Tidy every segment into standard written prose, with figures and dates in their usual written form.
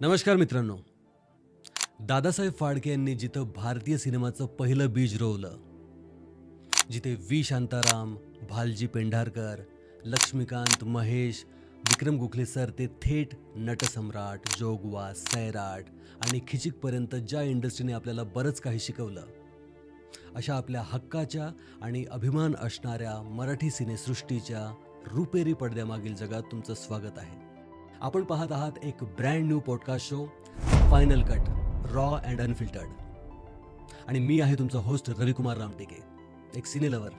नमस्कार मित्रांनो. दादासाहेब फाळके यांनी जिथं भारतीय सिनेमाचं पहिलं बीज रोवलं, जिथे व्ही शांताराम, भालजी पेंढारकर, लक्ष्मीकांत, महेश, विक्रम गोखले सर ते थेट नटसम्राट, जोगवा, सैराट आणि खिचिकपर्यंत ज्या इंडस्ट्रीने आपल्याला बरंच काही शिकवलं, अशा आपल्या हक्काच्या आणि अभिमान असणाऱ्या मराठी सिनेसृष्टीच्या रुपेरी पडद्यामागील जगात तुमचं स्वागत आहे. आपण पाहत आहात एक brand new podcast show, final cut, raw and unfiltered. आणि मी आहे तुमचा होस्ट रविकुमार रामटेके, एक सिने लवर,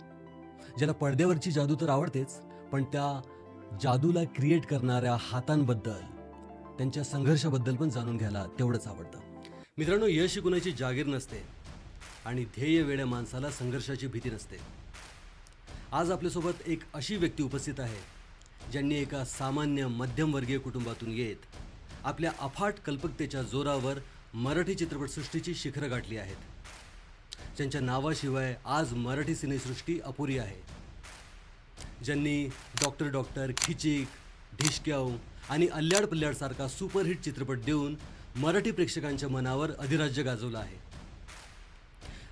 ज्याला पडद्यावरची जादू तर आवडतेच, पण त्या जादूला क्रिएट करणाऱ्या हातांबद्दल, त्यांच्या संघर्षाबद्दल पण जाणून घ्यायला तेवढंच आवडतं. मित्रांनो, यश कुणाची जागीर नसते आणि ध्येय वेड्या माणसाला संघर्षाची भीती नसते. आज आपल्यासोबत एक अशी व्यक्ती उपस्थित आहे ज्यांनी एका सामान्य मध्यमवर्गीय कुटुंबातून येत आपल्या अफाट कल्पकतेच्या जोरावर मराठी चित्रपटसृष्टीची शिखरं गाठली आहेत. ज्यांच्या नावाशिवाय आज मराठी सिनेसृष्टी अपुरी आहे. ज्यांनी डॉक्टर, खिचिक, ढिशक्याव आणि अल्ल्याड पल्ल्याडसारखा सुपरहिट चित्रपट देऊन मराठी प्रेक्षकांच्या मनावर अधिराज्य गाजवलं आहे.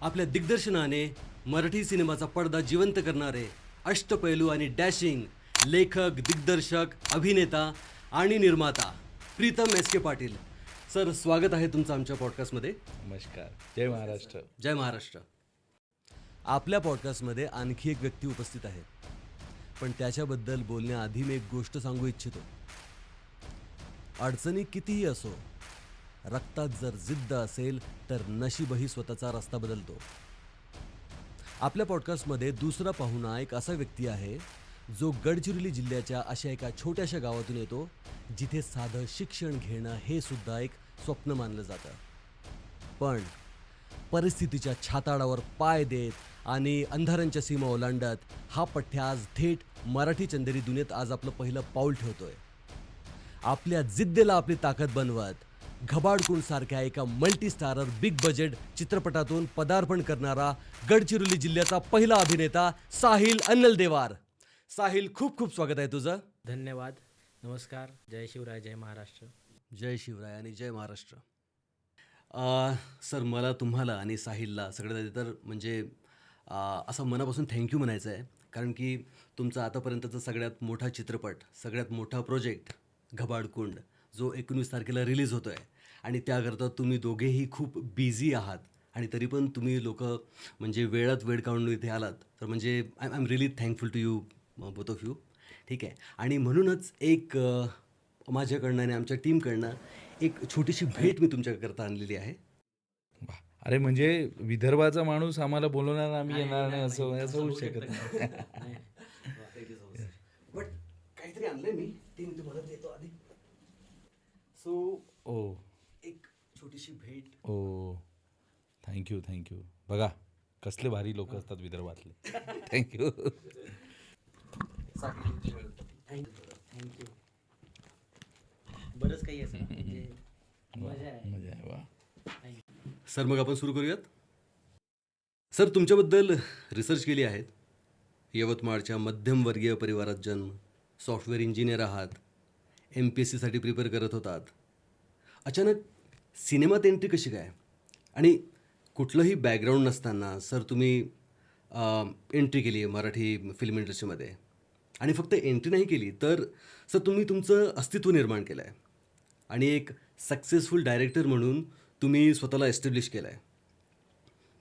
आपल्या दिग्दर्शनाने मराठी सिनेमाचा पडदा जिवंत करणारे अष्टपैलू आणि डॅशिंग लेखक, दिग्दर्शक, अभिनेता आणि निर्माता प्रीतम एस के पाटील सर, स्वागत आहे तुमचं आमच्या पॉडकास्टमध्ये. नमस्कार. जय महाराष्ट्र. जय महाराष्ट्र. आपल्या पॉडकास्टमध्ये आणखी एक व्यक्ती उपस्थित आहे, पण त्याच्याबद्दल बोलण्याआधी मी एक गोष्ट सांगू इच्छितो. अडचणी कितीही असो, रक्तात जर जिद्द असेल तर नशीबही स्वतःचा रस्ता बदलतो. आपल्या पॉडकास्टमध्ये दुसरा पाहुणा एक असा व्यक्ती आहे जो गडचिरोली जिल्ह्याच्या अशा एका छोट्याशा गावातून येतो, जिथे साधं शिक्षण घेणं हे सुद्धा एक स्वप्न मानलं जातं. पण परिस्थितीच्या छाताडावर पाय देत आणि अंधारांच्या सीमा ओलांडत हा पठ्ठ्या आज थेट मराठी चंदेरी दुनियेत आज आपलं पहिलं पाऊल ठेवतोय. आपल्या जिद्दीला आपली ताकद बनवत घबाडकुंड सारख्या एका मल्टीस्टारर बिग बजेट चित्रपटातून पदार्पण करणारा गडचिरोली जिल्ह्याचा पहिला अभिनेता साहिल अन्नलदेवार. साहिल, खूप खूप स्वागत आहे तुझं. धन्यवाद. नमस्कार. जय शिवराय, जय महाराष्ट्र. जय शिवराय आणि जय महाराष्ट्र. सर, मला तुम्हाला आणि साहिलला सगळ्यात आधी तर म्हणजे असं मनापासून थँक्यू म्हणायचं आहे, कारण की तुमचा आतापर्यंतचा सगळ्यात मोठा चित्रपट, सगळ्यात मोठा प्रोजेक्ट घबाडकुंड, जो 19 तारखेला रिलीज होतो आहे, आणि त्याकरता तुम्ही दोघेही खूप बिझी आहात, आणि तरी पण तुम्ही लोक म्हणजे वेळात वेळ काढून इथे आलात, तर म्हणजे I am really thankful to you, both of you. ठीक आहे. आणि म्हणूनच एक माझ्याकडनं आणि आमच्या टीमकडनं एक छोटीशी भेट मी तुमच्याकरता आणलेली आहे. वाह! अरे म्हणजे विदर्भाचा माणूस आम्हाला बोलवणार, आम्ही येणार नाही असं होऊ शकत नाही. बट काहीतरी आणलंय मी, ते मी तुम्हाला देतो आधी. सो ओ एक छोटीशी भेट. ओ थँक्यू. बघा कसले भारी लोक असतात विदर्भातले. थँक्यू. थँक्यू. बरंच काही असं म्हणजे मजा आहे. मजा आहे. वा. सर, मग आपण सुरू करूयात. सर, तुमच्याबद्दल रिसर्च केली आहेत. यवतमाळच्या मध्यमवर्गीय परिवारात जन्म, सॉफ्टवेअर इंजिनियर आहात, MPSCसाठी प्रिपेअर करत होतात. अचानक सिनेमात एंट्री कशी काय? आणि कुठलंही बॅकग्राऊंड नसताना सर तुम्ही एंट्री केली आहे मराठी फिल्म इंडस्ट्रीमध्ये. आणि फक्त एंट्री नाही केली, तर सर तुम्ही तुमचं अस्तित्व निर्माण केलं आहे, आणि एक सक्सेसफुल डायरेक्टर म्हणून तुम्ही स्वतःला एस्टॅब्लिश केलं आहे.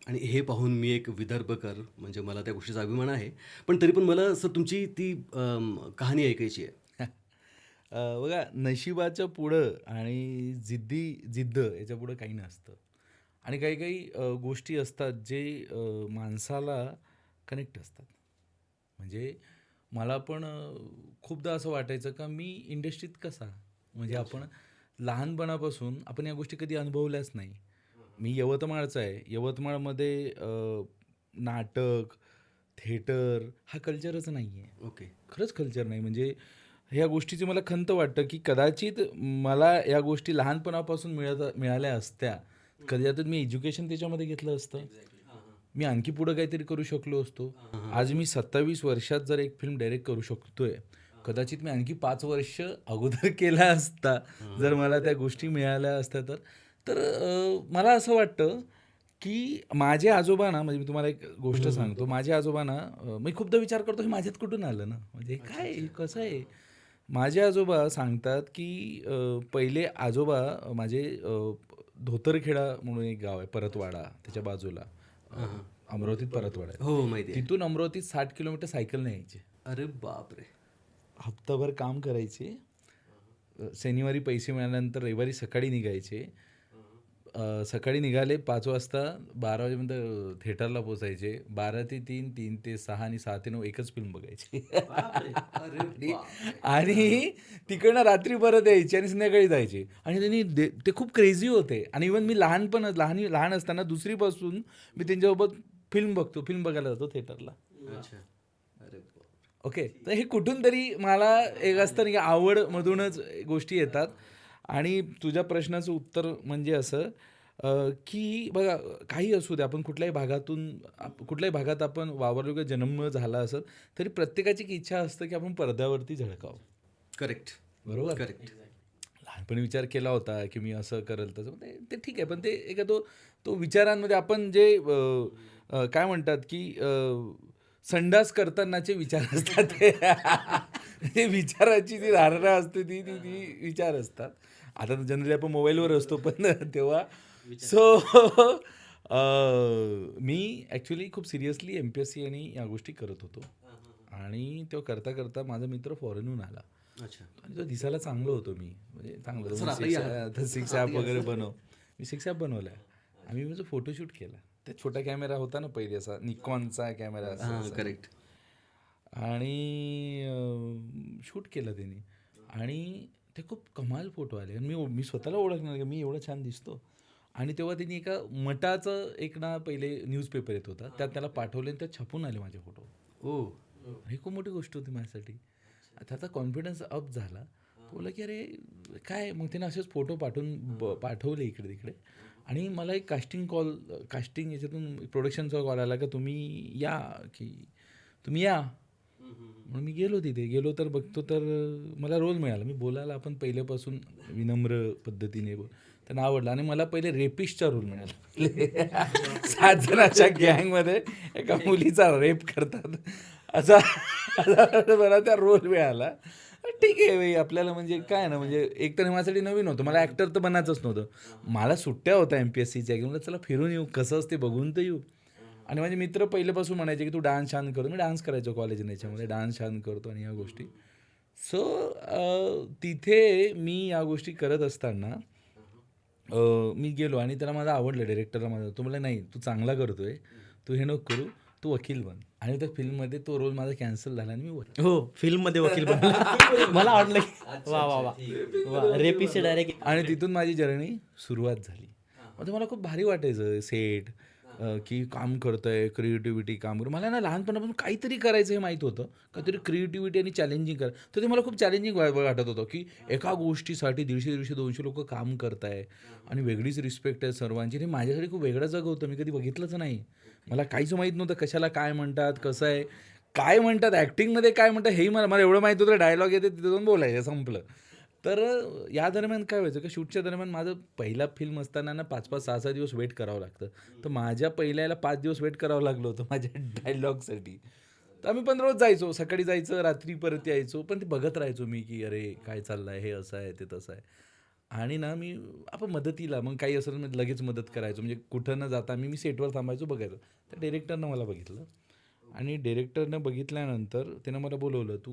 आणि हे पाहून मी एक विदर्भकर म्हणजे मला त्या गोष्टीचा अभिमान आहे. पण तरी पण मला सर तुमची ती कहाणी ऐकायची आहे. बघा, नशिबाच्या पुढं आणि जिद्द याच्या पुढं काही नसतं. आणि काही काही गोष्टी असतात जे माणसाला कनेक्ट असतात. म्हणजे मला पण खूपदा असं वाटायचं का मी इंडस्ट्रीत कसा, म्हणजे आपण लहानपणापासून आपण या गोष्टी कधी अनुभवल्याच नाही. मी यवतमाळचा आहे. यवतमाळमध्ये नाटक, थिएटर हा कल्चरच नाही आहे. ओके. खरंच कल्चर नाही. म्हणजे ह्या गोष्टीची मला खंत वाटतं की कदाचित मला या गोष्टी लहानपणापासून मिळाल्या असत्या, कदाचित मी एज्युकेशन त्याच्यामध्ये घेतलं असतं, मी आणखी पुढं काहीतरी करू शकलो असतो. आज मी 27 वर्षात जर एक फिल्म डायरेक्ट करू शकतोय, कदाचित मी आणखी 5 वर्ष अगोदर केला असता जर मला त्या गोष्टी मिळाल्या असत्या तर. तर मला असं वाटतं की माझे आजोबा ना, म्हणजे मी तुम्हाला एक गोष्ट सांगतो. माझे आजोबा ना, मी खूपदा विचार करतो हे माझ्यात कुठून आलं ना, म्हणजे हे काय आहे? कसं आहे? माझे आजोबा सांगतात की पहिले आजोबा माझे धोतरखेडा म्हणून एक गाव आहे परतवाडा त्याच्या बाजूला, अमरावतीत परतवाडा आहे. हो माहिती आहे. तिथून अमरावतीत 60 किलोमीटर सायकलने यायचे. अरे बापरे. हप्ताभर काम करायचे. शनिवारी पैसे मिळाल्यानंतर रविवारी सकाळी निघायचे. सकाळी निघाले 5 वाजता 12 वाजेपर्यंत थिएटरला पोचायचे. 12 ते 3, 3 ते 6 आणि 6 ते 9 एकच फिल्म बघायची. अरे आणि तिकडनं रात्री परत यायची आणि संध्याकाळी जायचे. आणि त्यांनी ते खूप क्रेझी होते. आणि इव्हन मी लहान असताना दुसरीपासून मी त्यांच्यासोबत फिल्म बघतो. फिल्म बघायला जातो थिएटरला. अच्छा. अरे बाप. ओके. तर हे कुठून तरी मला एक असतं नाही की आवडमधूनच गोष्टी येतात. आणि तुझ्या प्रश्नाचं उत्तर म्हणजे असं की बघा काही असू दे, आपण कुठल्याही भागात आपण वावरलो किंवा जन्म झाला असेल तरी प्रत्येकाची एक इच्छा असतं की आपण पडद्यावरती झळकावं. करेक्ट. बरोबर. करेक्ट. लहानपणी विचार केला होता की मी असं करेल तसं, पण ते ठीक आहे. पण ते एका तो विचारांमध्ये आपण जे काय म्हणतात की संडास करतानाचे विचार असतात ते विचाराची जी धारणा असते ती विचार असतात. आता तर जनरली आपण मोबाईलवर असतो, पण तेव्हा मी ॲक्च्युली खूप सिरियसली MPSC आणि या गोष्टी करत होतो. आणि तो करता करता माझा मित्र फॉरेनहून आला अच्छा. आणि तो दिसायला चांगलो होतो. मी म्हणजे सर, चांगलं आता या. सिक्स ॲप वगैरे बनव. मी 6 ॲप बनवला आहे. आम्ही माझं फोटोशूट केला. त्या छोटा कॅमेरा होता ना पहिले, असा निकॉनचा कॅमेरा हां करेक्ट. आणि शूट केलं त्यांनी. आणि ते खूप कमाल फोटो आले. आणि मी स्वतःला ओळखणार की मी एवढं छान दिसतो. आणि तेव्हा त्यांनी एका मठाचं एक ना पहिले न्यूजपेपर येत होता, त्यात त्याला पाठवले आणि त्यात छापून आले माझे फोटो. ओ. ही खूप मोठी गोष्ट होती माझ्यासाठी. त्याचा कॉन्फिडन्स अप झाला. तो बोलला की अरे काय, मग त्याने असेच फोटो पाठवले इकडे तिकडे. आणि मला एक कास्टिंग याच्यातून प्रोडक्शनचा कॉल आला की तुम्ही या. म्हणून मी गेलो तर बघतो तर मला रोल मिळाला. मी बोलायला आपण पहिल्यापासून विनम्र पद्धतीने त्यांना आवडलं. आणि मला पहिले रेपिस्टचा रोल मिळाला. 7 जणांच्या गँगमध्ये एका मुलीचा रेप करतात असा मला त्या रोल मिळाला. ठीक आहे बाई, आपल्याला म्हणजे काय ना, म्हणजे एक तर माझ्यासाठी नवीन होतं. मला ॲक्टर तर बनायचंच नव्हतं. मला सुट्ट्या होत्या MPSCच्या की मला चला फिरून येऊ, कसं असते बघून तर येऊ. आणि माझे मित्र पहिल्यापासून म्हणायचे की तू डान्स छान करतो. मी डान्स करायचो कॉलेजने, याच्यामध्ये डान्स छान करतो आणि या गोष्टी. तिथे मी या गोष्टी करत असताना मी गेलो आणि त्याला माझं आवडलं, डायरेक्टरला माझं. तो म्हणला नाही तू चांगला करतोय, तू हे नको करू, तू वकील बन. आणि त्या फिल्ममध्ये तो रोल माझा कॅन्सल झाला आणि मी वकील. हो, फिल्ममध्ये वकील बनला. मला वाटलं की वा वा वा वा, रेपिस्ट डायरेक्ट. आणि तिथून माझी जर्नी सुरुवात झाली. म्हणजे मला खूप भारी वाटायचं सेट, की काम करतोय, क्रिएटिव्हिटी काम करू. मला ना लहानपणापासून काहीतरी करायचं हे माहीत होतं, काहीतरी क्रिएटिव्हिटी आणि चॅलेंजिंग तर ते मला खूप चॅलेंजिंग वाटत होतं की एका गोष्टीसाठी 150-200 लोक काम करताय आणि वेगळीच रिस्पेक्ट आहे सर्वांची. हे माझ्यासाठी खूप वेगळं जग होतं. मी कधी बघितलंच नाही. मला काहीच माहीत नव्हतं कशाला काय म्हणतात, कसं आहे, काय म्हणतात, ॲक्टिंगमध्ये काय म्हणतात हेही मला एवढं माहीत होतं. डायलॉग येते तिथे जाऊन बोलायचं, संपलं. तर या दरम्यान काय व्हायचं की शूटच्या दरम्यान माझं पहिला फिल्म असताना ना 5-5, 6-6 दिवस वेट करावं लागतं. तर माझ्या पहिल्याला 5 दिवस वेट करावं लागलं होतं माझ्या डायलॉगसाठी. तर आम्ही पण रोज जायचो, सकाळी जायचं, रात्री परत यायचो. पण ते बघत राहायचो मी की अरे काय चाललं आहे, हे असं आहे, ते तसं आहे. आणि ना मी आपण मदतीला मग काही असेल मी लगेच मदत करायचो. म्हणजे कुठं न जाता मी सेटवर थांबायचो, बघायचो. तर डिरेक्टरनं मला बघितलं आणि डिरेक्टरनं बघितल्यानंतर त्यानं मला बोलवलं, तू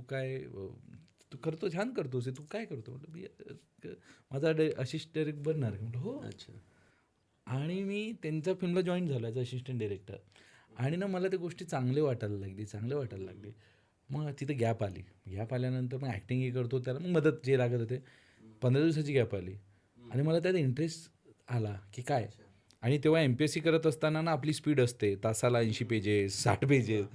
करतो, छान करतोस, तू काय करतो? म्हटलं मी माझा असिस्टंट डायरेक्ट बनणार आहे. म्हटलं हो. अच्छा. आणि मी त्यांच्या फिल्मला जॉईन झालो ॲज असिस्टंट डायरेक्टर. आणि ना मला त्या गोष्टी चांगले वाटायला लागली. मग तिथे गॅप आल्यानंतर मग ॲक्टिंगही करतो, त्याला मग मदत जे लागत होते. 15 दिवसाची गॅप आली आणि मला त्यात इंटरेस्ट आला की काय. आणि तेव्हा MPSC करत असताना ना आपली स्पीड असते तासाला 80 पेजेस, 60 पेजेस.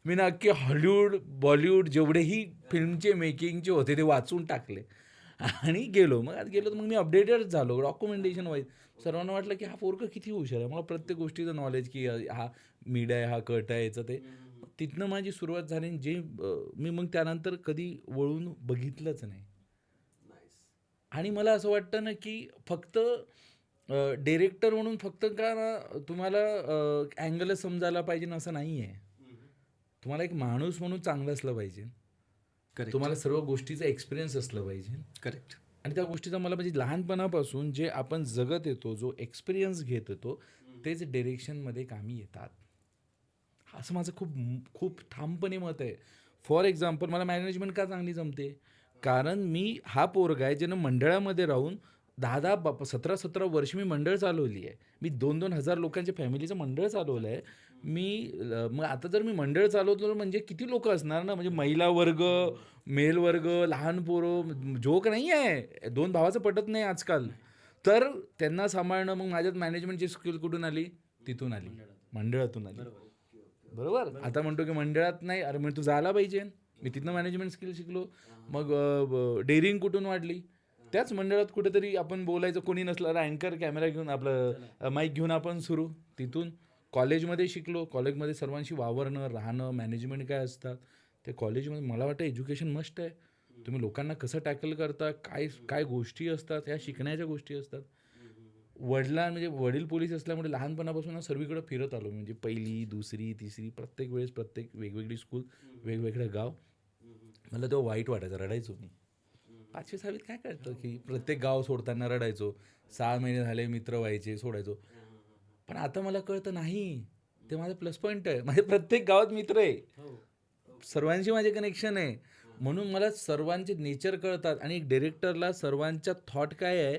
मी ना अख्खे हॉलिवूड, बॉलिवूड जेवढेही फिल्मचे मेकिंगचे होते ते वाचून टाकले आणि गेलो. तर मग मी अपडेटेड झालो डॉक्युमेंटेशन वाईज. सर्वांना वाटलं की हा पोरगा किती हुशार आहे. मला प्रत्येक गोष्टीचं नॉलेज की हा मीड आहे, हा कट आहे, याचं ते. तिथनं माझी सुरुवात झाली आणि मी मग त्यानंतर कधी वळून बघितलंच नाही. आणि मला असं वाटतं ना की फक्त डिरेक्टर म्हणून फक्त का ना तुम्हाला अँगलच समजायला पाहिजे ना असं नाही आहे. तुम्हाला एक माणूस म्हणून चांगलं असलं पाहिजे. करेक्ट. तुम्हाला सर्व गोष्टीचा एक्सपिरियन्स असलं पाहिजे. करेक्ट. आणि त्या गोष्टीचा मला म्हणजे लहानपणापासून जे आपण जगत येतो, जो एक्सपिरियन्स घेत येतो, तेच डिरेक्शनमध्ये कामी येतात. असं माझं खूप खूप ठामपणे मत आहे. फॉर एक्झाम्पल मला मॅनेजमेंट का चांगली जमते, कारण मी हा पोरगा आहे ज्यानं मंडळामध्ये राहून 17 वर्ष मी मंडळ चालवली आहे. मी 2-2 हजार लोकांच्या फॅमिलीचं मंडळ चालवलं आहे. मग आता जर मी मंडळ चालवतो म्हणजे किती लोक असणार ना, म्हणजे महिला वर्ग, मेल वर्ग, लहान पोरं, जोक नाही आहे. 2 भावाचं पटत नाही आजकाल. तर त्यांना सांभाळणं, मग माझ्यात मॅनेजमेंटची स्किल कुठून आली? तिथून आली, मंडळातून आली. बरोबर. आता म्हणतो की मंडळात नाही, अरे मग तू जायला पाहिजे. मी तिथनं मॅनेजमेंट स्किल शिकलो. मग डेअरिंग कुठून वाढली? त्याच मंडळात कुठेतरी आपण बोलायचं, कोणी नसलं अँकर कॅमेरा घेऊन आपलं माईक घेऊन आपण सुरू. तिथून कॉलेजमध्ये शिकलो. कॉलेजमध्ये सर्वांशी वावरणं, राहणं, मॅनेजमेंट काय असतात ते कॉलेजमध्ये. मला वाटतं एज्युकेशन मस्ट आहे. तुम्ही लोकांना कसं टॅकल करता, काय काय गोष्टी असतात, ह्या शिकण्याच्या गोष्टी असतात. म्हणजे वडील पोलीस असल्यामुळे लहानपणापासून सर्वीकडे फिरत आलो. म्हणजे 1ली, 2री, 3री प्रत्येक वेळेस प्रत्येक वेगवेगळी स्कूल, वेगवेगळं गाव. मला तेव्हा वाईट वाटायचं, रडायचो मी. 5वी 6वीत काय कळतं की प्रत्येक गाव सोडताना रडायचो. 6 महिने झाले मित्र व्हायचे, सोडायचो. पण आता मला कळतं नाही, ते माझं प्लस पॉईंट आहे. माझे प्रत्येक गावात मित्र आहे, सर्वांशी माझे कनेक्शन आहे. म्हणून मला सर्वांचे नेचर कळतात आणि एक डिरेक्टरला सर्वांच्या थॉट काय आहे,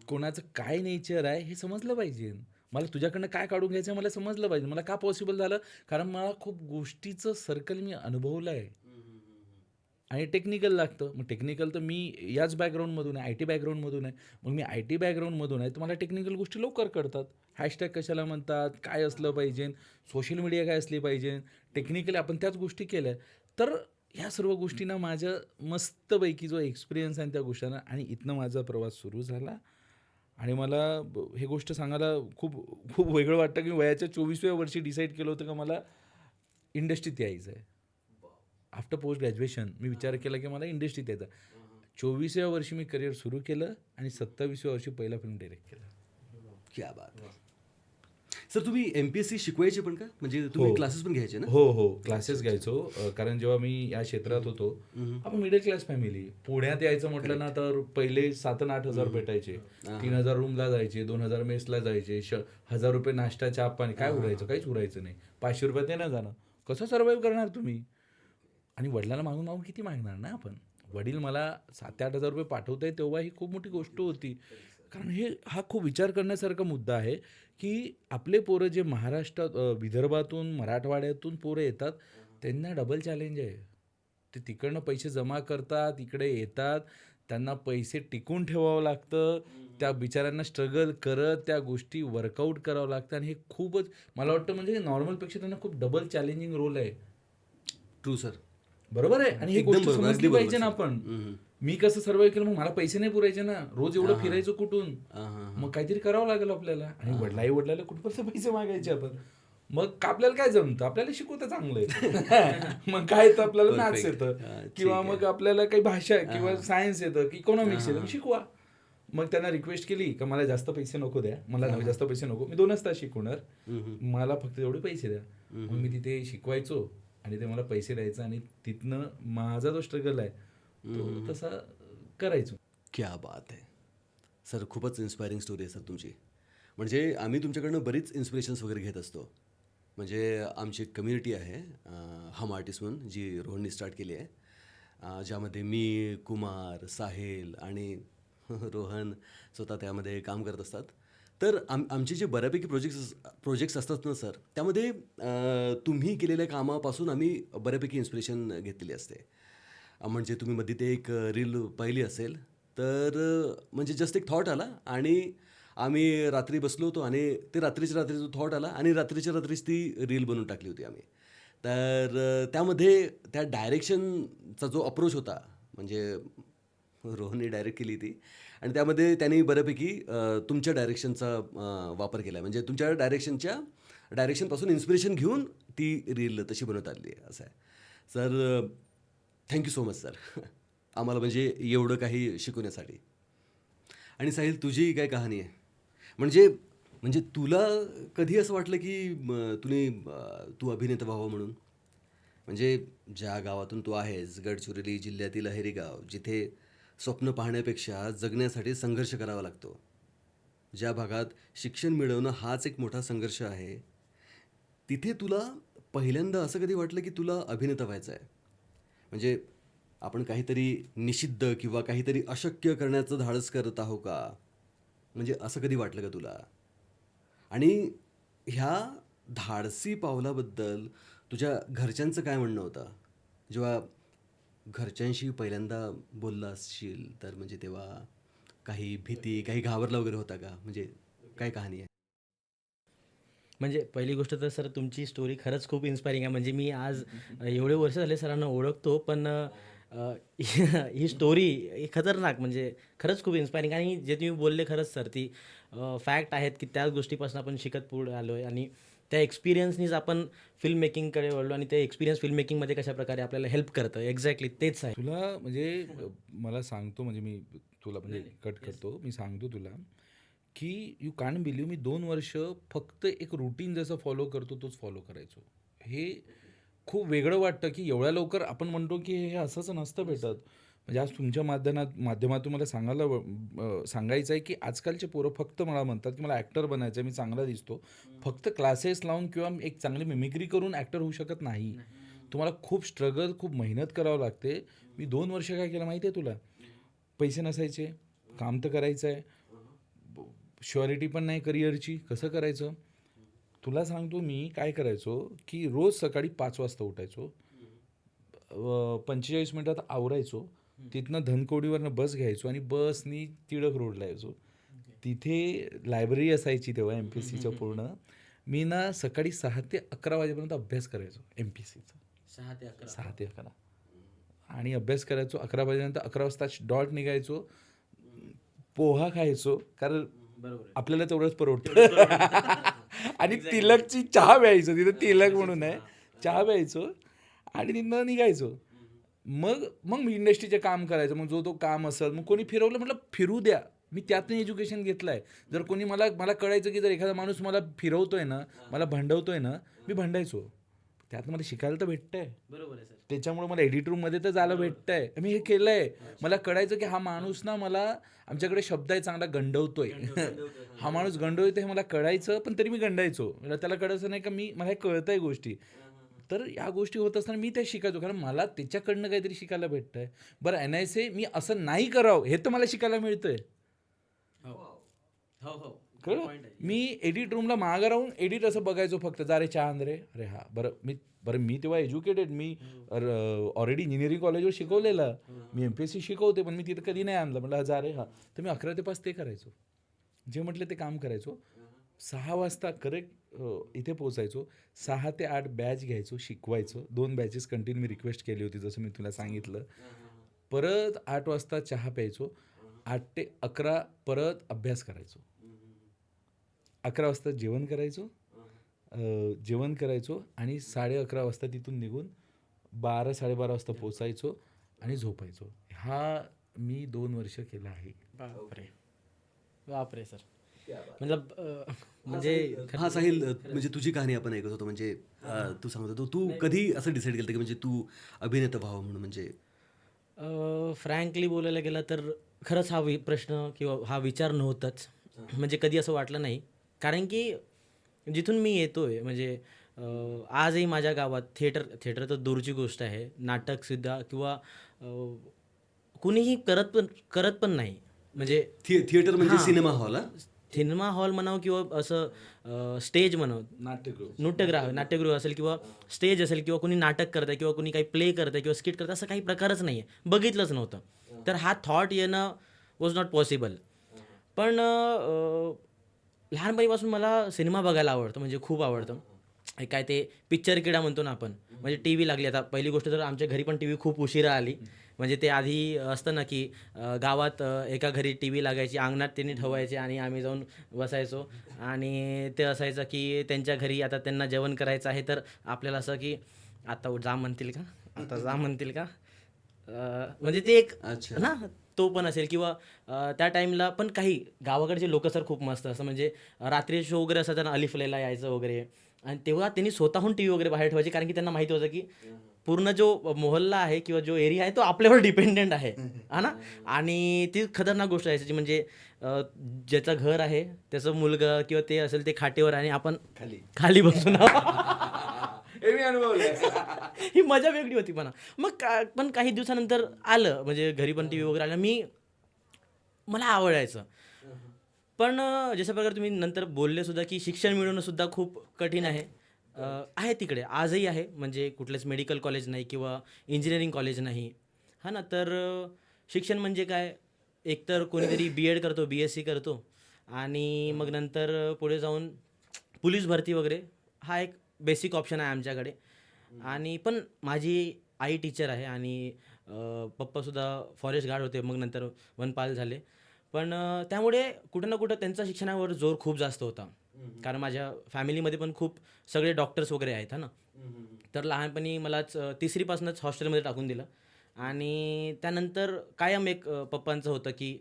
कोणाचं काय नेचर आहे हे समजलं पाहिजे. मला तुझ्याकडनं काय काढून घ्यायचं मला समजलं पाहिजे. मला का पॉसिबल झालं, कारण मला खूप गोष्टीचं सर्कल मी अनुभवलं आहे. आणि टेक्निकल लागतं. मग टेक्निकल तर मी याच बॅकग्राऊंडमधून आहे, IT बॅकग्राऊंडमधून आहे. मग मी IT बॅकग्राऊंडमधून आहे तर मला टेक्निकल गोष्टी लवकर कळतात. हॅशटॅग कशाला म्हणतात, काय असलं पाहिजे, सोशल मीडिया काय असली पाहिजे, टेक्निकली आपण त्याच गोष्टी केल्या. तर ह्या सर्व गोष्टींना माझ्या मस्तपैकी जो एक्सपिरियन्स आहे त्या गोष्टींना, आणि इथनं माझा प्रवास सुरू झाला. आणि मला हे गोष्ट सांगायला खूप खूप वेगळं वाटतं की वयाच्या 24व्या वर्षी डिसाईड केलं होतं का मला इंडस्ट्रीत यायचं आहे. आफ्टर पोस्ट ग्रॅज्युएशन मी विचार केला की मला इंडस्ट्रीत यायचं. 24व्या वर्षी मी करिअर सुरू केलं आणि 27व्या वर्षी पहिला फिल्म डायरेक्ट केला. क्या बात. सर तुम्ही MPSC शिकवायचे पण का, म्हणजे तुम्ही क्लासेस पण घ्यायचे ना? हो क्लासेस घ्यायचो. कारण जेव्हा मी या क्षेत्रात होतो, आपण मिडल क्लास फॅमिली, पुण्यात यायचं म्हटलं ना तर पहिले 7-8 हजार भेटायचे. 3,000 रूमला जायचे, 2,000 मेसला जायचे, 1,000 रुपये नाश्ता चहा पाणी, काय उरायचं, काहीच उरायचं नाही. 500 रुपयात येणं जाणं, कसं सर्व्हाइव्ह करणार तुम्ही? आणि वडिलांना मागून किती मागणार ना आपण. वडील मला 7-8 हजार रुपये पाठवत आहे तेव्हा ही खूप मोठी गोष्ट होती. कारण हा खूप विचार करण्यासारखा मुद्दा आहे की आपले पोरं जे महाराष्ट्रात, विदर्भातून, मराठवाड्यातून पोरं येतात, त्यांना डबल चॅलेंज आहे. ते तिकडनं पैसे जमा करतात, इकडे येतात, त्यांना पैसे टिकून ठेवावं लागतं. त्या बिचाऱ्यांना स्ट्रगल करत त्या गोष्टी वर्कआउट करावं लागतं. आणि हे खूपच मला वाटतं म्हणजे नॉर्मलपेक्षा त्यांना खूप डबल चॅलेंजिंग रोल आहे. True sir. बरोबर आहे. आणि ही एकदम गोष्ट बरोबर, समजली अगदी बरोबर पाहिजे ना सर. आपण. मी कसं सर्वाइव्ह केलं, मग मला पैसे नाही पुरायचे ना, रोज एवढं फिरायचं कुठून, मग काहीतरी करावं लागेल आपल्याला. आणि वडिलांना कुठपर्यंत पैसे मागायचे आपण. मग आपल्याला काय जमतं, आपल्याला शिकवतं चांगलं आहे. मग काय तर आपल्याला मॅथ्स येतं, किंवा मग आपल्याला काही भाषा किंवा सायन्स येतं, की इकॉनॉमिक्स येतं, शिकवा. मग त्यांना रिक्वेस्ट केली का मला जास्त पैसे नको द्या, मला जास्त पैसे नको, मी 2च तास शिकवणार, मला फक्त एवढे पैसे द्या. मग मी तिथे शिकवायचो आणि ते मला पैसे द्यायचं आणि तिथनं माझा जो स्ट्रगल आहे तो तसा करायचो. क्या बात आहे सर, खूपच इन्स्पायरिंग स्टोरी आहे सर तुमची. म्हणजे आम्ही तुमच्याकडनं बरीच इन्स्पिरेशन्स वगैरे घेत असतो. म्हणजे आमची एक कम्युनिटी आहे हम आर्टिस्ट म्हणून, जी रोहननी स्टार्ट केली आहे, ज्यामध्ये मी, कुमार, साहिल आणि रोहन स्वतः त्यामध्ये काम करत असतात. तर आमचे जे बऱ्यापैकी प्रोजेक्ट्स असतात ना सर, त्यामध्ये तुम्ही केलेल्या कामापासून आम्ही बऱ्यापैकी इन्स्पिरेशन घेतलेली असते. म्हणजे तुम्ही मध्ये ते एक रील पाहिली असेल तर, म्हणजे जस्ट एक थॉट आला आणि आम्ही रात्री बसलो होतो आणि ते रात्रीच्या रात्री जो थॉट आला आणि रात्रीच्या रात्रीच ती रील बनवून टाकली होती आम्ही. तर त्यामध्ये त्या डायरेक्शनचा जो अप्रोच होता, म्हणजे रोहनने डायरेक्ट केली ती, आणि त्यामध्ये त्यांनी बऱ्यापैकी तुमच्या डायरेक्शनचा वापर केला. म्हणजे तुमच्या डायरेक्शनच्या डायरेक्शनपासून इन्स्पिरेशन घेऊन ती रील तशी बनवत आली आहे असं आहे. Sir thank you so much sir आम्हाला म्हणजे एवढं काही शिकवण्यासाठी. आणि साहिल तुझी काय कहाणी आहे म्हणजे म्हणजे तुला कधी असं वाटलं की तू अभिनेता व्हावं म्हणून? म्हणजे ज्या गावातून तू आहेस, गडचिरोली जिल्ह्यातील अहेरी गाव, जिथे स्वप्न पाहण्यापेक्षा जगण्यासाठी संघर्ष करावा लागतो, ज्या भागात शिक्षण मिळवणं हाच एक मोठा संघर्ष आहे, तिथे तुला पहिल्यांदा असं कधी वाटलं की तुला अभिनेता व्हायचं आहे? म्हणजे आपण काहीतरी निषिद्ध किंवा काहीतरी अशक्य करण्याचं धाडस करत आहो का? म्हणजे असं कधी वाटलं का तुला? आणि ह्या धाडसी पावलाबद्दल तुझ्या घरच्यांचं काय म्हणणं होतं? जेव्हा घरच्यांशी पहिल्यांदा बोलला असशील तर म्हणजे तेव्हा काही भीती, काही घाबरला वगैरे होता का? म्हणजे काय कहाणी आहे? म्हणजे पहिली गोष्ट तर सर तुमची स्टोरी खरंच खूप इन्स्पायरिंग आहे. म्हणजे मी आज एवढे वर्ष झाले सरांना ओळखतो, पण ही स्टोरी ही खतरनाक म्हणजे खरंच खूप इन्स्पायरिंग. आणि जे तुम्ही बोलले खरंच सर ती फॅक्ट आहेत की त्याच गोष्टीपासून आपण शिकत पुढे आलो आहे आणि त्या एक्सपिरियन्सनीच आपण फिल्म मेकिंगकडे वळलो आणि ते एक्सपिरियन्स फिल्म मेकिंगमध्ये कशाप्रकारे आपल्याला हेल्प करतं. एक्झॅक्टली तेच आहे. तुला म्हणजे मला सांगतो म्हणजे मी तुला म्हणजे कट करतो. मी सांगतो तुला की यू कांट बिलीव्ह मी 2 वर्ष फक्त एक रूटीन जसं फॉलो करतो तोच फॉलो करायचो. हे खूप वेगळं वाटतं की एवढ्या लवकर आपण म्हणतो की हे असंच नसतं भेटत. म्हणजे आज तुमच्या माध्यमातून मला सांगायचं आहे की आजकालचे पोरं फक्त मला म्हणतात की मला ॲक्टर बनायचं आहे, मी चांगला दिसतो. फक्त क्लासेस लावून किंवा एक चांगली मिमिक्री करून ॲक्टर होऊ शकत नाही. तुम्हाला खूप स्ट्रगल, खूप मेहनत करावं लागते. मी 2 वर्ष काय केलं माहिती आहे तुला? पैसे नसायचे, काम तर करायचं आहे, श्युअरिटी पण नाही करिअरची, कसं करायचं? तुला सांगतो मी काय करायचो की रोज सकाळी 5 वाजता उठायचो, 45 मिनिटात आवरायचो, तिथनं धनकवडीवरनं बस घ्यायचो आणि बसनी टिळक रोडला यायचो. तिथे लायब्ररी असायची तेव्हा MPSCच्या पूर्ण. मी ना सकाळी 6 ते 11 वाजेपर्यंत अभ्यास करायचो MPSCचा. 6 ते 11 आणि अभ्यास करायचो. 11 वाजेनंतर 11 वाजता डॉट निघायचो. पोहा खायचो कारण आपल्याला तेवढंच परवडतं. आणि तिलकची चहा प्यायचो, तिथं तिलक म्हणून आहे, चहा प्यायचो आणि तिथनं निघायचो. मग मग मी इंडस्ट्रीचे काम करायचं. मग जो तो काम असेल मग कोणी फिरवलं म्हटलं फिरू द्या. मी त्यातून एज्युकेशन घेतलं आहे. जर कोणी मला कळायचं की जर एखादा माणूस मला फिरवतोय ना, मला भंडवतोय ना, मी भंडायचो. त्यात मला शिकायला तर भेटतंय. बरोबर आहे सर. त्याच्यामुळे मला एडिट रूममध्ये तर जायला भेटतंय. मी हे केलं आहे. मला कळायचं की हा माणूस ना मला आमच्याकडे शब्द आहे चांगला गंडवतोय. हा माणूस गंडवतोय हे मला कळायचं, पण तरी मी गंडायचो. मला त्याला कळायचं नाही का मला हे कळतंय गोष्टी. तर या गोष्टी होत असताना मी त्या शिकायचो कारण मला त्याच्याकडनं काहीतरी शिकायला भेटतंय. बरं NISA मी असं नाही करावं हे तर मला शिकायला मिळतंय. कळलं? मी एडिट रूमला मागं राहून एडिट असं बघायचो फक्त. जा रे चहा आण रे. अरे हा बरं मी तेव्हा एज्युकेटेड. मी ऑलरेडी इंजिनिअरिंग कॉलेजवर शिकवलेलं. मी MPSC शिकवते पण मी तिथं कधी नाही आणलं. म्हटलं जा रे हा. तर मी 11 ते 5 ते करायचो. जे म्हटलं ते काम करायचो. 6 वाजता करेक्ट इथे पोचायचो. 6 ते 8 बॅच घ्यायचो, शिकवायचो. 2 बॅचेस कंटिन्यू मी रिक्वेस्ट केली होती जसं मी तुला सांगितलं. परत 8 वाजता चहा प्यायचो. 8 ते 11 परत अभ्यास करायचो. 11 वाजता जेवण करायचो आणि 11:30 वाजता तिथून निघून 12-12:30 वाजता पोचायचो आणि झोपायचो. हा मी 2 वर्ष केला आहे. बापरे सर. मतलब म्हणजे हा साहिल म्हणजे तुझी कहाणी आपण ऐकत होतो म्हणजे तू सांगत होतो तू कधी असं डिसाईड केलं की म्हणजे तू अभिनेता व्हावं म्हणून म्हणजे? फ्रँकली बोलायला गेलं तर खरंच हा प्रश्न किंवा हा विचार नव्हताच. म्हणजे कधी असं वाटलं नाही. कारण की जिथून मी येतोय म्हणजे आजही माझ्या गावात थिएटर तर दूरची गोष्ट आहे. नाटकसुद्धा किंवा कुणीही करत पण नाही. म्हणजे थिएटर म्हणजे हां. Cinema hall? सिनेमा हॉल म्हणावं किंवा असं स्टेज म्हणावं, नाट्यगृह असेल किंवा स्टेज असेल किंवा कोणी नाटक करत आहे किंवा कोणी काही प्ले करत आहे किंवा स्किट करत आहे असं काही प्रकारच नाही आहे. बघितलंच नव्हतं. तर हा थॉट येणं वॉज नॉट पॉसिबल. पण लहानपणीपासून मला सिनेमा बघायला आवडतं म्हणजे खूप आवडतं. एक काय ते पिक्चर किडा म्हणतो ना आपण. म्हणजे TV लागली आता पहिली गोष्ट तर आमच्या घरी पण TV खूप उशिरा आली. म्हणजे ते आधी असतं ना की गावात एका घरी टी व्ही लागायची, अंगणात त्यांनी ठेवायचे आणि आम्ही जाऊन बसायचो. आणि ते असायचं की त्यांच्या घरी आता त्यांना जेवण करायचं आहे, तर आपल्याला असं की आता जा म्हणतील का, आता जा म्हणतील का, म्हणजे ते एक अच्छा. ना तो पण असेल. किंवा त्या टाईमला पण काही गावाकडचे लोक सर खूप मस्त, असं म्हणजे रात्री शो वगैरे असायचा ना, अलिफ लैला यायचं वगैरे. आणि तेव्हा त्यांनी स्वतःहून टी व्ही वगैरे बाहेर ठेवायची, कारण की त्यांना माहिती होतं की पूर्ण जो मोहल्ला आहे किंवा जो एरिया आहे तो आपल्यावर डिपेंडेंट आहे, हा ना. आणि ती खतरनाक गोष्ट आहे म्हणजे अ, ज्याचं घर आहे त्याचं मुलगा किंवा ते असेल ते खाटेवर आणि आपण खाली खाली बसून हे मी अनुभवलंय. ही मजा वेगळी होती म्हणा. मग पण काही दिवसानंतर आलं म्हणजे घरी पण टी व्ही वगैरे आलं, मला आवडायचं. पण जशा प्रकारे तुम्ही नंतर बोलले सुद्धा की शिक्षण मिळवणं सुद्धा खूप कठीण आहे. आहे तिकडे आजही आहे, म्हणजे कुठलेच मेडिकल कॉलेज नाही किंवा इंजिनिअरिंग कॉलेज नाही, हा ना. तर शिक्षण म्हणजे काय, एकतर कोणीतरी बी एड करतो, बी एस सी करतो आणि मग नंतर पुढे जाऊन पोलीस भरती वगैरे हा एक बेसिक ऑप्शन आहे आमच्याकडे. आणि पण माझी आई टीचर आहे आणि पप्पासुद्धा फॉरेस्ट गार्ड होते, मग नंतर वनपाल झाले. पण त्यामुळे कुठं ना कुठं त्यांचा शिक्षणावर जोर खूप जास्त होता, कारण माझ्या फॅमिलीमध्ये पण खूप सगळे डॉक्टर्स वगैरे आहेत, हा ना. तर लहानपणी मलाच तिसरीपासूनच हॉस्टेलमध्ये टाकून दिलं. आणि त्यानंतर कायम एक पप्पांचं होतं की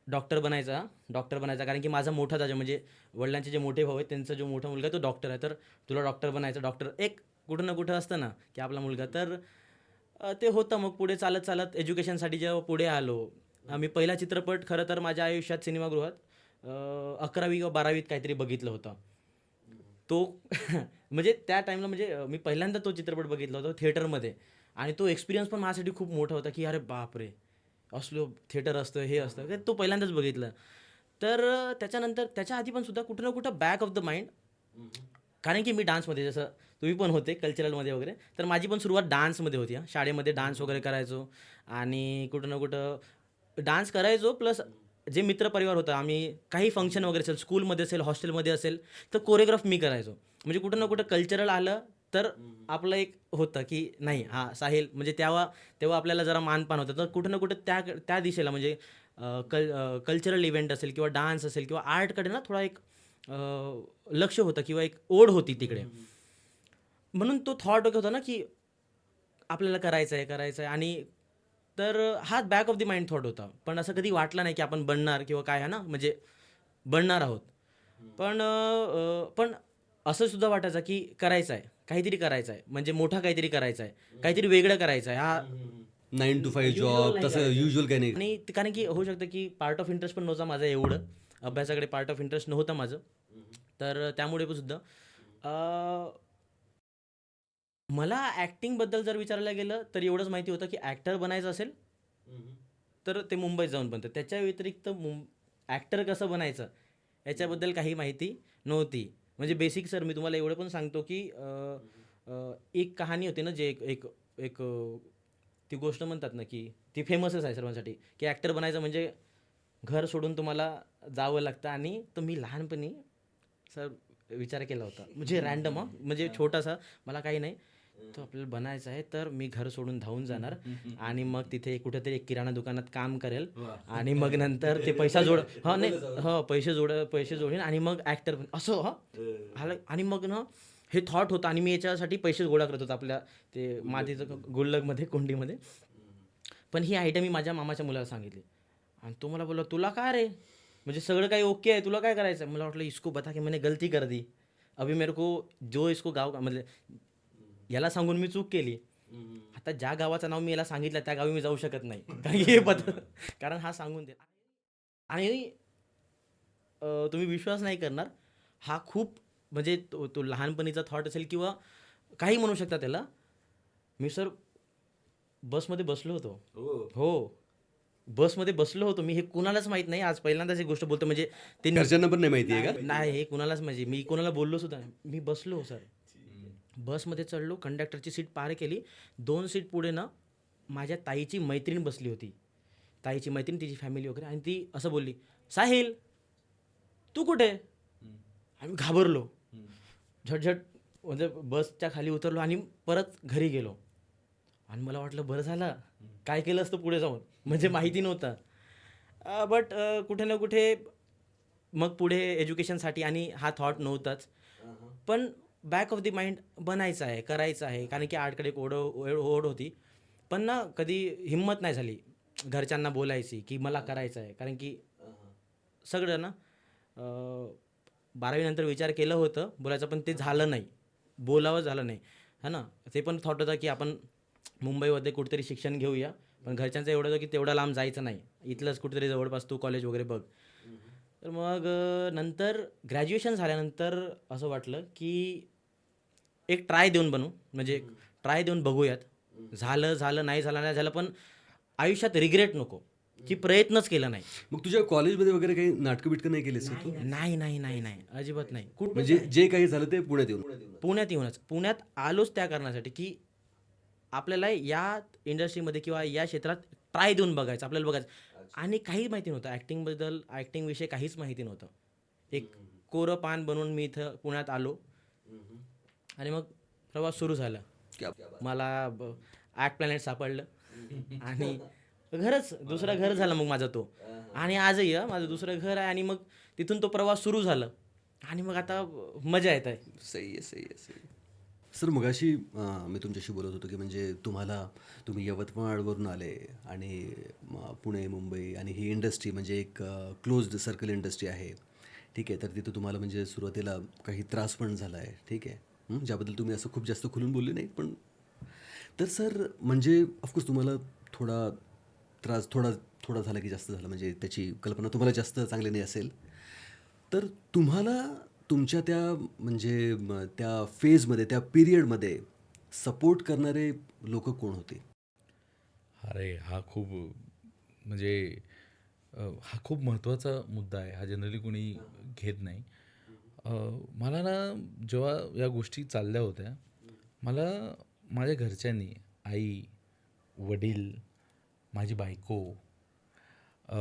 डॉक्टर बनायचा, डॉक्टर बनायचा, कारण की माझा मोठा दादा म्हणजे वडिलांचे जे मोठे भाऊ आहेत त्यांचा जो मोठा मुलगा आहे तो डॉक्टर आहे, तर तुला डॉक्टर बनायचं. डॉक्टर एक कुठं ना कुठं असतं ना की आपला मुलगा. तर ते होतं. मग पुढे चालत चालत एज्युकेशनसाठी जेव्हा पुढे आलो, मी पहिला चित्रपट खरं तर माझ्या आयुष्यात सिनेमागृहात 11वी किंवा 12वीत काहीतरी बघितलं होतं. तो म्हणजे त्या टाईमला म्हणजे मी पहिल्यांदा तो चित्रपट बघितला होता थिएटरमध्ये. आणि तो एक्सपिरियन्स पण माझ्यासाठी खूप मोठा होता की अरे बापरे, असलो थिएटर असतं, हे असतं, ते तो पहिल्यांदाच बघितलं. तर त्याच्यानंतर त्याच्या आधी पण सुद्धा कुठं ना कुठं बॅक ऑफ द माइंड, कारण की मी डान्समध्ये, जसं तुम्ही पण होते कल्चरलमध्ये वगैरे, तर माझी पण सुरुवात डान्समध्ये होती. हां, शाळेमध्ये डान्स वगैरे करायचो आणि कुठं ना कुठं डान्स करायचो. प्लस जे मित्रपरिवार होता, आम्ही काही फंक्शन वगैरे असेल, स्कूलमध्ये असेल, हॉस्टेलमध्ये असेल, तर कोरिओग्राफ मी करायचो. म्हणजे कुठं ना कुठं कल्चरल आलं तर आपलं एक होतं की नाही, हां साहिल, म्हणजे तेव्हा आपल्याला जरा मानपान होतं. तर कुठं ना कुठं त्या त्या दिशेला म्हणजे कल्चरल इव्हेंट असेल किंवा डान्स असेल किंवा आर्टकडे ना थोडा एक लक्ष होतं किंवा एक ओढ होती तिकडे. म्हणून तो थॉट होता ना की आपल्याला करायचं आहे, करायचं आहे. आणि तर हा back of the mind thought होता. पण असं कधी वाटलं नाही की आपण बनणार किंवा काय आहे ना, म्हणजे बनणार आहोत. पण पण असं सुद्धा वाटायचं की करायचं आहे, काहीतरी करायचं आहे, म्हणजे मोठा काहीतरी करायचं आहे, काहीतरी वेगळं करायचं आहे. हा 9 to 5 युजुअल जॉब नाही तसं करायचं. युजुअल काही नाही. आणि कारण की होऊ शकतं की पार्ट ऑफ इंटरेस्ट पण नव्हता माझा एवढं. अभ्यासाकडे पार्ट ऑफ इंटरेस्ट नव्हतं माझं. तर त्यामुळे पण सुद्धा मला ॲक्टिंगबद्दल जर विचारायला गेलं तर एवढंच माहिती होतं की ॲक्टर बनायचं असेल तर ते मुंबईत जाऊन बनतं. त्याच्या व्यतिरिक्त ॲक्टर कसं बनायचं याच्याबद्दल काही माहिती नव्हती. म्हणजे बेसिक सर मी तुम्हाला एवढं पण सांगतो की एक कहाणी होती ना, जे एक एक एक ती गोष्ट म्हणतात ना की ती फेमसच आहे सर्वांसाठी, की ॲक्टर बनायचं म्हणजे घर सोडून तुम्हाला जावं लागतं. आणि तो मी लहानपणी सर विचार केला होता, म्हणजे रँडम, म्हणजे छोटासा, मला काही नाही, तो आपल्याला बनायचं आहे तर मी घर सोडून धावून जाणार आणि मग तिथे कुठेतरी एक किराणा दुकानात काम करेल आणि मग नंतर ते पैसा जोड, हा नाही, हो पैसे जोडेन आणि मग ॲक्टर असं, हा. आणि मग ना हे थॉट होतं आणि मी याच्यासाठी पैसे गोळा करत होतो आपल्या ते मातीचं गुल्लकमध्ये, कुंडीमध्ये. पण ही आयडिया मी माझ्या मामाच्या मुलाला सांगितली आणि तो मला बोलला, तुला काय रे, म्हणजे सगळं काही ओके आहे, तुला काय करायचं आहे. मला वाटलं इसको बता की मैंने गलती कर दी, अभी मेरे को जो इसको गाव का म्हणजे याला सांगून मी चूक केली. आता ज्या गावाचं नाव मी याला सांगितलं त्या गावी मी जाऊ शकत नाही कारण की हे कारण हा सांगून दे. आणि तुम्ही विश्वास नाही करणार, हा खूप म्हणजे तो तो लहानपणीचा थॉट असेल किंवा काही म्हणू शकता त्याला. मी सर बसमध्ये बसलो होतो. हो, बसमध्ये बसलो होतो मी. हे कुणालाच माहीत नाही. आज पहिल्यांदाच ही गोष्ट बोलतो, म्हणजे ते घरच्यांना पण नाही माहिती आहे का? नाही, हे कुणालाच, म्हणजे मी कोणाला बोललो सुद्धा नाही. मी बसलो सर. बसमध्ये चढलो, कंडक्टरची सीट पार केली. 2 सीट पुढे ना माझ्या ताईची मैत्रीण बसली होती. ताईची मैत्रीण, तिची फॅमिली वगैरे, आणि ती असं बोलली, "साहिल, तू कुठे?" आम्ही घाबरलो. झटझट म्हणजे बसच्या खाली उतरलो आणि परत घरी गेलो. आणि मला वाटलं बरं झालं, काय केलं असतं पुढे जाऊन म्हणजे माहिती नव्हतं. बट कुठे ना कुठे मग पुढे एज्युकेशनसाठी आणि हा थॉट नव्हताच. पण बॅक ऑफ द माइंड बनायचं आहे, करायचं आहे, कारण की आर्टकडे एक ओढ होती. पण ना कधी हिंमत नाही झाली घरच्यांना बोलायची की मला करायचं आहे, कारण की सगळं ना 12वी नंतर विचार केलं होतं बोलायचं, पण ते झालं नाही, बोलावं झालं नाही, है ना. ते पण थॉट होता की आपण मुंबईमध्ये कुठेतरी शिक्षण घेऊया, पण घरच्यांचं एवढं होतं की तेवढं लांब जायचं नाही, इथलंच कुठेतरी जवळपास तू कॉलेज वगैरे बघ. तर मग नंतर ग्रॅज्युएशन झाल्यानंतर असं वाटलं की एक ट्राय देऊन बनू, म्हणजे ट्राय देऊन बघूयात, झालं झालं, नाही झालं नाही झालं, पण आयुष्यात रिग्रेट नको की प्रयत्नच केला नाही. मग तुझ्या कॉलेजमध्ये वगैरे काही नाटकं बिटकं नाही केलीस का तू? नाही नाही नाही नाही अजिबात नाही. कुठं म्हणजे जे काही झालं ते पुण्यात येऊन? पुण्यात येऊनच, पुण्यात आलोच त्या कारणासाठी की आपल्याला या इंडस्ट्रीमध्ये किंवा या क्षेत्रात ट्राय देऊन बघायचं, आपल्याला बघायचं. आणि काही माहिती नव्हतं ॲक्टिंगबद्दल, ॲक्टिंगविषयी काहीच माहिती नव्हतं. एक कोरं पान बनवून मी इथं पुण्यात आलो आणि मग प्रवास सुरू झाला. क्या मला ॲक्ट प्लॅनेट सापडलं आणि दुसरं घर झालं मग माझा तो. आणि आजही माझं दुसरं घर आहे आणि मग तिथून तो प्रवास सुरू झाला आणि मग आता मजा येत आहे. सही आहे, सही आहे, सही आहे. सर मगाशी मी तुमच्याशी बोलत होतो की म्हणजे तुम्ही यवतमाळवरून आले आणि पुणे, मुंबई आणि ही इंडस्ट्री म्हणजे एक क्लोज्ड सर्कल इंडस्ट्री आहे. ठीक आहे, तर तिथं तुम्हाला म्हणजे सुरुवातीला काही त्रास पण झाला आहे. ठीक आहे, ज्याबद्दल तुम्ही असं खूप जास्त खुलून बोलले नाही. पण तर सर म्हणजे ऑफकोर्स तुम्हाला थोडा त्रास थोडा झाला की जास्त झाला, म्हणजे त्याची कल्पना तुम्हाला जास्त चांगली नाही असेल. तर तुम्हाला तुमच्या त्या म्हणजे त्या फेजमध्ये, त्या पिरियडमध्ये सपोर्ट करणारे लोक कोण होते? अरे हा खूप म्हणजे हा खूप महत्त्वाचा मुद्दा आहे. हा जनरली कोणी घेत नाही. अ, मला ना जेव्हा या गोष्टी चालल्या होत्या, मला माझ्या घरच्यांनी, आई, वडील, माझी बायको, अ,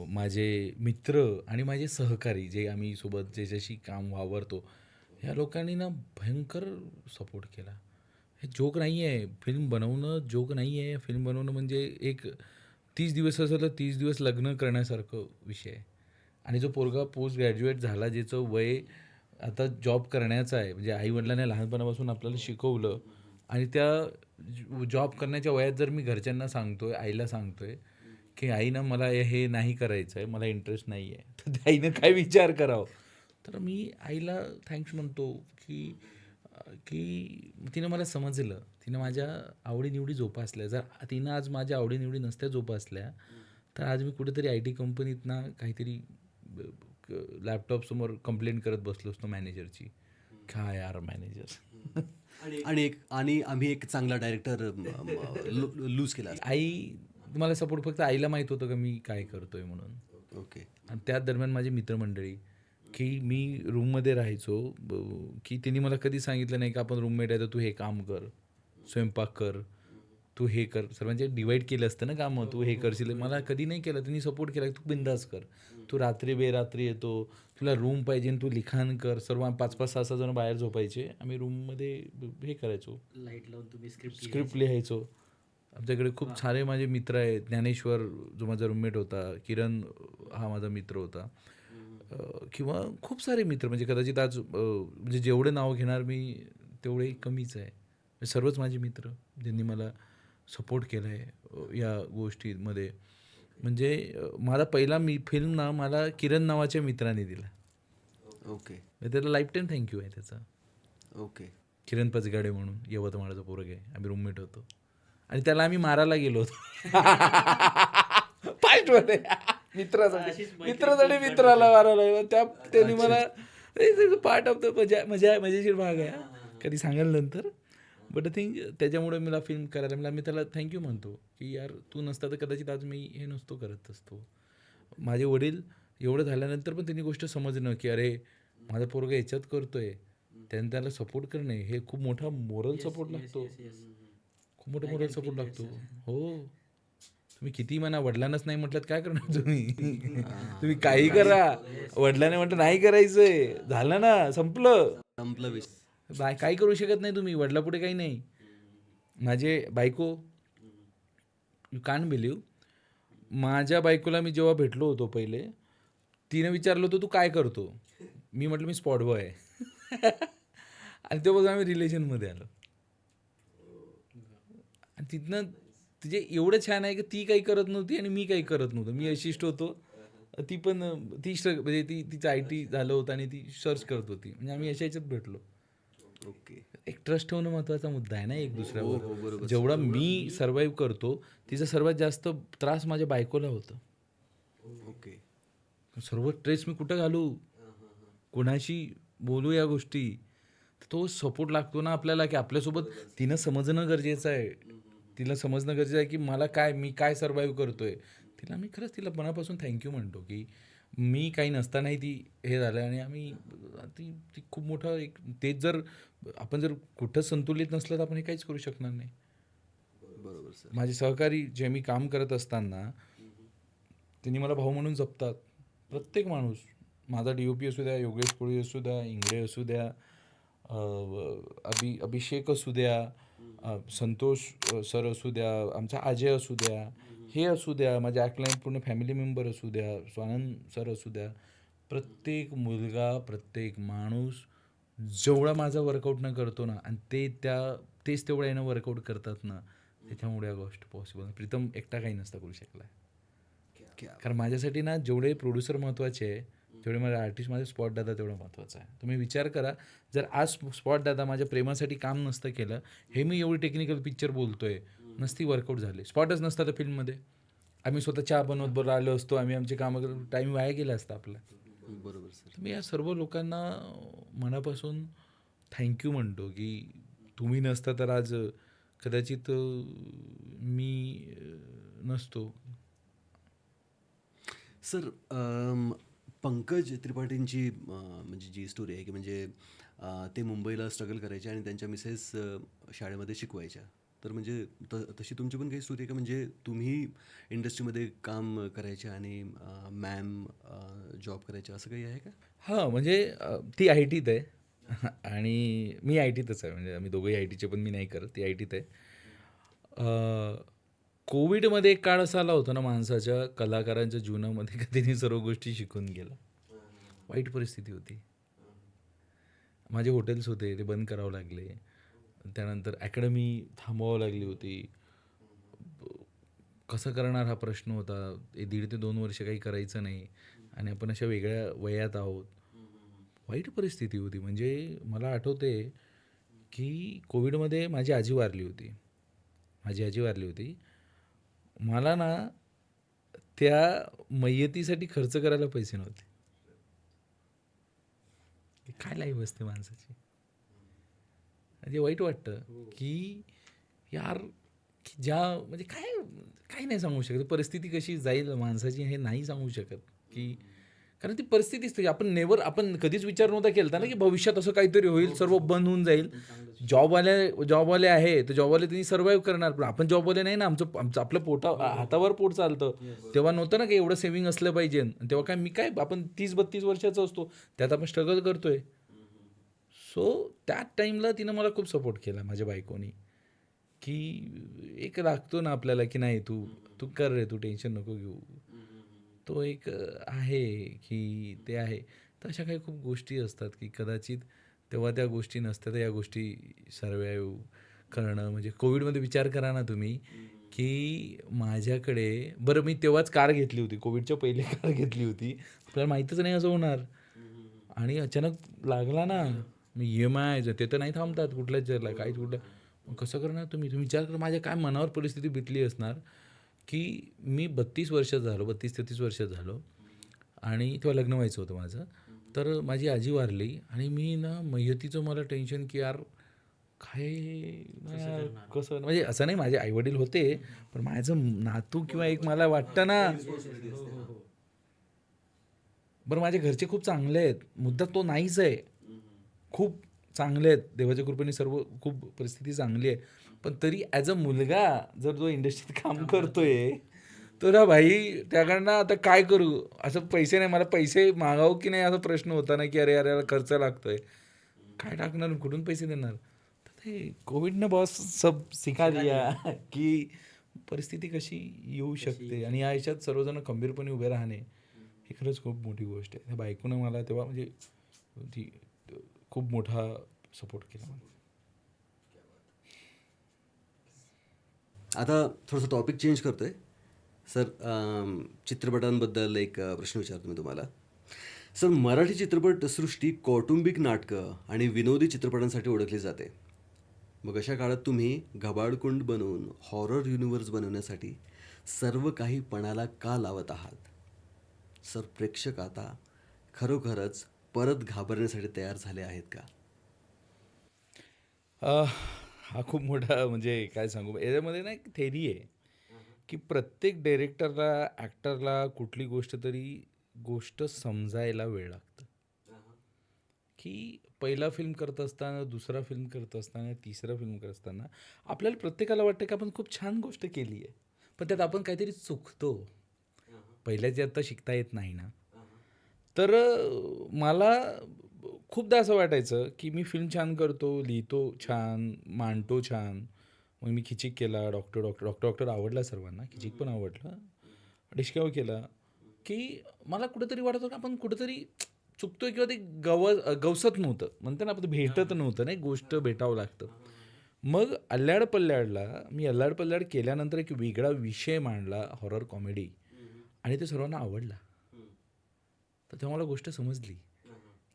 माझे मित्र आणि माझे सहकारी जे आम्ही सोबत ज्याच्याशी काम वावरतो, ह्या लोकांनी ना भयंकर सपोर्ट केला. हे जोक नाही आहे. फिल्म बनवणं जोक नाही आहे. फिल्म बनवणं म्हणजे एक 30 दिवस असेल तर 30 दिवस लग्न करण्यासारखं विषय आहे. आणि जो पोरगा पोस्ट ग्रॅज्युएट झाला, ज्याचं वय आता जॉब करण्याचं आहे, म्हणजे आईवडिलांनी लहानपणापासून आपल्याला शिकवलं आणि त्या जॉब करण्याच्या वयात जर मी घरच्यांना सांगतोय, आईला सांगतोय की आई ना मला हे नाही करायचं आहे, मला इंटरेस्ट नाही आहे, तर त्या आईनं काय विचार करावं. तर मी आईला थँक्स म्हणतो की की तिनं मला समजलं, तिनं माझ्या आवडीनिवडी जोपासल्या. जर तिनं आज माझ्या आवडीनिवडी नसत्या जोपासल्या तर आज मी कुठेतरी आय टी कंपनीत ना काहीतरी लॅपटॉपसमोर कंप्लेंट करत बसलो असतो मॅनेजरची. काय यार मॅनेजर. आणि आम्ही एक चांगला डायरेक्टर लूज केला. आई मला सपोर्ट, फक्त आईला माहीत होतं का मी काय करतोय म्हणून. ओके. आणि त्याच दरम्यान माझी मित्रमंडळी, की मी रूममध्ये राहायचो, की त्यांनी मला कधी सांगितलं नाही की आपण रूममेट आहे तर तू हे काम कर, स्वयंपाक कर, तू हे कर. सर्वांचे डिवाईड केलं असतं ना कामं, तू हे करशील. मला कधी नाही केलं. त्यांनी सपोर्ट केला, तू बिंदास कर, तू रात्री बेरात्री येतो, तुला रूम पाहिजे तू लिखाण कर. सर्व 5-5, 6-6 जण बाहेर झोपायचे, आम्ही रूममध्ये हे करायचो, लाईट लावून तुम्ही स्क्रिप्ट लिहायचो. आमच्याकडे खूप सारे माझे मित्र आहेत. ज्ञानेश्वर जो माझा रूममेट होता, किरण हा माझा मित्र होता, किंवा खूप सारे मित्र, म्हणजे कदाचित आज म्हणजे जेवढं नाव घेणार मी तेवढे कमीच आहे. सर्वच माझे मित्र ज्यांनी मला सपोर्ट केला आहे या गोष्टीमध्ये. म्हणजे मला पहिला फिल्म ना मला किरण नावाच्या मित्राने दिला. ओके. त्याला लाईफ टाईम थँक्यू आहे त्याचा. ओके. किरण पचगाडे म्हणून यवतमाळचा पोरग आहे, आम्ही रूममेट होतो आणि त्याला आम्ही मारायला गेलो होतो फाईटमध्ये. मित्रासाठी मित्राला मारायला गेलो. त्यांनी मला पार्ट ऑफ द मजेशीर भाग आहे, कधी सांगाल नंतर. बट आय थिंक त्याच्यामुळे मला फिल्म करायला मिळालं. मी त्याला थँक्यू म्हणतो की यार तू नसता तर कदाचित आज मी हे नसतो करत असतो. माझे वडील एवढं झाल्यानंतर पण त्यांनी गोष्ट समजणं की अरे माझा पोरगा याच्यात करतोय, त्याला सपोर्ट करणे हे खूप मोठा मोरल सपोर्ट लागतो. खूप मोठा मोरल सपोर्ट लागतो. हो, तुम्ही किती म्हणा, वडिलांनाच नाही म्हटलं काय करणार तुम्ही. तुम्ही काही करा, वडिलांनी म्हटलं नाही करायचंय, झालं ना, संपलं विषय. काही करू शकत नाही तुम्ही, वडिलापुढे काही नाही. माझे बायको यू कांट बिलीव्ह, माझ्या बायकोला मी जेव्हा भेटलो होतो पहिले, तिने विचारलं होतं तू काय करतो? मी म्हटलं मी स्पॉट बॉय आहे. आणि तेव्हा आम्ही रिलेशनमध्ये आलो. आणि तिथनं तिचे एवढं छान आहे की ती काही करत नव्हती आणि मी काही करत नव्हतो. मी अशिष्ट होतो, ती पण म्हणजे तिचं IT झालं होतं आणि ती सर्च करत होती. म्हणजे आम्ही अशा ह्याच्यात भेटलो. ओके. एक ट्रस्ट ठेवणं महत्त्वाचा मुद्दा आहे ना एक हो, दुसऱ्यावर. बरोबर. जेवढा मी सर्व्हाइव्ह करतो, तिचा सर्वात जास्त त्रास माझ्या बायकोला होतं. ओके. सर्व स्ट्रेस मी कुठं घालू, कोणाशी बोलू या गोष्टी. तर तो सपोर्ट लागतो ना आपल्याला, की आपल्यासोबत तिनं समजणं गरजेचं आहे. तिला समजणं गरजेचं आहे की मी काय सर्व्हाइव्ह करतोय. मी खरंच तिला मनापासून थँक्यू म्हणतो, की मी काही नसतानाही ती हे झालं आणि आम्ही ती ती खूप मोठं एक तेच जर आपण जर कुठं संतुलित नसलं तर आपण हे काहीच करू शकणार नाही. बरोबर सर. माझे सहकारी जे मी काम करत असताना त्यांनी मला भाऊ म्हणून जपतात. प्रत्येक माणूस, माझा DOP असू द्या, योगेश कोळी असू द्या, इंगळे असू द्या, अभिषेक असू द्या, संतोष सर असू द्या, आमचा अजय असू द्या, हे असू द्या, माझे ॲक्टलाईन पूर्ण फॅमिली मेंबर असू द्या, स्वानंद सर असू द्या, प्रत्येक मुलगा, प्रत्येक माणूस जेवढा माझा वर्कआउट न करतो ना आणि तेच तेवढ्या यानं वर्कआउट करतात ना, त्याच्यामुळे या गोष्ट पॉसिबल. प्रीतम एकटा काही नसता करू शकला. क्या कारण माझ्यासाठी ना जेवढे प्रोड्युसर महत्त्वाचे आहे, जेवढे माझे आर्टिस्ट, माझे स्पॉट दादा तेवढं महत्त्वाचं आहे. तुम्ही विचार करा, जर आज स्पॉट दादा माझ्या प्रेमासाठी काम नसतं केलं, हे मी एवढी टेक्निकल पिक्चर बोलतोय, नसती वर्कआउट झाले, स्पॉटच नसता तर फिल्ममध्ये, आम्ही स्वतः चहा बनवत राहिलो असतो, आम्ही आमचे कामं टाईम वाया गेला असता आपला. बरोबर सर. तर मी या सर्व लोकांना मनापासून थँक्यू म्हणतो, की तुम्ही नसता तर आज कदाचित मी नसतो. सर, पंकज त्रिपाठींची म्हणजे जी स्टोरी आहे की म्हणजे ते मुंबईला स्ट्रगल करायचे आणि त्यांच्या मिसेस शाळेमध्ये शिकवायच्या. तर म्हणजे तशी तुमची पण काही स्टोरी आहे का? म्हणजे तुम्ही इंडस्ट्रीमध्ये काम करायच्या आणि मॅम जॉब करायच्या, असं काही आहे का? हां, म्हणजे ती IT-त आहे आणि मी IT-तच आहे. म्हणजे आम्ही दोघंही IT-चे, पण मी नाही करत, ती IT-त आहे. कोविडमध्ये एक काळ असा आला होता ना माणसाच्या, कलाकारांच्या जीवनामध्ये का त्यांनी सर्व गोष्टी शिकून गेला. वाईट परिस्थिती होती. माझे हॉटेल्स होते, ते बंद करावं लागले. त्यानंतर अकॅडमी थांबवावं लागली होती. कसं करणार हा प्रश्न होता. 1.5 ते 2 वर्ष काही करायचं नाही आणि आपण अशा वेगळ्या वयात आहोत. वाईट परिस्थिती होती. म्हणजे मला आठवते की कोविडमध्ये माझी आजी वारली होती. मला ना त्या मय्यतीसाठी खर्च करायला पैसे नव्हते. काय लाईफ असते माणसाची. म्हणजे वाईट वाटतं की यार, की म्हणजे काय नाही सांगू शकत. परिस्थिती कशी जाईल माणसाची हे नाही सांगू शकत. की कारण ती परिस्थितीच तशी. आपण कधीच विचार नव्हता केला ना की भविष्यात असं काहीतरी होईल, सर्व बंद होऊन जाईल. जॉबवाले आहे तर जॉबवाले त्यांनी सर्व्हाइव्ह करणार, पण आपण जॉबवाले नाही ना. आपलं हातावर पोट चालतं. तेव्हा नव्हतं ना की एवढं सेव्हिंग असलं पाहिजे. तेव्हा आपण 30-32 वर्षाचा असतो, त्यात आपण स्ट्रगल करतोय. सो त्या टाईमला तिनं मला खूप सपोर्ट केला, माझ्या बायकोनी. की एक लागतो ना आपल्याला की नाही, तू कर रे, तू टेन्शन नको घेऊ. तो एक आहे की ते आहे. तर अशा काही खूप गोष्टी असतात की कदाचित तेव्हा त्या गोष्टी नसत्या तर या गोष्टी सर्व्हाइव्ह करणं. म्हणजे कोविडमध्ये विचार करा ना तुम्ही की माझ्याकडे, बरं मी तेव्हाच कार घेतली होती, कोविडच्या पहिले कार घेतली होती, आपल्याला माहीतच नाही असं होणार. आणि अचानक लागला ना, मी EMI ते तर नाही थांबतात कुठल्याच जरला काहीच मग कसं करणार तुम्ही विचार करा माझ्या काय मनावर परिस्थिती बितली असणार. की मी 32 वर्षात झालो, 32-33 वर्षात झालो आणि तेव्हा लग्न व्हायचं होतं माझं. तर माझी आजी वारली आणि मी ना मय्यतीचं मला टेन्शन की यार काय यार, कसं म्हणजे असं नाही, माझे आईवडील होते, पण माझं नातू किंवा एक मला वाटतं ना. बरं माझे घरचे खूप चांगले आहेत, मुद्दा तो नाहीच आहे. खूप चांगले आहेत, देवाच्या कृपेने सर्व खूप परिस्थिती चांगली आहे. पण तरी ॲज अ मुलगा जर जो इंडस्ट्रीत काम करतोय, तर ना भाई त्याकडनं आता काय करू, असं पैसे नाही, मला पैसे मागावं की नाही असा प्रश्न होता ना की अरे यार याला खर्च लागतोय, काय टाकणार, कुठून पैसे देणार. तर ते कोविडनं बॉस सब सिखा दिया की परिस्थिती कशी येऊ शकते आणि या ह्याच्यात सर्वजण खंबीरपणे उभे राहणे ही खरंच खूप मोठी गोष्ट आहे. त्या बायकोनं मला तेव्हा म्हणजे ती खूप मोठा सपोर्ट केला मला. आता थोडंसं टॉपिक चेंज करतोय सर. चित्रपटांबद्दल एक प्रश्न विचारतो मी तुम्हाला. सर, मराठी चित्रपटसृष्टी कौटुंबिक नाटकं आणि विनोदी चित्रपटांसाठी ओळखली जाते. मग अशा काळात तुम्ही घबाडकुंड बनवून हॉरर युनिव्हर्स बनवण्यासाठी सर्व काही पणाला का लावत आहात? सर, प्रेक्षक आता खरोखरच परत घाबरण्यासाठी तयार झाले आहेत का? हा खूप मोठा म्हणजे काय सांगू याच्यामध्ये ना एक थेरी आहे की प्रत्येक डायरेक्टरला ॲक्टरला कुठली गोष्ट समजायला वेळ लागतं. की पहिला फिल्म करत असताना, दुसरा फिल्म करत असताना, तिसरा फिल्म करत असताना आपल्याला प्रत्येकाला वाटतं की आपण खूप छान गोष्ट केली आहे, पण त्यात आपण काहीतरी चुकतो. पहिल्याची आता शिकता येत नाही ना. तर मला खूपदा असं वाटायचं की मी फिल्म छान करतो, लिहितो छान, मांडतो छान. मग मी खिचिक केला, डॉक्टर आवडला सर्वांना, खिचिक पण आवडलं, डिस्कवर केला, की मला कुठेतरी वाटत होतं आपण कुठेतरी चुकतोय किंवा ते गवसत नव्हतं. म्हणते ना आपण भेटत नव्हतं ना, एक गोष्ट भेटावं लागतं. मग अल्ल्याड पल्ल्याडला मी अल्ल्याड पल्ल्याड केल्यानंतर एक वेगळा विषय मांडला, हॉरर कॉमेडी, आणि ते सर्वांना आवडला. तर तेव्हा मला गोष्ट समजली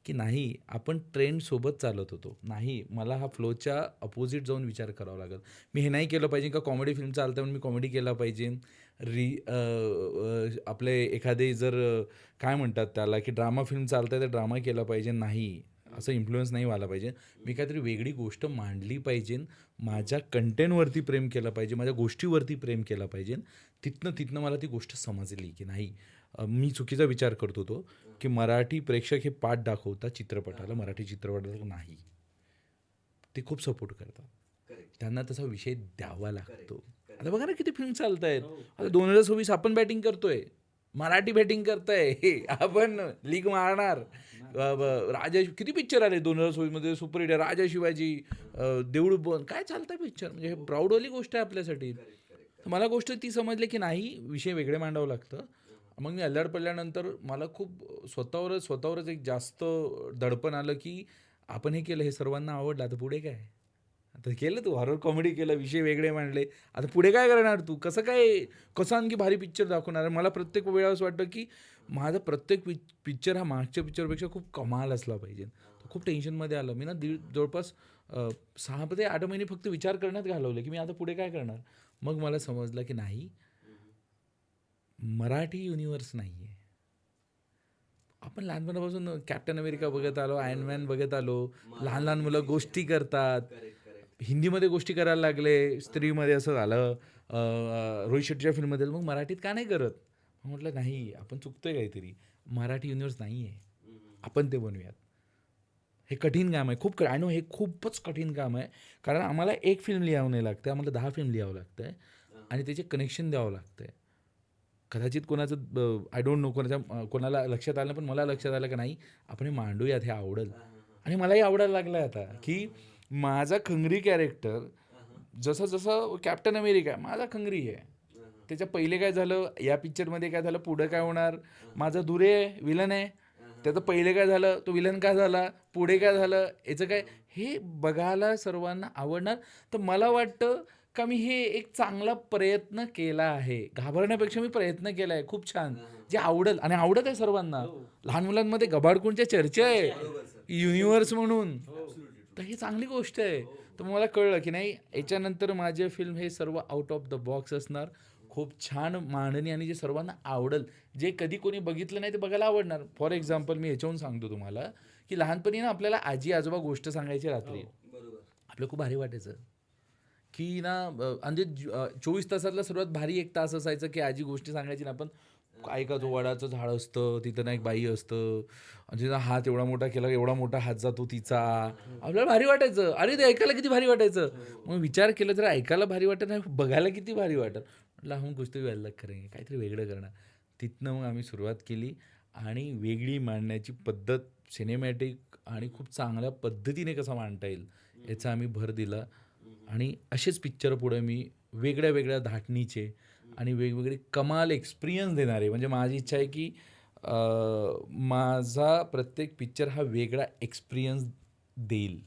की नाही, आपण ट्रेंडसोबत चालत होतो. नाही, मला हा फ्लोच्या अपोजिट जाऊन विचार करावा लागेल. मी हे नाही केलं पाहिजे का कॉमेडी फिल्म चालतं म्हणून मी कॉमेडी केला पाहिजे. आपले एखादे जर काय म्हणतात त्याला की ड्रामा फिल्म चालतं आहे तर ड्रामा केला पाहिजे. नाही, असं इन्फ्लुअन्स नाही व्हायला पाहिजे. मी काहीतरी वेगळी गोष्ट मांडली पाहिजे. माझ्या कंटेंटवरती प्रेम केलं पाहिजे, माझ्या गोष्टीवरती प्रेम केलं पाहिजे. तिथनं मला ती गोष्ट समजली की नाही, मी चुकीचा विचार करत होतो की मराठी प्रेक्षक हे पाठ दाखवतात चित्रपटाला, मराठी चित्रपटाला नाही. ते खूप सपोर्ट करतात. त्यांना तसा विषय द्यावा लागतो. आता बघा ना किती फिल्म चालत आहेत. आता 2026 आपण बॅटिंग करतोय, मराठी बॅटिंग करताय. आपण लीग मारणार. राजा किती पिक्चर आले 2026 मध्ये सुपरहिट. राजा शिवाजी, देऊळ बंद, काय चालतंय पिक्चर. म्हणजे हे प्राऊडवाली गोष्ट आहे आपल्यासाठी. तर मला गोष्ट ती समजली की नाही, विषय वेगळे मांडावं लागतं. मग मी अल्ल्याड पडल्यानंतर मला खूप स्वतःवरच एक जास्त दडपण आलं की आपण हे केलं, हे सर्वांना आवडलं, आता पुढे काय? आता केलं तू हॉरर कॉमेडी केलं, विषय वेगळे मांडले, आता पुढे काय करणार तू? कसं आणखी भारी पिक्चर दाखवणार? मला प्रत्येक वेळा असं वाटतं की माझा प्रत्येक पिक्चर हा मागच्या पिक्चरपेक्षा खूप कमाल असला पाहिजे. तर खूप टेन्शनमध्ये आलं. मी ना जवळपास 6 ते 8 महिने फक्त विचार करण्यात घालवले की मी आता पुढे काय करणार? मग मला समजलं की नाही, मराठी युनिव्हर्स नाही आहे. आपण लहानपणापासून कॅप्टन अमेरिका बघत आलो, आयर्न मॅन बघत आलो, लहान लहान मुलं गोष्टी करतात, हिंदीमध्ये गोष्टी करायला लागले, स्त्रीमध्ये असं झालं, रोहित शेट्टीच्या फिल्ममध्ये, मग मराठीत का नाही करत? म्हटलं नाही, आपण चुकतोय काहीतरी, मराठी युनिव्हर्स नाही आहे, आपण ते बनवूयात. हे कठीण काम आहे, खूप आय नो, हे खूपच कठीण काम आहे. कारण आम्हाला एक फिल्म लिहावं नाही लागतं, आम्हाला 10 फिल्म लिहावं लागतं आहे आणि त्याचे कनेक्शन द्यावं लागतं आहे. कदाचित कोणाचं आय डोंट नो, कोणाला लक्षात आलं, पण मला लक्षात आलं की नाही, आपण हे मांडूयात, हे आवडेल. आणि मलाही आवडायला लागलं आहे आता, की माझा खंगरी कॅरेक्टर जसं जसं कॅप्टन अमेरिका माझा खंगरी आहे. त्याच्या पहिले काय झालं, या पिक्चरमध्ये काय झालं, पुढं काय होणार, माझा दुरे विलन आहे, त्याचं पहिले काय झालं, तो विलन काय झाला, पुढे काय झालं, याचं काय, हे बघायला सर्वांना आवडणार. तर मला वाटतं का मी हे एक चांगला प्रयत्न केला आहे. घाबरण्यापेक्षा मी प्रयत्न केला आहे खूप छान, जे आवडेल आणि आवडत आहे सर्वांना. लहान मुलांमध्ये घबाडकुंडच्या चर्चा आहे युनिव्हर्स म्हणून, तर ही चांगली गोष्ट आहे. तर मला कळलं की नाही, याच्यानंतर माझे फिल्म हे सर्व आउट ऑफ द बॉक्स असणार, खूप छान मांडणी, आणि जे सर्वांना आवडेल, जे कधी कोणी बघितलं नाही ते बघायला आवडणार. फॉर एक्झाम्पल मी ह्याच्याहून सांगतो तुम्हाला की लहानपणी ना आपल्याला आजी आजोबा गोष्ट सांगायची रात्री, आपलं खूप भारी वाटायचं की ना, म्हणजे 24 तासातला सर्वात भारी 1 तास असायचं की आजी गोष्टी सांगायची ना, आपण ऐकायचो. वडाचं झाड असतं, तिथं ना एक बाई असतं, आणि तिचा हात एवढा मोठा केला, एवढा मोठा हात जातो तिचा, आपल्याला भारी वाटायचं. अरे ते ऐकायला किती भारी वाटायचं. मग विचार केला तर ऐकायला भारी वाटत नाही, बघायला किती भारी वाटत. म्हटलं हम कुछ तो भी अलग करेंगे, काहीतरी वेगळं करणार. तिथनं मग आम्ही सुरुवात केली आणि वेगळी मांडण्याची पद्धत, सिनेमॅटिक आणि खूप चांगल्या पद्धतीने कसं मांडता येईल याचा आम्ही भर दिला. आणि असेच पिक्चर पुढे मी वेगळ्या वेगळ्या धाटणीचे आणि वेगवेगळे कमाल एक्सपिरियन्स देणारे. म्हणजे माझी इच्छा आहे की माझा प्रत्येक पिक्चर हा वेगळा एक्सपिरियन्स देईल,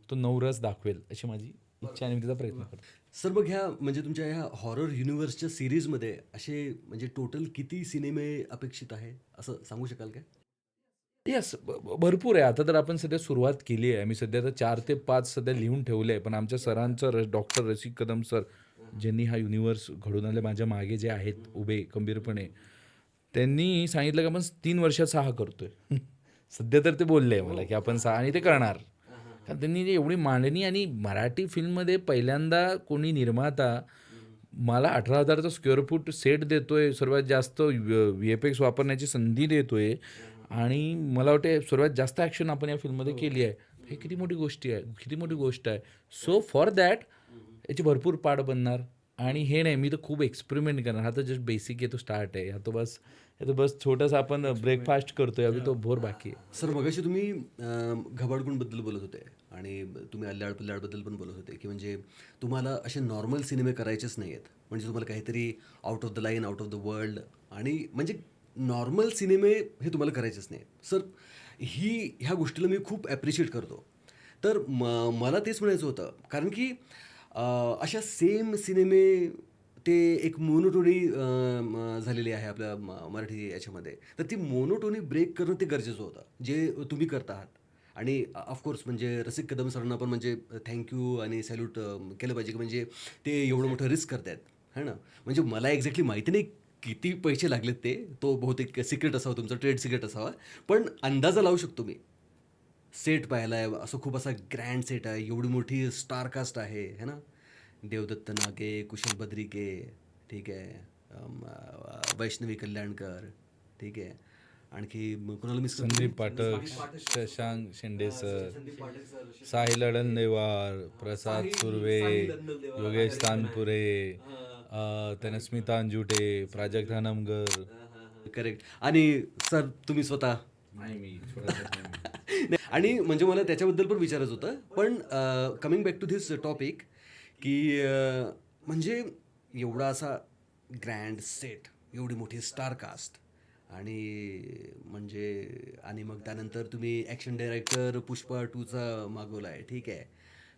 तो नवरस दाखवेल, अशी माझी इच्छा आणि मी त्याचा प्रयत्न करतो. सर मग ह्या म्हणजे तुमच्या ह्या हॉरर युनिव्हर्सच्या सिरीजमध्ये असे म्हणजे टोटल किती सिनेमे अपेक्षित आहे असं सांगू शकाल काय? येस, भरपूर आहे. आता तर आपण सध्या सुरुवात केली आहे. आम्ही सध्या तर 4 ते 5 सध्या लिहून ठेवले आहे. पण आमच्या सरांचं डॉक्टर रसिक कदम सर, ज्यांनी हा युनिव्हर्स घडवून आणले माझ्या मागे जे आहेत उभे खंबीरपणे, त्यांनी सांगितलं की आपण 3 वर्षात 6 करतोय. सध्या तर ते बोलले आहे मला की आपण 6 आणि ते करणार. कारण त्यांनी जी एवढी मांडणी आणि मराठी फिल्ममध्ये पहिल्यांदा कोणी निर्माता मला 18,000चा स्क्वेअर फूट सेट देतोय, सर्वात जास्त VFX वापरण्याची संधी देतोय आणि मला वाटते सर्वात जास्त ॲक्शन आपण या फिल्ममध्ये केली आहे. हे किती मोठी गोष्टी आहे, किती मोठी गोष्ट आहे. सो फॉर दॅट याची भरपूर पाठ बनणार आणि हे नाही, मी तर खूप एक्सपेरिमेंट करणार. हा तर जस्ट बेसिक आहे, तो स्टार्ट आहे. हा तो बस छोटासा आपण ब्रेकफास्ट करतोय, अभी तो भोर बाकी आहे. सर मगाशी तुम्ही घबाडकुंडबद्दल बोलत होते आणि तुम्ही अल्लाड पल्लाडबद्दल पण बोलत होते की म्हणजे तुम्हाला असे नॉर्मल सिनेमे करायचेच नाही आहेत. म्हणजे तुम्हाला काहीतरी out of the line, out of the world आणि म्हणजे नॉर्मल सिनेमे हे तुम्हाला करायचेच नाही. सर ह्या गोष्टीला मी खूप ॲप्रिशिएट करतो. तर मला तेच म्हणायचं होतं कारण की अशा सेम सिनेमे ते एक मोनोटोनी झालेली आहे आपल्या मराठी याच्यामध्ये. तर ती मोनोटोनी ब्रेक करणं ते गरजेचं होतं, जे तुम्ही करत आहात. आणि ऑफकोर्स म्हणजे रसिक कदम सरांना पण म्हणजे थँक्यू आणि सॅल्यूट केलं पाहिजे की म्हणजे ते एवढं मोठं रिस्क करतायत, है ना. म्हणजे मला एक्झॅक्टली माहिती नाही किती पैसे लागलेत ते, तो बहुतेक सिक्रेट असावा, तुमचा ट्रेड सिक्रेट असावा. पण अंदाजा लावू शकतो मी. सेट पाहिला आहे, असं खूप असा ग्रँड सेट आहे, एवढी मोठी स्टार कास्ट आहे, है ना. देवदत्त नागे, कुशल बद्रिके, ठीक आहे, वैष्णवी कल्याणकर, ठीक आहे, आणखी कुणाला मिस संदीप पाठक, शशांक शेंडे सर, साहिल अडनदेवार, प्रसाद सुर्वे, योगेश तानपुरे, त्यानं स्मिता अंजुटे, प्राजक्त हनमगर. करेक्ट. आणि सर तुम्ही स्वतः नाही, मी नाही, आणि म्हणजे मला त्याच्याबद्दल पण विचारायचं होतं. पण coming back to this topic की म्हणजे एवढा असा ग्रँड सेट, एवढी मोठी स्टार कास्ट आणि म्हणजे आणि मग त्यानंतर तुम्ही ॲक्शन डायरेक्टर पुष्पा 2चा मागवला आहे, ठीक आहे.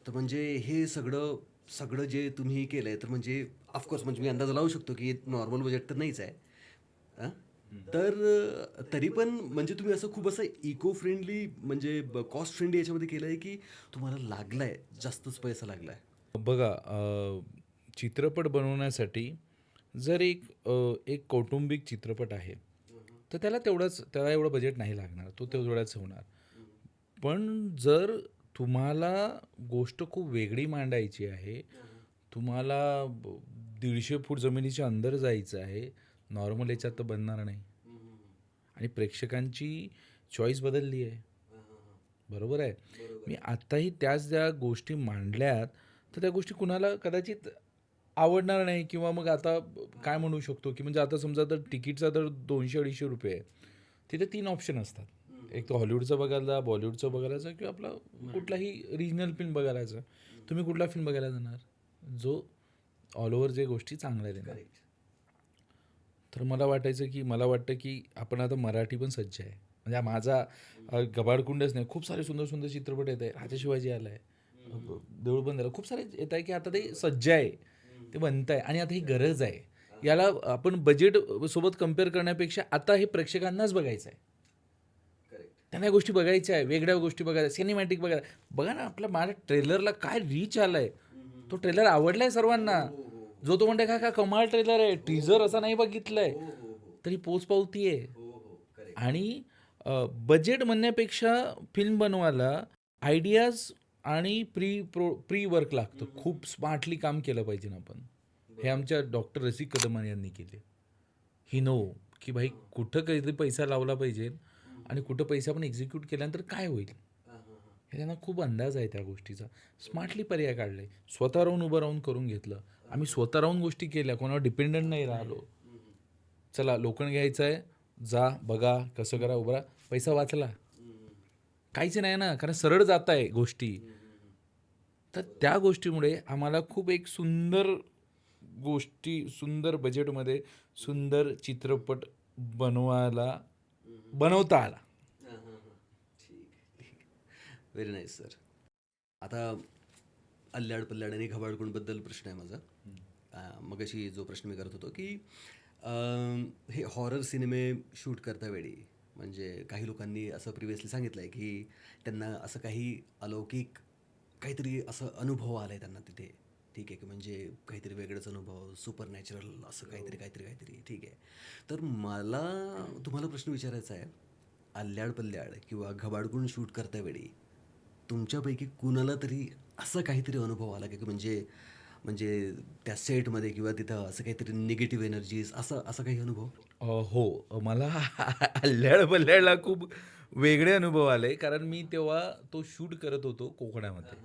तर म्हणजे हे सगळं सगळं जे तुम्ही केलं आहे तर म्हणजे ऑफकोर्स म्हणजे मी अंदाजा लावू शकतो की नॉर्मल बजेट तर नाहीच आहे. हां? तर तरी पण म्हणजे तुम्ही असं खूप असं इको फ्रेंडली म्हणजे कॉस्ट फ्रेंडली याच्यामध्ये केलं आहे की तुम्हाला लागला आहे, जास्तच पैसा लागला आहे? बघा, चित्रपट बनवण्यासाठी जर एक कौटुंबिक चित्रपट आहे, तर त्याला एवढं बजेट नाही लागणार, तो तेवढाच होणार. पण जर तुम्हाला गोष्ट खूप वेगळी मांडायची आहे, तुम्हाला 150 फूट जमिनीच्या अंदर जायचं आहे, नॉर्मल याच्यात तर बनणार नाही. आणि प्रेक्षकांची चॉईस बदलली आहे, बरोबर आहे. मी आत्ताही त्याच ज्या गोष्टी मांडल्यात, तर त्या गोष्टी कुणाला कदाचित आवडणार नाही किंवा मग आता काय म्हणू शकतो की म्हणजे आता समजा तर तिकीटचा दर 200-250 रुपये आहे. तिथे 3 ऑप्शन असतात. एक तर हॉलिवूडचं बघायला जा, बॉलिवूडचं बघायला जा किंवा आपला कुठलाही रिजनल फिल्म बघायला जा. तुम्ही कुठला फिल्म बघायला जाणार? जो ऑल ओव्हर जे गोष्टी चांगल्या देणार. तर मला वाटतं की आपण आता मराठी पण सज्ज आहे. म्हणजे माझा गबाडकुंडच नाही, खूप सारे सुंदर सुंदर चित्रपट येत आहे. राजा शिवाजी आला आहे, देऊळ बंद झालं, खूप सारे येत आहे की आता ते सज्ज आहे, ते बनत आहे आणि आता ही गरज आहे. याला आपण बजेट सोबत कम्पेअर करण्यापेक्षा आता हे प्रेक्षकांनाच बघायचं आहे. त्यांना या गोष्टी बघायच्या आहे, वेगळ्या गोष्टी बघायच्या, सिनेमॅटिक बघायला. बघा ना, आपल्या माझ्या ट्रेलरला काय रीच आला आहे. तो ट्रेलर आवडला आहे सर्वांना. जो तो म्हणते का कमाल ट्रेलर आहे, टीजर असा नाही बघितलंय, तरी पोचपावती आहे. आणि बजेट म्हणण्यापेक्षा फिल्म बनवायला आयडियाज आणि प्री वर्क लागतं. खूप स्मार्टली काम केलं पाहिजे ना आपण. हे आमच्या डॉक्टर रसिक कदम यांनी केले. ही नो की भाई कुठं काहीतरी पैसा लावला पाहिजे आणि कुठं पैसा आपण एक्झिक्यूट केल्यानंतर काय होईल हे त्यांना खूप अंदाज आहे त्या गोष्टीचा. स्मार्टली पर्याय काढले, स्वतः राहून उभं राहून करून घेतलं. आम्ही स्वतः राहून गोष्टी केल्या, कोणावर डिपेंडंट नाही राहिलो. चला लोखंड घ्यायचं आहे, जा बघा कसं करा, उभं राहा, पैसा वाचला. काहीच नाही ना, कारण सरळ जात आहे गोष्टी. तर त्या गोष्टीमुळे आम्हाला खूप एक सुंदर गोष्टी सुंदर बजेटमध्ये सुंदर चित्रपट बनवता आला. Very nice sir. आता अल्ल्याड पल्ल्याड आणि घबाडकुंडबद्दल प्रश्न आहे माझा. मगाशी जो प्रश्न मी करत होतो की हे हॉरर सिनेमे शूट करता वेळी म्हणजे काही लोकांनी असं प्रिव्हियसली सांगितलं आहे की त्यांना असं काही अलौकिक काहीतरी असं अनुभव आला आहे त्यांना तिथे. ठीक आहे की म्हणजे काहीतरी वेगळाच अनुभव, सुपर नॅचरल असं काहीतरी काहीतरी काहीतरी. ठीक आहे. तर मला तुम्हाला प्रश्न विचारायचा आहे, अल्ल्याड पल्ल्याड किंवा घबाडकुंड शूट करता वेळी तुमच्यापैकी कुणाला तरी असं काहीतरी अनुभव आला की म्हणजे म्हणजे त्या सेटमध्ये किंवा तिथं असं काहीतरी निगेटिव्ह एनर्जीज असं असं काही अनुभव? हो. मला अल्ल्याड पल्ल्याडला खूप वेगळे अनुभव आले. कारण मी तेव्हा तो शूट करत होतो कोकणामध्ये.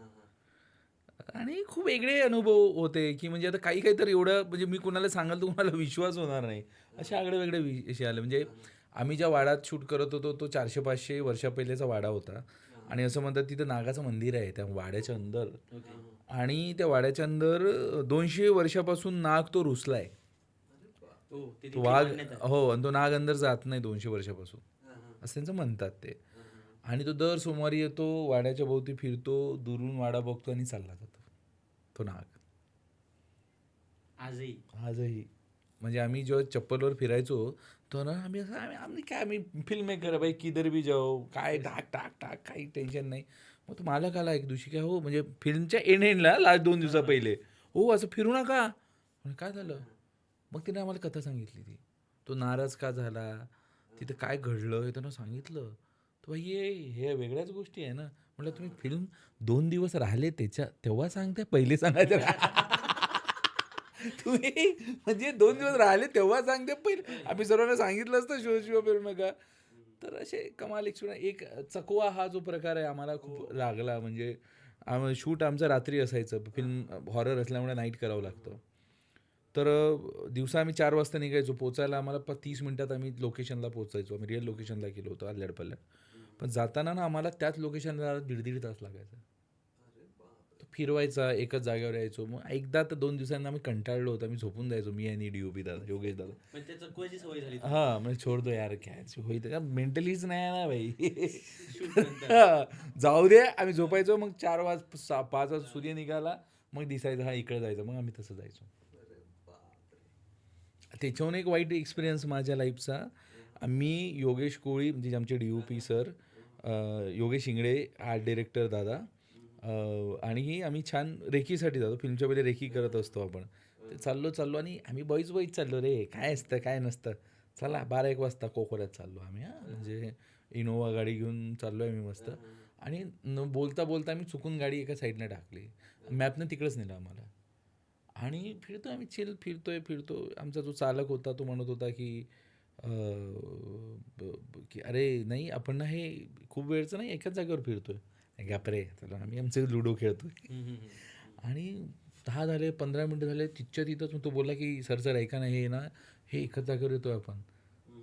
आणि खूप वेगळे अनुभव होते, की म्हणजे आता काही काही तर एवढं म्हणजे मी कुणाला सांगाल तर तुम्हाला विश्वास होणार नाही. असे आगळे-वेगळे विषय आले. म्हणजे आम्ही ज्या वाड्यात शूट करत होतो तो 400-500 वर्षा पहिलेचा वाडा होता. आणि असं म्हणतात तिथं नागाचं मंदिर आहे त्या वाड्याच्या अंदर. आणि त्या वाड्याच्या अंदर 200 वर्षापासून नाग तो रुसलाय. तो वाघ हो आणि तो नाग अंदर जात नाही 200 वर्षापासून. असं त्यांचं म्हणतात ते. आणि तो दर सोमवारी येतो, वाड्याच्या भोवती फिरतो, दुरून वाडा बघतो आणि चालला जातो. तो नाग. आजही. म्हणजे आम्ही जेव्हा चप्पलवर फिरायचो, तर ना आम्ही फिल्म मेकर आहे भाई, किधर भी जाओ, काय टाक टाक टाक, काही टेन्शन नाही. मग तो मालक आला एक दिवशी, काय हो म्हणजे फिल्मच्या एंडला लास्ट 2 दिवसा पहिले, हो असं फिरू नका. म्हणे काय झालं? मग तिने आम्हाला कथा सांगितली ती. तो नाराज का झाला? तिथं काय घडलं हे त्यानं सांगितलं. तर भाई हे वेगळ्याच गोष्टी आहे ना. म्हटलं तुम्ही फिल्म 2 दिवस राहिले तेव्हा सांगताय, पहिले सांगायचं का? तुम्ही म्हणजे 2 दिवस राहिले तेव्हा सांगते पहिले. आम्ही सर्वांना सांगितलं असतं शिव फिरू नका. तर असे कमाल एक्सपिरियन्स. एक चकवा हा जो प्रकार आहे आम्हाला खूप लागला. म्हणजे शूट आमचं रात्री असायचं. फिल्म हॉरर असल्यामुळे नाईट करावं लागतं. तर दिवसा आम्ही 4 वाजता निघायचो. पोचायला आम्हाला 30 मिनिटात आम्ही लोकेशनला पोचायचो. आम्ही रिअल लोकेशनला गेलो होतो अल्ल्याड पल्ल्याड. पण जाताना ना आम्हाला त्याच लोकेशनला 1.5 तास लागायचा. तो फिरवायचा, एकच जागेवर यायचो. मग एकदा तर 2 दिवसांना आम्ही कंटाळलो होतो. आम्ही झोपून जायचो, मी आणि डी-ओ-पी दादा, योगेश दादा. म्हणजे चकवायची सवय झाली हां, म्हणजे छोड दो यार क्या होईल का मेंटलीच नाही आहे ना भाई. शूट नंतर. हां, जाऊ दे. आम्ही झोपायचो. मग 5 वाजता सूर्य निघाला. मग दिसायचं हा इकडे जायचं. मग आम्ही तसं जायचो. त्याच्याहून एक वाईट एक्सपिरियन्स माझ्या लाईफचा. आम्ही योगेश कोळी म्हणजे आमचे DOP sir, Yogesh Ingle art director दादा, आणि आम्ही छान रेकीसाठी जातो. फिल्मच्या पहिले रेकी करत असतो आपण. ते चाललो आणि आम्ही बॉईज चाललो रे. काय असतं काय नसतं. चला 12-1 वाजता कोकणात चाललो आम्ही. म्हणजे इनोवा गाडी घेऊन चाललो आहे आम्ही मस्त. आणि बोलता बोलता आम्ही चुकून गाडी एका साईडनं टाकली. मॅपनं तिकडंच नेलं आम्हाला. आणि फिरतोय आम्ही फिरतो. आमचा जो चालक होता तो म्हणत होता की की अरे नाही आपण ना हे खूप वेळचं नाही एकाच जागेवर फिरतोय. गॅपरे चला आम्ही आमचे लुडो खेळतोय. आणि 10 झाले 15 मिनटं झाले तिथच्या तिथंच तो बोलला की सर ऐका ना हे ना हे एकाच जागेवर येतोय आपण.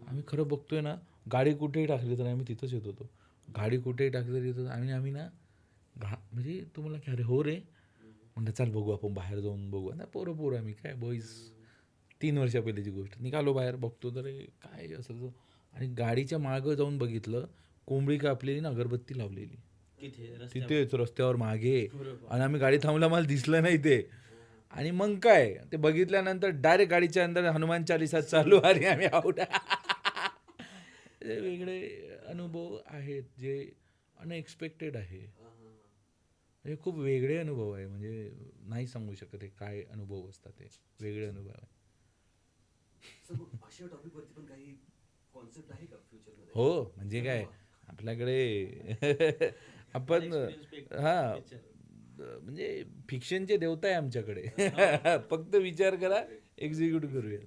आम्ही खरं बघतोय ना गाडी कुठेही टाकली तर आम्ही तिथंच येत होतो. गाडी कुठेही टाकली तर येतो आणि आम्ही ना म्हणजे तुम्हाला की अरे हो रे. म्हणलं चल बघू आपण बाहेर जाऊन बघू. ना पोरं आम्ही काय बॉईज 3 वर्षा पहिलीची गोष्ट. निघालो बाहेर बघतो तर काय असं आणि गाडीच्या मागं जाऊन बघितलं कोंबडी कापलेली ना अगरबत्ती लावलेली तिथेच रस्त्यावर मागे. आणि आम्ही गाडी थांबला मला दिसलं नाही ते. आणि मग काय ते बघितल्यानंतर डायरेक्ट गाडीच्या अंदर हनुमान चालीसा चालू आणि आम्ही आऊट. वेगळे अनुभव आहेत जे अनएक्सपेक्टेड आहे. हे खूप वेगळे अनुभव आहे. म्हणजे नाही सांगू शकत हे काय अनुभव असतात ते वेगळे अनुभव आहे. अशा टॉपिकवरती पण काही कॉन्सेप्ट आहे का फ्युचरमध्ये? हो म्हणजे काय आपल्याकडे आपण हां म्हणजे फिक्शनचे देवता आहे आमच्याकडे. फक्त विचार करा एक्झिक्यूट करूया.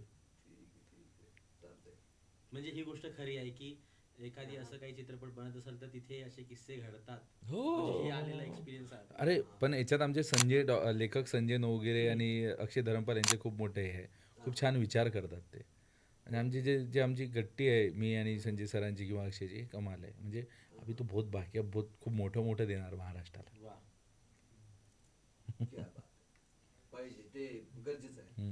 म्हणजे ही गोष्ट खरी आहे की एखादी असं काही चित्रपट बनत असेल तर तिथे असे किस्से घडतात. हो. म्हणजे हे आलेला एक्सपिरियन्स आहे. अरे पण याच्यात आमचे लेखक संजय नवगिरे आणि अक्षय धर्मपाल यांचे खूप मोठे हे खूप छान विचार करतात ते. आणि आमची जे आमची गट्टी आहे मी आणि संजय सरांची किंवा अक्षयची कमाल आहे. म्हणजे अभि तो बहुत बाकी खूप मोठं देणार महाराष्ट्राला. क्या बात. पाहिजे ते गरजेचं आहे.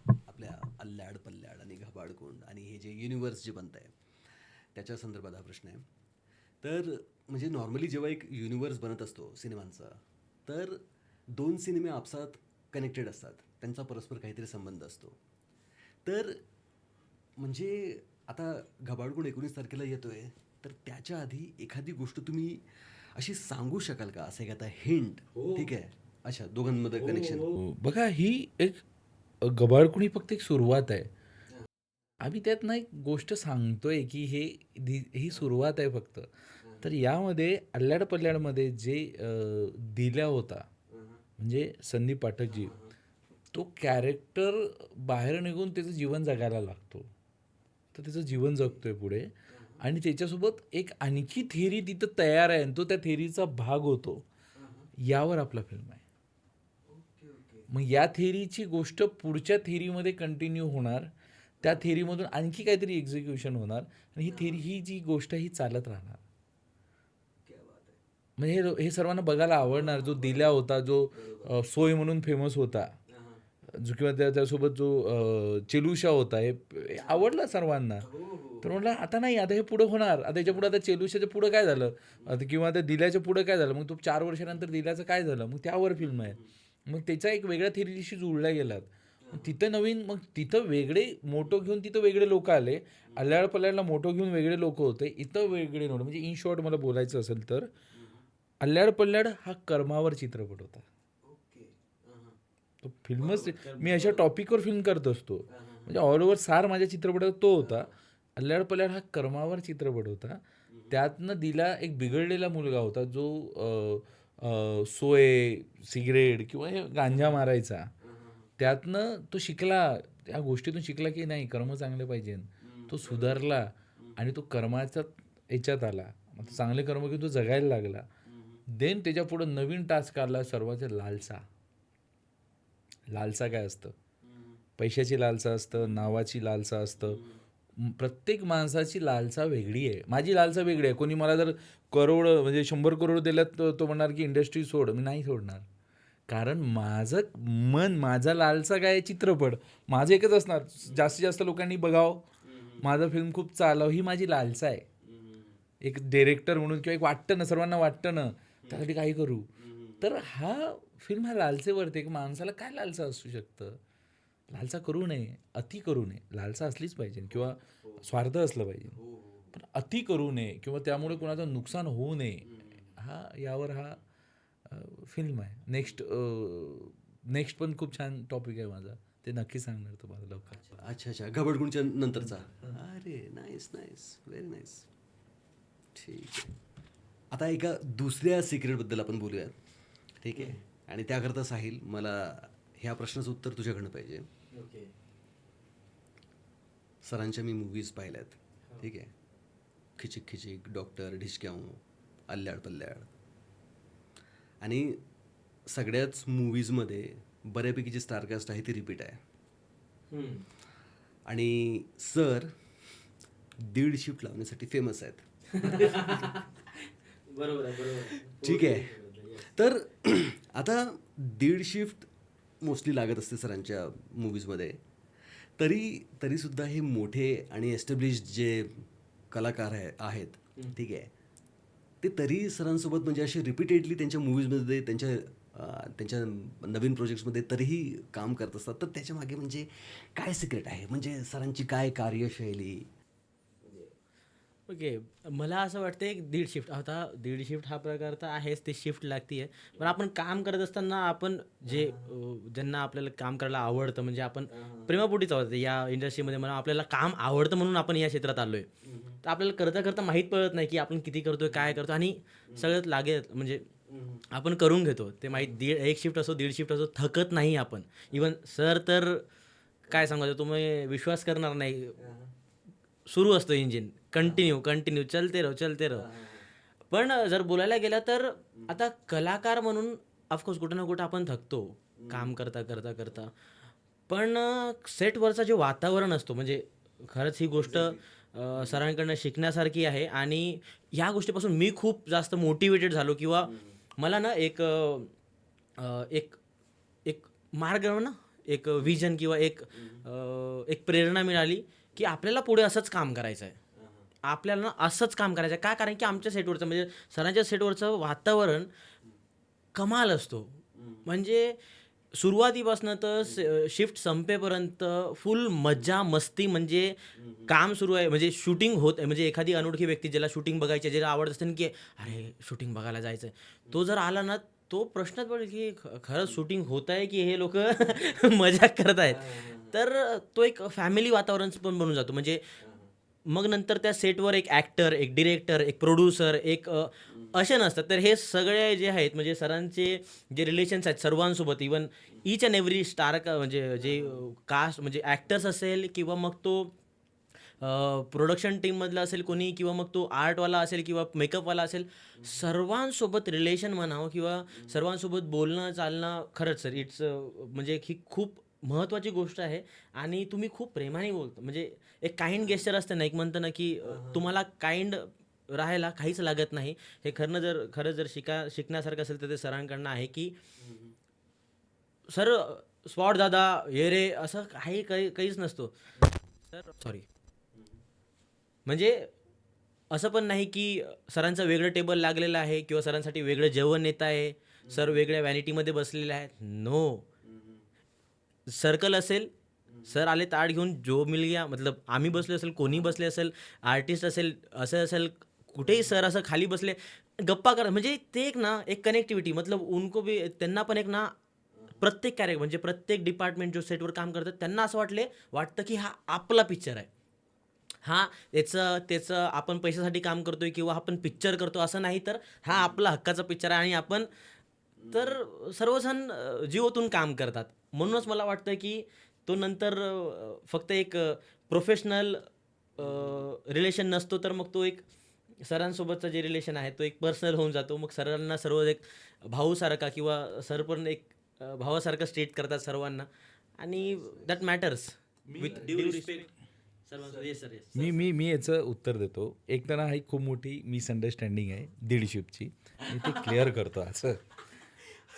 आपल्या अल्ल्याड पल्ल्याड आणि घबाडकोंड आणि हे जे युनिवर्स जे बनत आहे त्याच्या संदर्भात हा प्रश्न आहे. तर म्हणजे नॉर्मली जेव्हा एक युनिवर्स बनत असतो सिनेमांचा, तर 2 सिनेमे आपसात कनेक्टेड असतात, त्यांचा परस्पर काहीतरी संबंध असतो. तर म्हणजे आता घबाडकोंड 19 तारखेला येतोय, तर त्याच्या आधी एखादी गोष्ट तुम्ही अशी सांगू शकाल का? असं एक आता हिंट, ठीक आहे, अच्छा दोघांमध्ये कनेक्शन. बघा ही एक गबाळकुणी फक्त एक सुरुवात आहे. आम्ही त्यातनं एक गोष्ट सांगतोय की ही सुरुवात आहे फक्त. तर यामध्ये अल्ल्याड पल्ल्याडमध्ये जे दिल्या होता म्हणजे संदीप पाठकजी, तो कॅरेक्टर बाहेर निघून त्याचं जीवन जगायला लागतो. तर त्याचं जीवन जगतोय पुढे आणि त्याच्यासोबत एक आणखी थेरी तिथं तयार आहे आणि तो त्या थेरीचा भाग होतो. यावर आपला फिल्म आहे. मग या थेरीची गोष्ट पुढच्या थेरीमध्ये कंटिन्यू होणार, त्या थेरीमधून आणखी काहीतरी एक्झिक्युशन होणार आणि ही जी गोष्ट ही चालत राहणार. म्हणजे हे सर्वांना बघायला आवडणार. जो दिल्या होता, जो सोय म्हणून फेमस होता, जो किंवा त्यासोबत जो चेलुशा होता, हे आवडला सर्वांना. तर म्हटलं आता नाही, आता हे पुढं होणार. आता याच्या पुढं आता चेलुशाच्या पुढं काय झालं, आता किंवा त्या दिल्याच्या पुढं काय झालं, मग तो 4 वर्षानंतर दिल्याचं काय झालं, मग त्यावर फिल्म आहे. मग त्याचा एक वेगळ्या थेरीशी जुळल्या गेलात. मग तिथं नवीन, मग तिथं वेगळे मोटो घेऊन तिथं वेगळे लोक आले. अल्ल्याड पल्ल्याडला मोटो घेऊन वेगळे लोक होते, इथं वेगळे नव्हते. म्हणजे इन शॉर्ट मला बोलायचं असेल तर अल्ल्याड पल्ल्याड हा कर्मावर चित्रपट होता. तो फिल्मच मी अशा टॉपिकवर फिल्म करत असतो. म्हणजे ऑल ओव्हर सार माझ्या चित्रपटात तो होता. अल्ल्याड पल्ल्याड हा कर्मावर चित्रपट होता. त्यातनं दिला एक बिघडलेला मुलगा होता जो सोय, सिगरेट किंवा हे गांजा मारायचा. त्यातनं तो शिकला, त्या गोष्टीतून शिकला की नाही कर्म चांगले पाहिजे. तो सुधारला आणि तो कर्माच्या याच्यात आला. मग चांगले कर्म घेऊन तो जगायला लागला. देन त्याच्या पुढं नवीन टास्क आला, सर्वांच्या लालसा. लालसा काय असतं? पैशाची लालसा असतं, नावाची लालसा असतं. प्रत्येक माणसाची लालसा वेगळी आहे. माझी लालसा वेगळी आहे. कोणी मला जर करोड म्हणजे 100 करोड दिल्यात तो म्हणणार की इंडस्ट्री सोड. मी नाही सोडणार. कारण माझा लालसा काय, चित्रपट माझं एकच असणार, जास्तीत जास्त लोकांनी बघावं, माझं फिल्म खूप चालावं, ही माझी लालसा आहे. एक डिरेक्टर म्हणून किंवा एक वाटतं ना, सर्वांना वाटतं ना, त्यासाठी काही करू. तर हा फिल्म हा लालसेवरती, एक माणसाला काय लालसा असू शकतं. लालसा करू नये, अति करू नये. लालसा असलीच पाहिजे किंवा स्वार्थ असलं पाहिजे, पण अति करू नये किंवा त्यामुळे कोणाचं नुकसान होऊ नये. यावर हा फिल्म आहे. नेक्स्ट पण खूप छान टॉपिक आहे माझा, ते नक्की सांगणार तुम्हाला लवकर. अच्छा, घबाडकोंडच्या नंतरचा. अरे नाईस, व्हेरी नाईस. ठीक आहे. आता एका दुसऱ्या सिक्रेटबद्दल आपण बोलूया, ठीक आहे. आणि त्याकरता साहिल, मला ह्या प्रश्नाचं उत्तर तुझ्याकडनं पाहिजे. सरांच्या मी मूवीज पाहिल्यात, ठीक आहे. खिचिक खिचिक, डॉक्टर, ढिशक्याऊ, अल्ल्याड पल्ल्याड, आणि सगळ्याच मूवीजमध्ये बऱ्यापैकी जी स्टारकास्ट आहे ती रिपीट आहे. आणि सर 1.5 शिफ्ट लावण्यासाठी फेमस आहेत. बरोबर आहे. ठीक आहे. तर आता 1.5 शिफ्ट मोस्टली लागत असते सरांच्या मूवीजमध्ये. तरीसुद्धा हे मोठे आणि एस्टॅब्लिश्ड जे कलाकार आहेत, ठीक आहे, ते तरी सरांसोबत म्हणजे असे रिपीटेडली त्यांच्या मूवीजमध्ये, त्यांच्या नवीन प्रोजेक्ट्समध्ये तरीही काम करत असतात. तर त्याच्या मागे म्हणजे काय सिक्रेट आहे, म्हणजे सरांची काय कार्यशैली? ओके, मला असं वाटतं एक 1.5 शिफ्ट, आता 1.5 शिफ्ट हा प्रकार तर आहेच, ते शिफ्ट लागते आहे. पण आपण काम करत असताना आपण जे ज्यांना आपल्याला काम करायला आवडतं, म्हणजे आपण प्रेमापोटीच आहोत या इंडस्ट्रीमध्ये, म्हणून आपल्याला काम आवडतं म्हणून आपण या क्षेत्रात आलो आहे. तर आपल्याला करता करता माहीत पडत नाही की आपण किती करतोय, काय करतो, आणि सगळ्यात लागेल म्हणजे आपण करून घेतो ते माहीत. 1 शिफ्ट असो, 1.5 शिफ्ट असो, थकत नाही आपण. इवन सर तर काय सांगायचं, तुम्ही विश्वास करणार नाही, सुरू असतं इंजिन, कंटिन्यू चलते रहो. पण जर बोलायला गेलं तर आता कलाकार म्हणून ऑफकोर्स कुठं ना कुठं आपण थकतो काम करता. पण सेटवरचं जे वातावरण असतो, म्हणजे खरंच ही गोष्ट सरांकडनं शिकण्यासारखी आहे. आणि ह्या गोष्टीपासून मी खूप जास्त मोटिवेटेड झालो, किंवा मला ना एक मार्ग ना, एक विजन किंवा एक प्रेरणा मिळाली की आपल्याला पुढे असंच काम करायचं आहे. आपल्याला ना असंच काम करायचं आहे. का? कारण की आमच्या सेटवरचं म्हणजे सरांच्या सेटवरचं वातावरण कमाल असतो. म्हणजे सुरुवातीपासून तर शिफ्ट संपेपर्यंत फुल मज्जा मस्ती. म्हणजे काम सुरू आहे, म्हणजे शूटिंग होत आहे, म्हणजे एखादी अनोळखी व्यक्ती ज्याला शूटिंग बघायची आहे, ज्याला आवडत असते ना, की अरे शूटिंग बघायला जायचं आहे, तो जर आला ना, तो प्रश्नच पडेल की खरंच शूटिंग होत आहे की हे लोक मजाक करत आहेत. तर तो एक फॅमिली वातावरण पण बनून जातो. म्हणजे मग नंतर त्या सेटवर एक ॲक्टर, एक डिरेक्टर, एक प्रोड्युसर, असे नसतात. तर हे सगळे जे आहेत म्हणजे सरांचे जे रिलेशन्स आहेत सर्वांसोबत, even each and every star का म्हणजे जे कास्ट म्हणजे ॲक्टर्स असेल किंवा मग तो प्रोडक्शन टीममधला असेल कोणी किंवा मग तो आर्टवाला असेल किंवा मेकअपवाला असेल, सर्वांसोबत रिलेशन म्हणावं किंवा सर्वांसोबत बोलणं चालणं, खरंच सर इट्स म्हणजे ही खूप महत्त्वाची गोष्ट आहे. आणि तुम्ही खूप प्रेमाने बोलता, म्हणजे एक काइंड गेस्चर असतं ना, एक म्हणतं ना की तुम्हाला काइंड राहायला काहीच लागत नाही. हे खरं जर शिकण्यासारखं असेल तर ते सरांकडनं आहे की सर स्पॉट दादा ये रे असं काहीच नसतो सर. सॉरी, म्हणजे असं पण नाही की सरांचं वेगळं टेबल लागलेलं आहे किंवा सरांसाठी वेगळं जेवण येत आहे, सर वेगळ्या व्हॅनिटीमध्ये बसलेले आहेत. नो, सर्कल असेल, सर आले ताट घेऊन, जो मिल गया मतलब आम्ही बसले असेल, कोणी बसले असेल, आर्टिस्ट असेल, असं असेल, कुठेही सर असं खाली बसले, गप्पा करा. म्हणजे ते एक ना एक कनेक्टिव्हिटी मतलब उनको भी, त्यांना पण एक ना प्रत्येक कॅरेक्टर म्हणजे प्रत्येक डिपार्टमेंट जो सेटवर काम करतात त्यांना असं वाटतं की हा आपला पिक्चर आहे. हां, त्याचं त्याचं आपण पैशासाठी काम करतोय किंवा आपण पिक्चर करतो असं नाही, तर हा आपला हक्काचा पिक्चर आहे आणि आपण तर सर्वजण जीव ओतून काम करतात. म्हणूनच मला वाटतं की तो नंतर फक्त एक प्रोफेशनल रिलेशन नसतो, तर मग तो एक सरांसोबतचा जे रिलेशन आहे तो एक पर्सनल होऊन जातो. मग सरांना सर्व एक भाऊसारखा किंवा सर पण एक भावासारखं ट्रीट करतात सर्वांना आणि that matters with due respect सर्वांसोबत. येस सर, येस मी मी मी याचं उत्तर देतो. एक तर ना ही खूप मोठी मिसअंडरस्टँडिंग आहे दीडशिपची. मी ते क्लिअर करतो असं.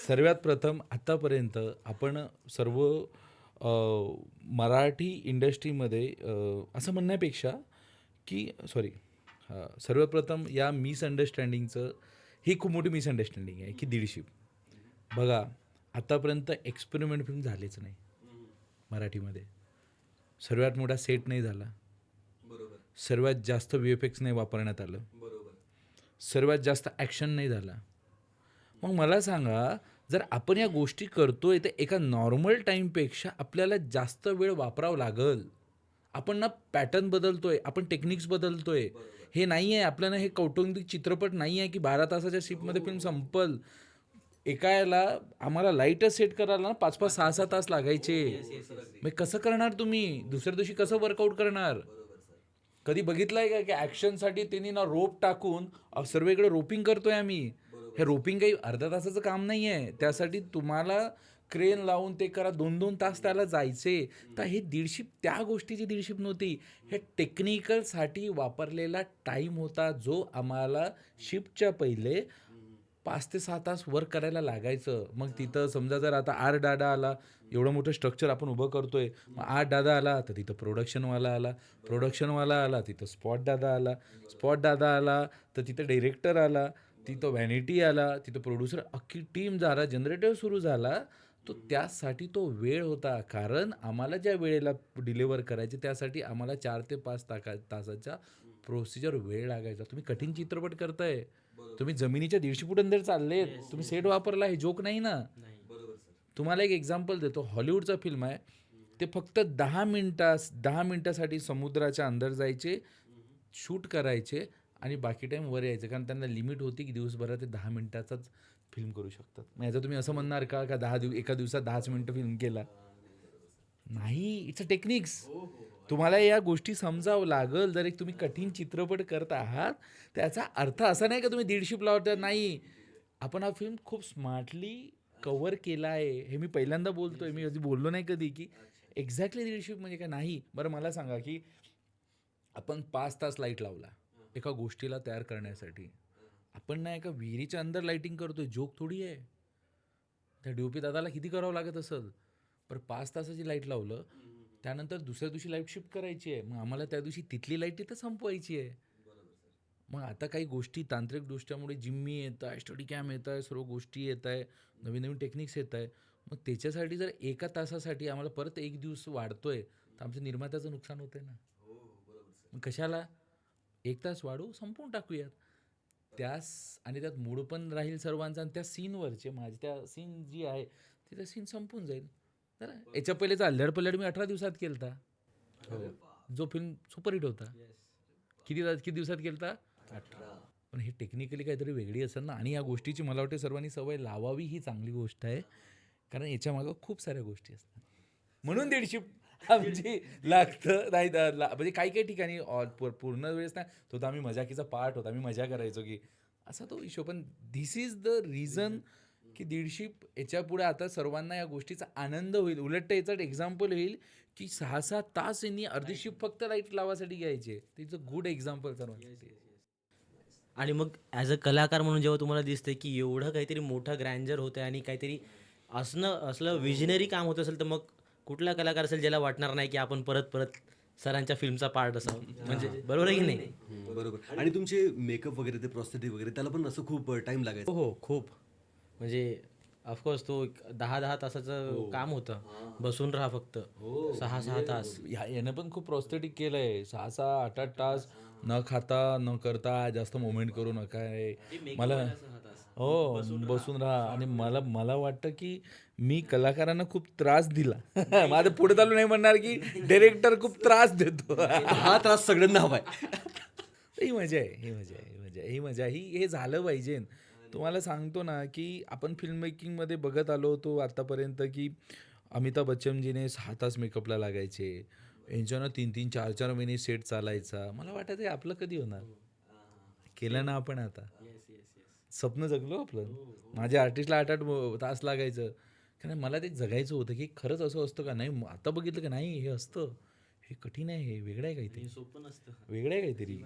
सर्वात प्रथम आत्तापर्यंत आपण सर्व अ, मराठी इंडस्ट्रीमध्ये असं म्हणण्यापेक्षा की सॉरी, सर्वात प्रथम या मिसअंडरस्टँडिंगचं ही खूप मोठी मिसअंडरस्टँडिंग आहे की दीडशिप. बघा, आत्तापर्यंत एक्सपेरिमेंट फिल्म झालेच नाही मराठीमध्ये. सर्वात मोठा सेट नाही झाला, बरोबर, सर्वात जास्त VFX नाही वापरण्यात आलं, बरोबर. सर्वात जास्त ॲक्शन नाही झाला. मग मला सांगा, जर आपण या गोष्टी करतोय तर एका नॉर्मल टाईमपेक्षा आपल्याला जास्त वेळ वापरावं लागल. आपण ना पॅटर्न बदलतोय, आपण टेक्निक्स बदलतोय. हे नाही आहे आपल्याला, हे कौटुंबिक चित्रपट नाही आहे की 12 तासाच्या शिपमध्ये फिल्म संपल. एका याला आम्हाला लाईटच सेट करायला ना 5-5, 6-6 तास लागायचे. मग कसं करणार तुम्ही? दुसऱ्या दिवशी कसं वर्कआउट करणार? कधी बघितलंय का की ॲक्शनसाठी त्यांनी ना रोप टाकून सर्वेकडे रोपिंग करतोय आम्ही. हे रोपिंग काही अर्ध्या तासाचं काम नाही आहे. त्यासाठी तुम्हाला क्रेन लावून ते करा, 2-2 तास त्याला जायचे. तर हे दीडशिप त्या गोष्टीची दीडशिप नव्हती. हे टेक्निकलसाठी वापरलेला टाईम होता, जो आम्हाला शिफ्टच्या पहिले 5 ते 6 तास वर्क करायला लागायचं. मग तिथं समजा जर आता आर दादा आला, एवढं मोठं स्ट्रक्चर आपण उभं करतोय, मग आर दादा आला तर तिथं प्रोडक्शनवाला आला, प्रोडक्शनवाला आला तिथं स्पॉट दादा आला, स्पॉट दादा आला तर तिथं डिरेक्टर आला, तिथं व्हॅनिटी आला, तिथं प्रोड्युसर, अख्खी टीम झाला, जनरेटर सुरू झाला. तो त्यासाठी तो वेळ होता. कारण आम्हाला ज्या वेळेला डिलिव्हर करायचे त्यासाठी आम्हाला 4 ते 5 तासाच्या प्रोसिजर वेळ लागायचा. तुम्ही कठीण चित्रपट करताय, तुम्ही जमिनीच्या 150 फूट अंदर चालले, तुम्ही सेट वापरला, हे जोक नाही ना. नाही. तुम्हाला एक एक्झाम्पल देतो. हॉलिवूडचा फिल्म आहे, ते फक्त 10 मिनिटासाठी समुद्राच्या अंदर जायचे, शूट करायचे आणि बाकी टाईम वर यायचं. कारण त्यांना लिमिट होती की दिवसभरात ते 10 मिनिटाचाच फिल्म करू शकतात. मग याचं तुम्ही असं म्हणणार का एका दिवसात 10 मिनिटं फिल्म केला? नाही, इट्स अ टेक्निक्स. तुम्हाला या गोष्टी समजावं लागल. जर एक तुम्ही कठीण चित्रपट करत आहात, त्याचा अर्थ असा नाही का तुम्ही 150 लावता. नाही, आपण हा फिल्म खूप स्मार्टली कव्हर केला आहे. हे मी पहिल्यांदा बोलतोय, मी कधी बोललो नाही कधी की एक्झॅक्टली 150 म्हणजे काय. नाही, बरं मला सांगा की आपण 5 तास लाईट लावला एका गोष्टीला तयार करण्यासाठी. आपण ना एका विहिरीच्या अंदर लाईटिंग करतोय, जोक थोडी आहे. त्या DOP दादाला किती करावं लागत असेल. पण 5 तासाची लाईट लावलं, त्यानंतर दुसऱ्या दिवशी लाईट शिफ्ट करायची आहे. मग आम्हाला त्या दिवशी तिथली लाईट तिथं संपवायची आहे. मग आता काही गोष्टी तांत्रिकदृष्ट्यामुळे जिम्मी येत आहे, स्टडी कॅम येत आहे, सर्व गोष्टी येत आहे, नवीन नवीन टेक्निक्स येत आहे. मग त्याच्यासाठी जर एका तासासाठी आम्हाला परत एक दिवस वाढतोय तर आमच्या निर्मात्याचं नुकसान होतंय ना. मग कशाला 1 तास वाढवू, संपवून टाकूयात. आणि त्यात मूड पण राहील सर्वांचा आणि त्या सीनवरचे माझी त्या सीन जी आहे ती त्या सीन संपून जाईल. तर याच्या पहिलेचा अल्लड पल्लड मी 18 दिवसात केलता. जो फिल्म सुपरहिट होता. किती दिवसात केलता? 18. पण हे टेक्निकली काहीतरी वेगळी असेल ना. आणि या गोष्टीची मला वाटते सर्वांनी सवय लावावी ही चांगली गोष्ट आहे. कारण याच्या मागं खूप साऱ्या गोष्टी असतात. म्हणून 150 आमची लागतं नाही म्हणजे काही ठिकाणी पूर्ण वेळेस नाही तो तर आम्ही मजाकीचा पार्ट होता, आम्ही मजा करायचो की असा तो इशू. पण धिस इज द रिझन की 150 याच्या पुढे आता सर्वांना या गोष्टीचा आनंद होईल. उलट याचं एक्झाम्पल होईल की 6-6 तास यांनी अर्धी शिफ्ट फक्त लाईट लावासाठी घ्यायचे. इट्स अ गुड एक्झाम्पल सर्वांसाठी. आणि मग ॲज अ कलाकार म्हणून जेव्हा तुम्हाला दिसते की एवढं काहीतरी मोठं ग्रँजर होतं आणि काहीतरी असलं विजनरी काम होत असेल, तर मग कुठला कलाकार असेल ज्याला वाटणार नाही की आपण परत परत सरांच्या फिल्मचा पार्ट असावं, म्हणजे बरोबर आहे की नाही? बरोबर. आणि तुमचे मेकअप वगैरे ते प्रॉस्थेटिक वगैरे त्याला पण असं खूप टाइम लागायचा. हो खूप. म्हणजे ऑफकोर्स तो 10-10 तासाचं काम होतं. बसून राहा फक्त 6-6 तास. यानं पण खूप प्रॉस्थेटिक केलं आहे. 6-6, 8-8 तास न खाता न करता जास्त मोमेंट करू नका आहे मला. हो, बसून राहा. आणि मला वाटतं की मी कलाकारांना खूप त्रास दिला. माझं पुढे चालू नाही म्हणणार की डायरेक्टर खूप त्रास देतो. हा त्रास सगळ्यांना हवाय. ही मजा आहे. ही मजा हे झालं पाहिजे. तुम्हाला सांगतो ना की आपण फिल्म मेकिंगमध्ये बघत आलो होतो आतापर्यंत की अमिताभ बच्चनजीने 6 तास मेकअपला लागायचे. यांच्यानं 3-3, 4-4 महिने सेट चालायचा. मला वाटायचं हे आपलं कधी होणार. केलं ना आपण आता. स्वप्न जगलो आपलं. माझ्या आर्टिस्टला 8-8 तास लागायचं. कारण मला ते जगायचं होतं की खरंच असं असतं का नाही. आता बघितलं की नाही हे असतं, हे कठीण आहे, हे वेगळं आहे काहीतरी, सोपं नसतं. वेगळं आहे काहीतरी.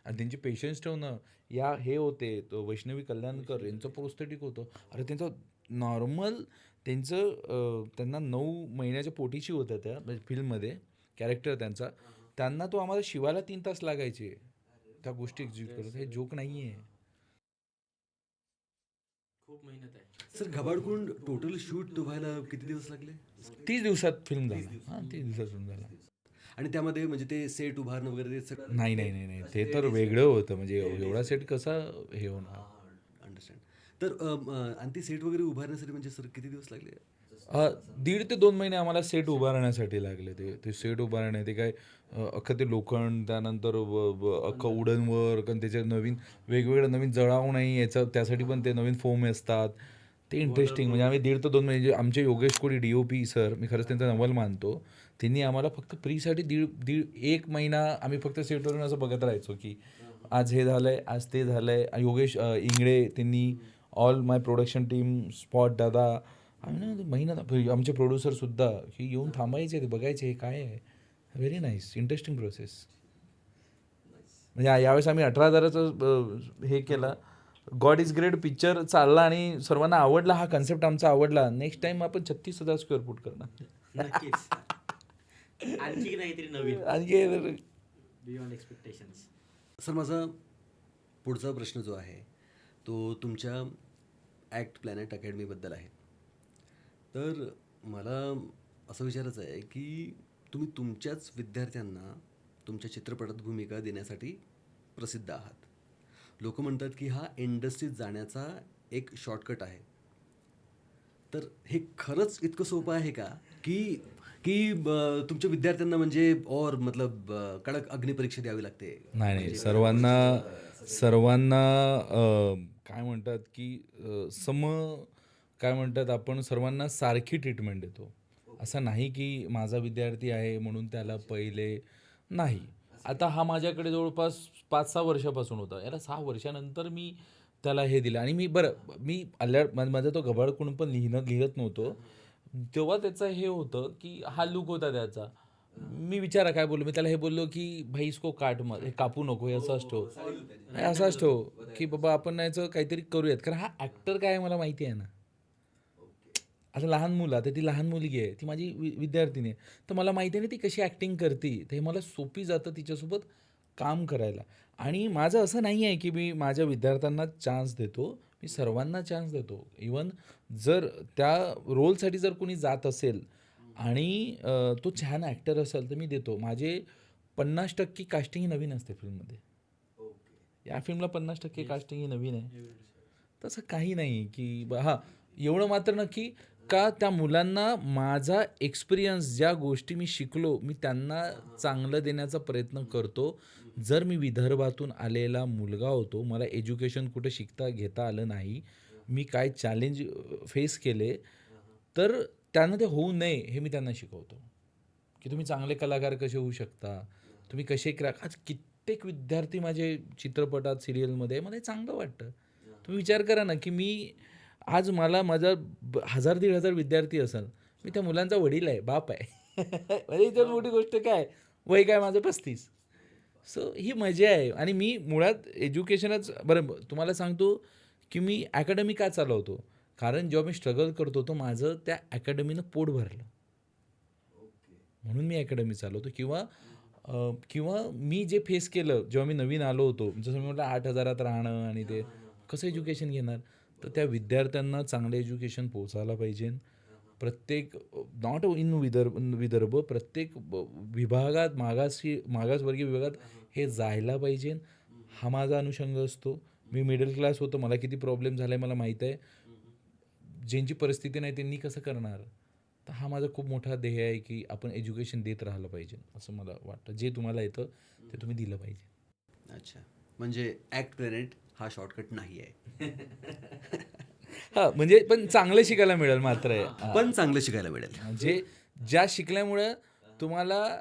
आणि त्यांची पेशन्स ठेवणं. हे होते तो वैष्णवी कल्याणकर यांचं प्रोस्थेटिक होतं. अरे त्यांचं नॉर्मल त्यांना 9 महिन्याच्या पोटीशी होत्या त्या म्हणजे फिल्ममध्ये कॅरेक्टर त्यांना तो आम्हाला शिवायला 3 तास लागायचे त्या गोष्टी एक्झिक्यूट करत. हे जोक नाही आहे. खूप मेहनत आहे. सर घबाडकुंड टोटल शूट व्हायला किती दिवस लागले? 30 दिवसात फिल्म झाला. 30 दिवसात फिल्म झाला. आणि त्यामध्ये म्हणजे ते सेट उभारणं वगैरे ते सगळं? नाही ते तर वेगळं होतं. म्हणजे एवढा सेट कसा हे होणार. अंडरस्टँड. तर आणि ती सेट वगैरे उभारण्यासाठी म्हणजे सर किती दिवस लागले? 1.5 ते 2 महिने आम्हाला सेट उभारण्यासाठी लागले. ते सेट उभारणे ते काय अख्खं ते लोखंड त्यानंतर अख्खं वुडन वर्क आणि त्याच्यात वेगवेगळं नवीन जळावू नाही त्यासाठी पण ते नवीन फोम असतात. ते इंटरेस्टिंग. म्हणजे आम्ही 1.5 ते 2 महिने आमचे योगेश कोळी DOP सर, मी खरंच त्यांचा नवल मानतो. त्यांनी आम्हाला फक्त प्रीसाठी 1 महिना आम्ही फक्त सेटवरून असं बघत राहायचो की आज हे झालंय, आज ते झालंय. योगेश इंगळे त्यांनी ऑल माय प्रोडक्शन टीम स्पॉट दादा आम्ही ना महिना आमचे प्रोड्युसरसुद्धा की येऊन थांबायचे ते बघायचे हे काय आहे. Very nice interesting process. म्हणजे यावेळेस आम्ही 18,000चं हे केलं. गॉड इज ग्रेट पिक्चर चालला आणि सर्वांना आवडला. हा कन्सेप्ट आमचा आवडला. नेक्स्ट टाइम आपण 36,000 स्क्वेअर फूट करणार. नक्कीच. आणखी काहीतरी नवीन, आणखी बियॉन्ड एक्सपेक्टेशन्स. सर माझा पुढचा प्रश्न जो आहे तो तुमच्या ॲक्ट प्लॅनेट अकॅडमीबद्दल आहे. तर मला असं विचारायचं आहे की तुम्ही तुमच्याच विद्यार्थ्यांना तुमच्या चित्रपटात भूमिका देण्यासाठी प्रसिद्ध आहात. लोक म्हणतात की हा इंडस्ट्रीत जाण्याचा एक शॉर्टकट आहे. तर हे खरंच इतकं सोपं आहे का की की तुमच्या विद्यार्थ्यांना म्हणजे मतलब कडक अग्निपरीक्षा द्यावी लागते? नाही सर्वांना काय म्हणतात की काय म्हणतात आपण सर्वांना सारखी ट्रीटमेंट देतो. असं नाही की माझा विद्यार्थी आहे म्हणून त्याला पहिले नाही. आता हा माझ्याकडे जवळपास 5-6 वर्षापासून होता. याला 6 वर्षानंतर मी त्याला हे दिलं. आणि मी माझा तो घबाडकुंड पण लिहत नव्हतो तेव्हा. त्याचं हे होतं की हा लुक होता त्याचा. मी विचारा काय बोललो, मी त्याला हे बोललो की भाई इसको काट मत, हे कापू नको, हे असाच ठेव की बाबा आपण याचं काहीतरी करूयात. कारण हा ॲक्टर काय आहे मला माहिती आहे ना. आता लहान मुलं, आता ती लहान मुलगी आहे, ती माझी विद्यार्थिनी आहे. तर मला माहिती आहे ना ती कशी ॲक्टिंग करते. तर हे मला सोपी जातं तिच्यासोबत काम करायला. आणि माझं असं नाही आहे की मी माझ्या विद्यार्थ्यांना चान्स देतो. मी सर्वांना चान्स देतो. इवन जर त्या रोलसाठी जर कोणी जात असेल आणि तो छान ॲक्टर असेल तर मी देतो. माझे 50% कास्टिंग ही नवीन असते फिल्ममध्ये. या फिल्मला 50% कास्टिंग ही नवीन आहे. तसं काही नाही की हां, एवढं मात्र नक्की का त्या मुलांना माझा एक्सपिरियन्स ज्या गोष्टी मी शिकलो, मी त्यांना चांगलं देण्याचा प्रयत्न करतो. जर मी विदर्भातून आलेला मुलगा होतो, मला एज्युकेशन कुठं शिकता घेता आलं नाही, मी काय चॅलेंज फेस केले, तर त्यांना ते होऊ नये हे मी त्यांना शिकवतो. की तुम्ही चांगले कलाकार कसे होऊ शकता, तुम्ही कसे आज कित्येक विद्यार्थी माझे चित्रपटात, सिरियलमध्ये मला हे चांगलं वाटतं. तुम्ही विचार करा ना, की मी आज मला माझा 1000-1500 विद्यार्थी असेल, मी त्या मुलांचा वडील आहे, बाप आहे. म्हणजे इतर मोठी गोष्ट काय, वय काय माझं 35. सो ही मजा आहे. आणि मी मुळात एज्युकेशनच बरं तुम्हाला सांगतो, की मी अकॅडमी का चालवतो? कारण जेव्हा मी स्ट्रगल करतो, तर माझं त्या अकॅडमीनं पोट भरलं. म्हणून मी अकॅडमी चालवतो. किंवा मी जे फेस केलं जेव्हा मी नवीन आलो होतो, जसं मी म्हटलं 8,000त राहणं आणि ते कसं एज्युकेशन घेणार? तर त्या विद्यार्थ्यांना चांगलं एज्युकेशन पोहोचायला पाहिजे. प्रत्येक नॉट इन विदर्भ प्रत्येक विभागात मागासवर्गीय विभागात हे जायला पाहिजे. हा माझा अनुषंग असतो. मी मिडल क्लास होतो, मला किती प्रॉब्लेम झाला मला माहीत आहे. ज्यांची परिस्थिती नाही त्यांनी कसं करणार? तर हा माझा खूप मोठा ध्येय आहे की आपण एज्युकेशन देत राहिलं पाहिजे असं मला वाटतं. जे तुम्हाला येतं ते तुम्ही दिलं पाहिजे. अच्छा, म्हणजे ॲक्ट प्लॅनेट हा शॉर्टकट नाही आहे. हां, म्हणजे पण चांगलं शिकायला मिळेल मात्र आहे. पण चांगलं शिकायला मिळेल. म्हणजे ज्या शिकल्यामुळं तुम्हाला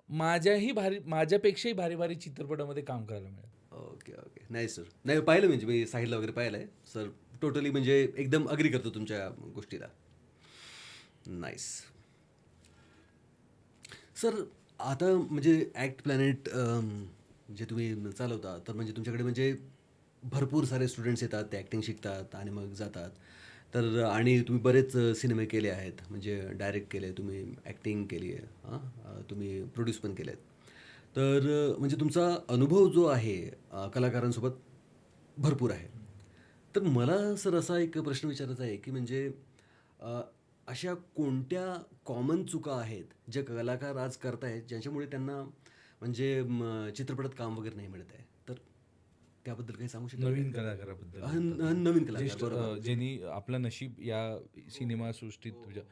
माझ्यापेक्षाही भारी भारी चित्रपटामध्ये काम करायला मिळेल. ओके ओके, नाही सर, नाही पाहिलं म्हणजे मी साईडला वगैरे पाहिलं आहे सर. टोटली म्हणजे एकदम अग्री करतो तुमच्या गोष्टीला. Nice sir. आता म्हणजे ॲक्ट प्लॅनेट जे तुम्ही चालवता, तर म्हणजे तुमच्याकडे म्हणजे भरपूर सारे स्टुडंट्स येतात, ते ॲक्टिंग शिकतात आणि मग जातात. तर आणि तुम्ही बरेच सिनेमे केले आहेत, म्हणजे डायरेक्ट केले, तुम्ही ॲक्टिंग केली आहे, तुम्ही प्रोड्यूस पण केले आहेत. तर म्हणजे तुमचा अनुभव जो आहे कलाकारांसोबत भरपूर आहे. तर मला सर असा एक प्रश्न विचारायचा आहे की म्हणजे अ, अशा कोणत्या कॉमन चुका आहेत ज्या कलाकार आज करतायत ज्याच्यामुळे त्यांना म्हणजे चित्रपटात काम वगैरे नाही मिळत आहे? तर त्याबद्दल काही सांगू शकता? नवीन कलाकाराबद्दल नवीन कलाकार, ज्येष्ठ बरोबर. ज्यांनी आपलं नशीब या सिनेमासृष्टीत तुझ्या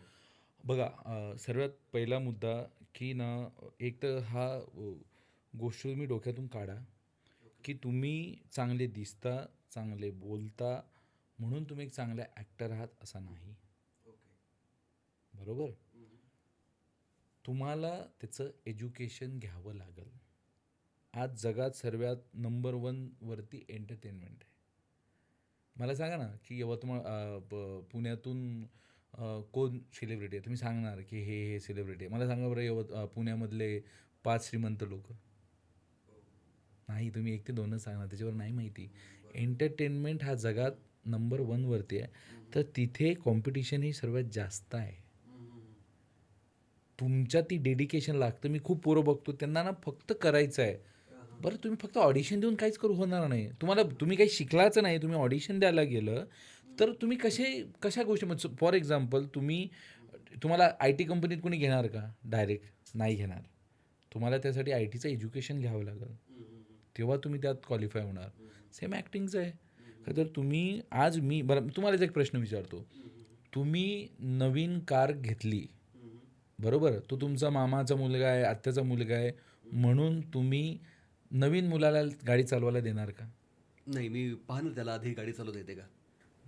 बघा सर्वात पहिला मुद्दा की ना एक तर हा गोष्ट तुम्ही डोक्यातून काढा की तुम्ही चांगले दिसता, चांगले बोलता म्हणून तुम्ही एक चांगला ॲक्टर आहात असं नाही. बरोबर? तुम्हाला त्याचं एज्युकेशन घ्यावं लागेल. आज जगात सर्वात नंबर 1 वरती एंटरटेनमेंट आहे. मला सांगा ना की पुण्यातून कोण सेलिब्रिटी आहे? तुम्ही सांगणार की हे सेलिब्रिटी आहे. मला सांगा बरं पुण्यामधले 5 श्रीमंत लोक. नाही, तुम्ही 1 ते 2च सांगणार, त्याच्यावर नाही माहिती. एंटरटेनमेंट हा जगात नंबर 1 वरती आहे. तर तिथे कॉम्पिटिशन ही सर्वात जास्त आहे. तुमच्या ती डेडिकेशन लागतं. मी खूप पोरं बघतो त्यांना ना फक्त करायचं आहे. बरं तुम्ही फक्त ऑडिशन देऊन काहीच करू होणार नाही. तुम्ही काही शिकलाच नाही, तुम्ही ऑडिशन द्यायला गेलं तर तुम्ही कशा गोष्टी म्हणजे फॉर एक्झाम्पल तुम्हाला IT कंपनीत कोणी घेणार का डायरेक्ट? नाही घेणार. तुम्हाला त्यासाठी ITचं एज्युकेशन घ्यावं लागेल. तेव्हा तुम्ही त्यात क्वालिफाय होणार. सेम ॲक्टिंगचं आहे. तर तुम्ही बरं तुम्हालाच एक प्रश्न विचारतो. तुम्ही नवीन कार घेतली, बरोबर? तो तुमचा मामाचा मुलगा आहे, आत्याचा मुलगा आहे म्हणून तुम्ही नवीन मुलाला गाडी चालवायला देणार का? नाही, मी पाहणार त्याला आधी गाडी चालवता येते का.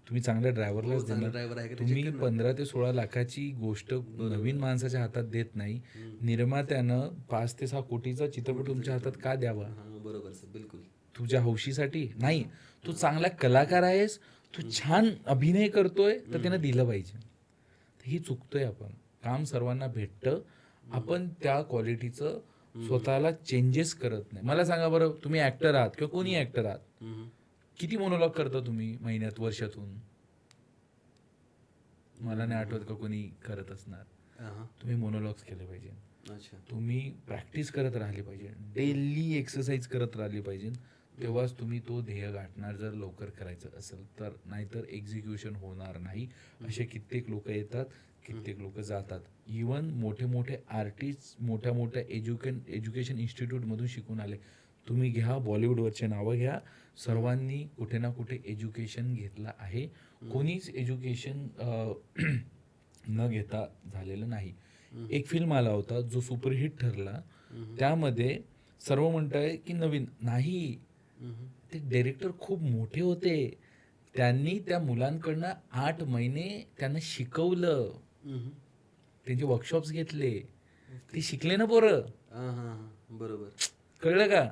तुम्ही चांगल्या ड्रायव्हरलाच चांगला देणार. ड्रायव्हर आहे का ते तुम्ही check करणार. 15 ते 16 लाखाची गोष्ट नवीन माणसाच्या हातात देत नाही. निर्मात्यानं 5 ते 6 कोटीचा चित्रपट तुमच्या हातात का द्यावा? हां, बरोबर सर, बिलकुल. तुझ्या हौशीसाठी नाही. तू चांगला कलाकार आहेस, तू छान अभिनय करतोय तर त्यानं दिलं पाहिजे. ही चुकतोय आपण. काम सर्वांना भेटतं, आपण त्या क्वालिटीचं स्वतःला चेंजेस करत नाही. मला सांगा बरं, तुम्ही ॲक्टर आहात किंवा कोणी ॲक्टर आहात, किती मोनोलॉग करता तुम्ही महिन्यात, वर्षातून? मला नाही आठवत का कोणी करत असणार. हां. तुम्ही मोनोलॉग्स केले पाहिजे, अच्छा. तुम्ही प्रॅक्टिस करत राहिली पाहिजे, डेली एक्सरसाइज करत राहिली पाहिजे, तेव्हाच तुम्ही तो ध्येय गाठणार जर लवकर करायचं असेल तर. नाहीतर एक्झिक्युशन होणार नाही. असे कित्येक लोक येतात, कित्येक लोक जातात. इवन मोठे मोठे आर्टिस्ट मोठ्या मोठ्या एज्युकेशन इन्स्टिट्यूटमधून शिकून आले. तुम्ही घ्या, बॉलिवूडवरचे नावं घ्या, सर्वांनी कुठे ना कुठे एज्युकेशन घेतलं आहे. कोणीच एज्युकेशन न घेता झालेलं नाही. एक फिल्म आला होता जो सुपरहिट ठरला, त्यामध्ये सर्व म्हणताय की नवीन नाही, ते डायरेक्टर खूप मोठे होते, त्यांनी त्या मुलांकडनं 8 महिने त्यांना शिकवलं, त्यांचे वर्कशॉप्स घेतले, ते शिकले ना पोरं, बरोबर. कळलं का.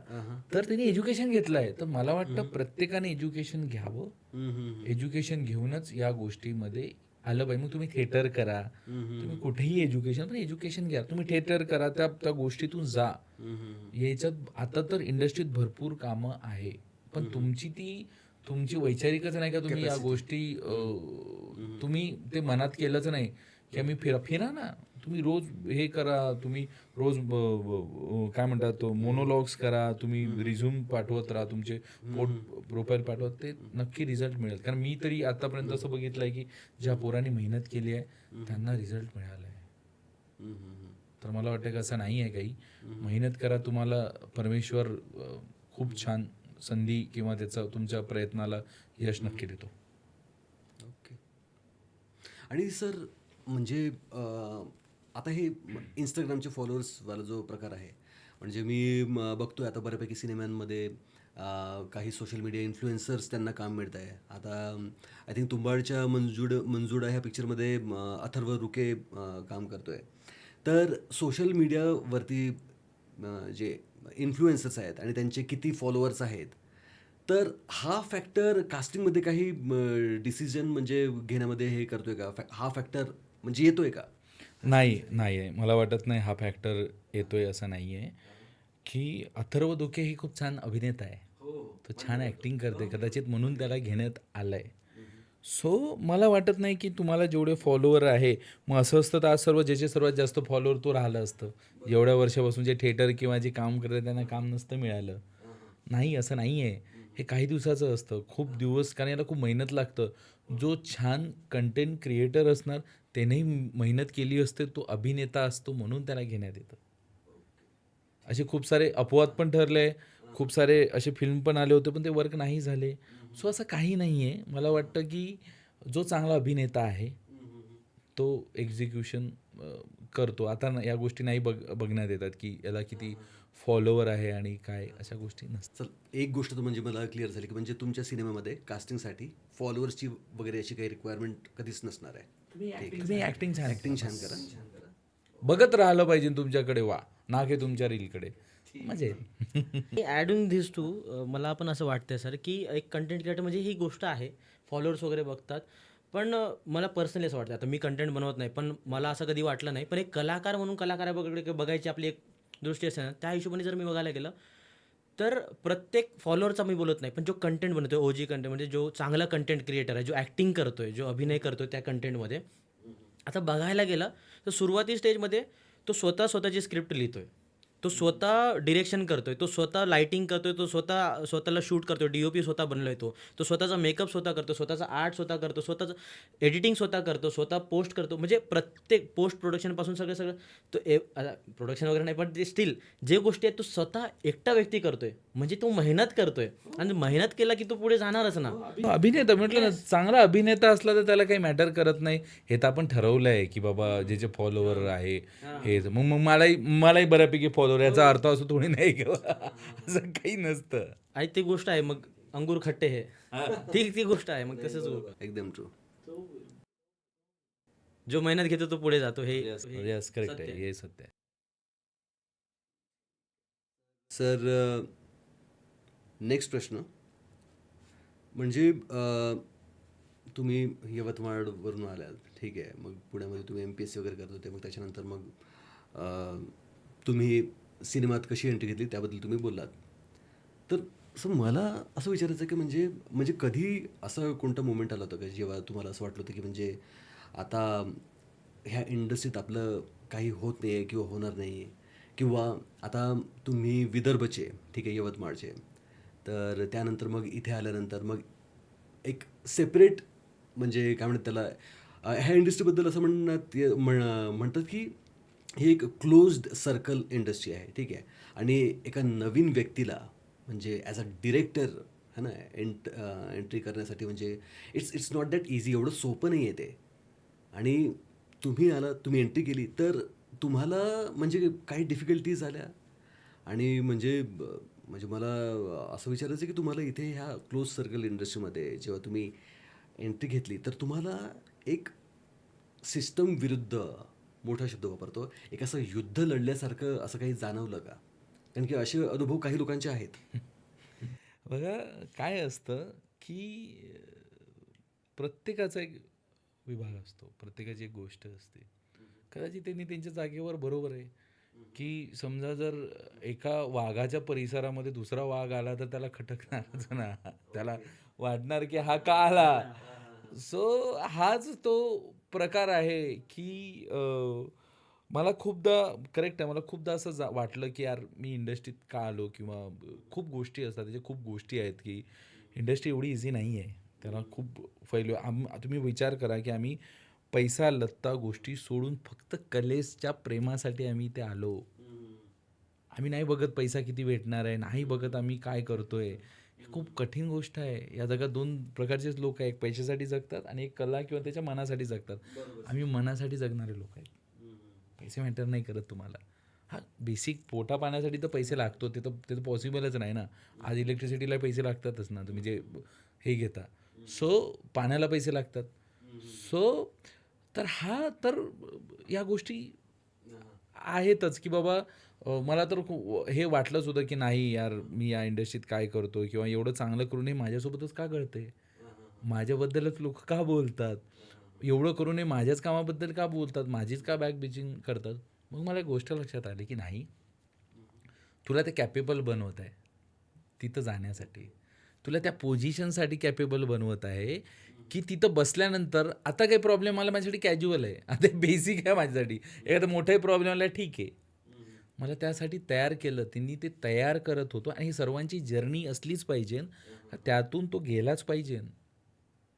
तर त्यांनी एज्युकेशन घेतलं आहे. तर मला वाटतं प्रत्येकाने एज्युकेशन घ्यावं, एज्युकेशन घेऊनच या गोष्टीमध्ये आलं पाहिजे. मग तुम्ही थिएटर करा, तुम्ही कुठेही एज्युकेशन, पण एज्युकेशन घ्या. तुम्ही थिएटर करा, त्या गोष्टीतून जा. याच्यात आता तर इंडस्ट्रीत भरपूर कामं आहे, पण तुमची वैचारिकच नाही का तुम्ही या गोष्टी तुम्ही ते मनात केलंच नाही की आम्ही फिरा ना. तुम्ही रोज हे करा, तुम्ही रोज काय म्हणतात तो मोनोलॉग्स करा, तुम्ही रिझ्यूम पाठवत राहा, तुमचे प्रोफाईल पाठवत, ते नक्की रिझल्ट मिळेल. कारण मी तरी आतापर्यंत असं बघितलं आहे की ज्या पोरांनी मेहनत केली आहे त्यांना रिझल्ट मिळाला आहे. तर मला वाटतं की असं नाही आहे काही. मेहनत करा, तुम्हाला परमेश्वर खूप छान संधी किंवा त्याचा तुमच्या प्रयत्नाला यश नक्की देतो. ओके. आणि सर म्हणजे आता हे इंस्टाग्रामचे फॉलोअर्सवाला जो प्रकार आहे, म्हणजे मी बघतोय आता बऱ्यापैकी सिनेमांमध्ये काही सोशल मीडिया इन्फ्लुएन्सर्स त्यांना काम मिळत आहे. आता आय थिंक तुंबाडच्या मंजुडा ह्या पिक्चरमध्ये अथर्व रुके काम करतो आहे. तर सोशल मीडियावरती जे इन्फ्लुएन्सर्स आहेत आणि त्यांचे किती फॉलोअर्स आहेत, तर हा फॅक्टर कास्टिंगमध्ये काही डिसिजन म्हणजे घेण्यामध्ये हे करतोय का? हा फॅक्टर म्हणजे येतोय का? नाही आहे, मला वाटत नाही हा फॅक्टर येतोय असं नाही आहे. की अथर्व दुके ही खूप छान अभिनेता आहे, तो छान ॲक्टिंग करते, कदाचित म्हणून त्याला घेण्यात आलं आहे. सो मला वाटत नाही की तुम्हाला जेवढे फॉलोअर आहे, मग असं असतं तर आज ज्याचे सर्वात जास्त फॉलोअर तो राहिलं असतं. एवढ्या वर्षापासून जे थिएटर किंवा जे काम करतात त्यांना काम नसतं मिळालं. नाही, असं नाही आहे. हे काही दिवसाचं असतं, खूप दिवस, कारण याला खूप मेहनत लागतं. जो छान कंटेंट क्रिएटर असणार त्यानेही मेहनत केली असते, तो अभिनेता असतो म्हणून त्याला घेण्यात येतं. असे खूप सारे अपवाद पण ठरले, खूप सारे असे फिल्म पण आले होते पण ते वर्क नाही झाले. सो असं काही नाही आहे. मला वाटतं की जो चांगला अभिनेता आहे तो एक्झिक्युशन करतो. आता या गोष्टी नाही बघण्यात येतात की याला किती फॉलोवर आहे आणि काय, अशा गोष्टी नसतात. चल, एक गोष्ट तर म्हणजे मला क्लिअर झाली की म्हणजे तुमच्या सिनेमामध्ये कास्टिंगसाठी फॉलोअर्सची वगैरे अशी काही रिक्वायरमेंट कधीच नसणार आहे. तुम्ही ॲक्टिंग छान ॲक्टिंग छान करा. बघत राहिलं पाहिजे तुमच्याकडे, वा ना की तुमच्या रीलकडे, मजा येईल. ॲडिंग धिस टू मला पण असं वाटतं सर की एक कंटेंट क्रिएटर म्हणजे ही गोष्ट आहे, फॉलोअर्स वगैरे बघतात, पण मला पर्सनली असं वाटतं, आता मी कंटेंट बनवत नाही पण मला असं कधी वाटलं नाही, पण एक कलाकार म्हणून कलाकाराकडे बघायची आपली एक दृष्टी असते ना, त्या हिशोबाने जर मी बघायला गेलं तर प्रत्येक फॉलोअरचा मी बोलत नाही, पण जो कंटेंट बनवतोय, ओजी कंटेंट म्हणजे जो चांगला कंटेंट क्रिएटर आहे, जो ॲक्टिंग करतोय, जो अभिनय करतोय त्या कंटेंटमध्ये, आता बघायला गेलं तर सुरुवाती स्टेजमध्ये तो स्वतःची स्क्रिप्ट लिहितोय, तो स्वतः डिरेक्शन करतोय, तो स्वतः लाइटिंग करतोय, तो स्वतःला शूट करतोय, DOP स्वतः बनलोय, तो स्वतःचा मेकअप स्वतः करतो, स्वतःचा आर्ट स्वतः करतो, स्वतःचं एडिटिंग स्वतः करतो, स्वतः पोस्ट करतो, म्हणजे प्रत्येक पोस्ट प्रोडक्शनपासून सगळं तो आता प्रोडक्शन वगैरे नाही, पण ते स्टील जे गोष्टी आहेत तो स्वतः एकटा व्यक्ती करतोय, म्हणजे तो मेहनत करतोय, आणि मेहनत केला की तो पुढे जाणारच ना. अभिनेता म्हटलं ना, चांगला अभिनेता असला तर त्याला काही मॅटर करत नाही. हे तर आपण ठरवलं आहे की बाबा जे फॉलोवर आहे हे, मग मलाही बऱ्यापैकी फॉलोवर, याचा अर्थ असं थोडी नाही की असं काही नसतं. आणि ती गोष्ट आहे मग अंगूर खट्टे हे ती गोष्ट आहे, मग तसंच होतं. एकदम ट्रू. जो मेहनत घेतो तो पुढे जातो, हे यस, करेक्ट आहे, हे सत्य आहे. सर, नेक्स्ट प्रश्न म्हणजे तुम्ही यवतमाळवरून आलात, ठीक आहे, मग पुण्यामध्ये तुम्ही MPSC वगैरे करत होते, मग त्याच्यानंतर मग तुम्ही सिनेमात कशी एंट्री घेतली त्याबद्दल तुम्ही बोललात. तर असं मला असं विचारायचं की म्हणजे म्हणजे कधी असं कोणतं मोमेंट आलं होतं का जेव्हा तुम्हाला असं वाटलं होतं की म्हणजे आता ह्या इंडस्ट्रीत आपलं काही होत नाही आहे किंवा होणार नाही आहे, किंवा आता तुम्ही विदर्भचे, ठीक आहे, यवतमाळचे, तर त्यानंतर मग इथे आल्यानंतर मग एक सेपरेट, म्हणजे काय म्हणतात त्याला, ह्या इंडस्ट्रीबद्दल असं म्हणतात की ही एक क्लोज्ड सर्कल इंडस्ट्री आहे, ठीक आहे. आणि एका नवीन व्यक्तीला म्हणजे ॲज अ डिरेक्टर है ना एंट्री करण्यासाठी म्हणजे इट्स नॉट दॅट इझी, एवढं सोपं नाही आहे ते. आणि तुम्ही एंट्री केली तर तुम्हाला म्हणजे काही डिफिकल्टीज आल्या, आणि म्हणजे मला असं विचारायचं आहे की तुम्हाला इथे ह्या क्लोज सर्कल इंडस्ट्रीमध्ये जेव्हा तुम्ही एंट्री घेतली तर तुम्हाला एक सिस्टम विरुद्ध, मोठा शब्द वापरतो, एक असं युद्ध लढल्यासारखं असं काही जाणवलं का? कारण की असे अनुभव काही लोकांचे आहेत. बघा काय असतं, की प्रत्येकाचा एक विभाग असतो, प्रत्येकाची एक गोष्ट असते. कदाचित त्यांनी त्यांच्या जागेवर बरोबर आहे, की समजा जर एका वाघाच्या परिसरामध्ये दुसरा वाघ आला तर त्याला खटकणारच ना. त्याला वाटणार की हा का आला? सो हाच तो प्रकार आहे, की मला खूपदा करेक्ट आहे. मला खूपदा असं वाटलं, की यार मी इंडस्ट्रीत का आलो? किंवा खूप गोष्टी असतात. त्याच्या खूप गोष्टी आहेत, की इंडस्ट्री एवढी इझी नाही आहे. त्याला खूप पैलू तुम्ही विचार करा, की आम्ही पैसा, लत्ता गोष्टी सोडून फक्त कलेच्या प्रेमासाठी आम्ही इथे आलो. आम्ही नाही बघत पैसा किती भेटणार आहे, नाही बघत आम्ही काय करतोय. ही खूप कठीण गोष्ट आहे. या जगात 2 प्रकारचेच लोक आहेत. एक पैशासाठी जगतात आणि एक कला किंवा त्याच्या मनासाठी जगतात. आम्ही मनासाठी जगणारे लोक आहेत. पैसे मॅटर नाही करत तुम्हाला. हां, बेसिक पोटा पाण्यासाठी तर पैसे लागतो. ते तर पॉसिबलच नाही ना. आज इलेक्ट्रिसिटीला पैसे लागतातच ना. तुम्ही जे हे घेता. सो पाण्याला पैसे लागतात. सो तर या गोष्टी आहेतच, की बाबा मला तर हे वाटलंच होतं, की नाही यार मी या इंडस्ट्रीत काय करतोय किंवा एवढं चांगलं करून हे माझ्यासोबतच का घडतंय? माझ्याबद्दलच लोकं का बोलतात? एवढं करून हे माझ्याच कामाबद्दल का बोलतात? माझीच का बॅक बिचिंग करतात? मग मला एक गोष्ट लक्षात आली, की नाही, तुला ते कॅपेबल बनवत आहे तिथं जाण्यासाठी. तुला त्या पोझिशनसाठी कॅपेबल बनवत आहे, की तिथं बसल्यानंतर आता काही प्रॉब्लेम आला माझ्यासाठी कॅज्युअल आहे. आता बेसिक आहे माझ्यासाठी. एखादा मोठाही प्रॉब्लेम आला ठीक आहे. मला त्यासाठी तयार केलं. त्यांनी ते तयार करत होतो आणि ही सर्वांची जर्नी असलीच पाहिजे. त्यातून तो गेलाच पाहिजे.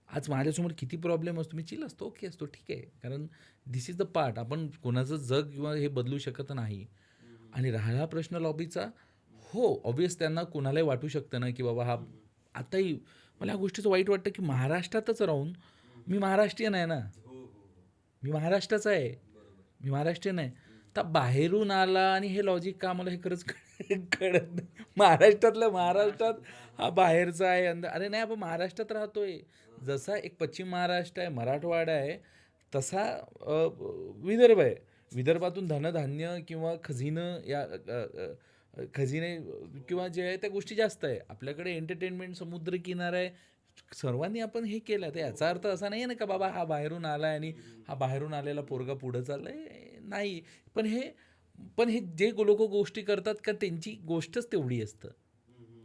आज माझ्यासमोर किती प्रॉब्लेम असतो, मी चिल असतो, ओके असतो, ठीक आहे. कारण धिस इज द पार्ट. आपण कोणाचं जग किंवा हे बदलू शकत नाही. आणि राहिला प्रश्न लॉबीचा, हो, ऑब्व्हियस त्यांना कोणालाही वाटू शकतं ना, की बाबा हा आताही मला या गोष्टीचं वाईट वाटतं, की महाराष्ट्रातच राहून मी महाराष्ट्रीयन आहे ना. मी महाराष्ट्राचा आहे. मी महाराष्ट्रीयन आहे. तर बाहेरून आला आणि हे लॉजिक का मला हे खरंच कळत नाही. महाराष्ट्रात हा बाहेरचा आहे. अरे नाही, आपण महाराष्ट्रात राहतोय. जसा एक पश्चिम महाराष्ट्र आहे, मराठवाडा आहे, तसा विदर्भ आहे. विदर्भातून धनधान्य किंवा खजिने किंवा जे आहे त्या गोष्टी जास्त आहे. आपल्याकडे एंटरटेनमेंट, समुद्रकिनारा आहे. सर्वांनी आपण हे केलं. तर याचा अर्थ असा नाही आहे ना, का बाबा हा बाहेरून आला आणि हा बाहेरून आलेला पोरगा पुढं चाललाय. नाही. पण हे जे लोकं गोष्टी करतात का त्यांची गोष्टच तेवढी असतं.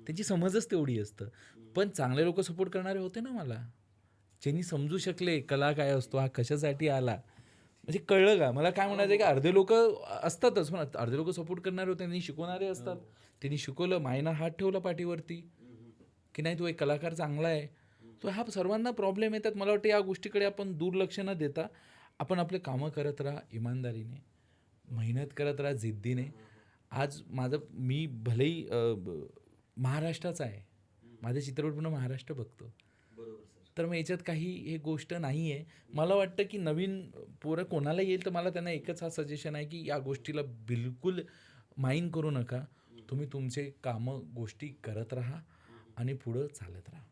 त्यांची समजच तेवढी असतं. पण चांगले लोकं सपोर्ट करणारे होते ना मला. ज्यांनी समजू शकले कला काय असतो, हा कशासाठी आला. म्हणजे कळलं का? मला काय म्हणायचं आहे, की अर्धे लोकं असतातच, पण अर्धे लोकं सपोर्ट करणारे होते, त्यांनी शिकवणारे असतात. त्यांनी शिकवलं, मायनं हात ठेवला पाठीवरती, की नाही तू एक कलाकार चांगला आहे. तो हा सर्वांना प्रॉब्लेम येतात. मला वाटतं या गोष्टीकडे आपण दुर्लक्ष न देता आपण आपले कामं करत राहा इमानदारीने, मेहनत करत राहा जिद्दीने. आज मी भलेही महाराष्ट्राचा आहे. माझे चित्रपट पूर्ण महाराष्ट्र बघतो. तर मग याच्यात काही हे गोष्ट नाही आहे. मला वाटतं की नवीन पोरं कोणाला येईल तर मला त्यांना एकच हा सजेशन आहे, की या गोष्टीला बिलकुल माइंड करू नका. तुम्ही तुमचे कामं गोष्टी करत राहा आणि पुढं चालत राहा.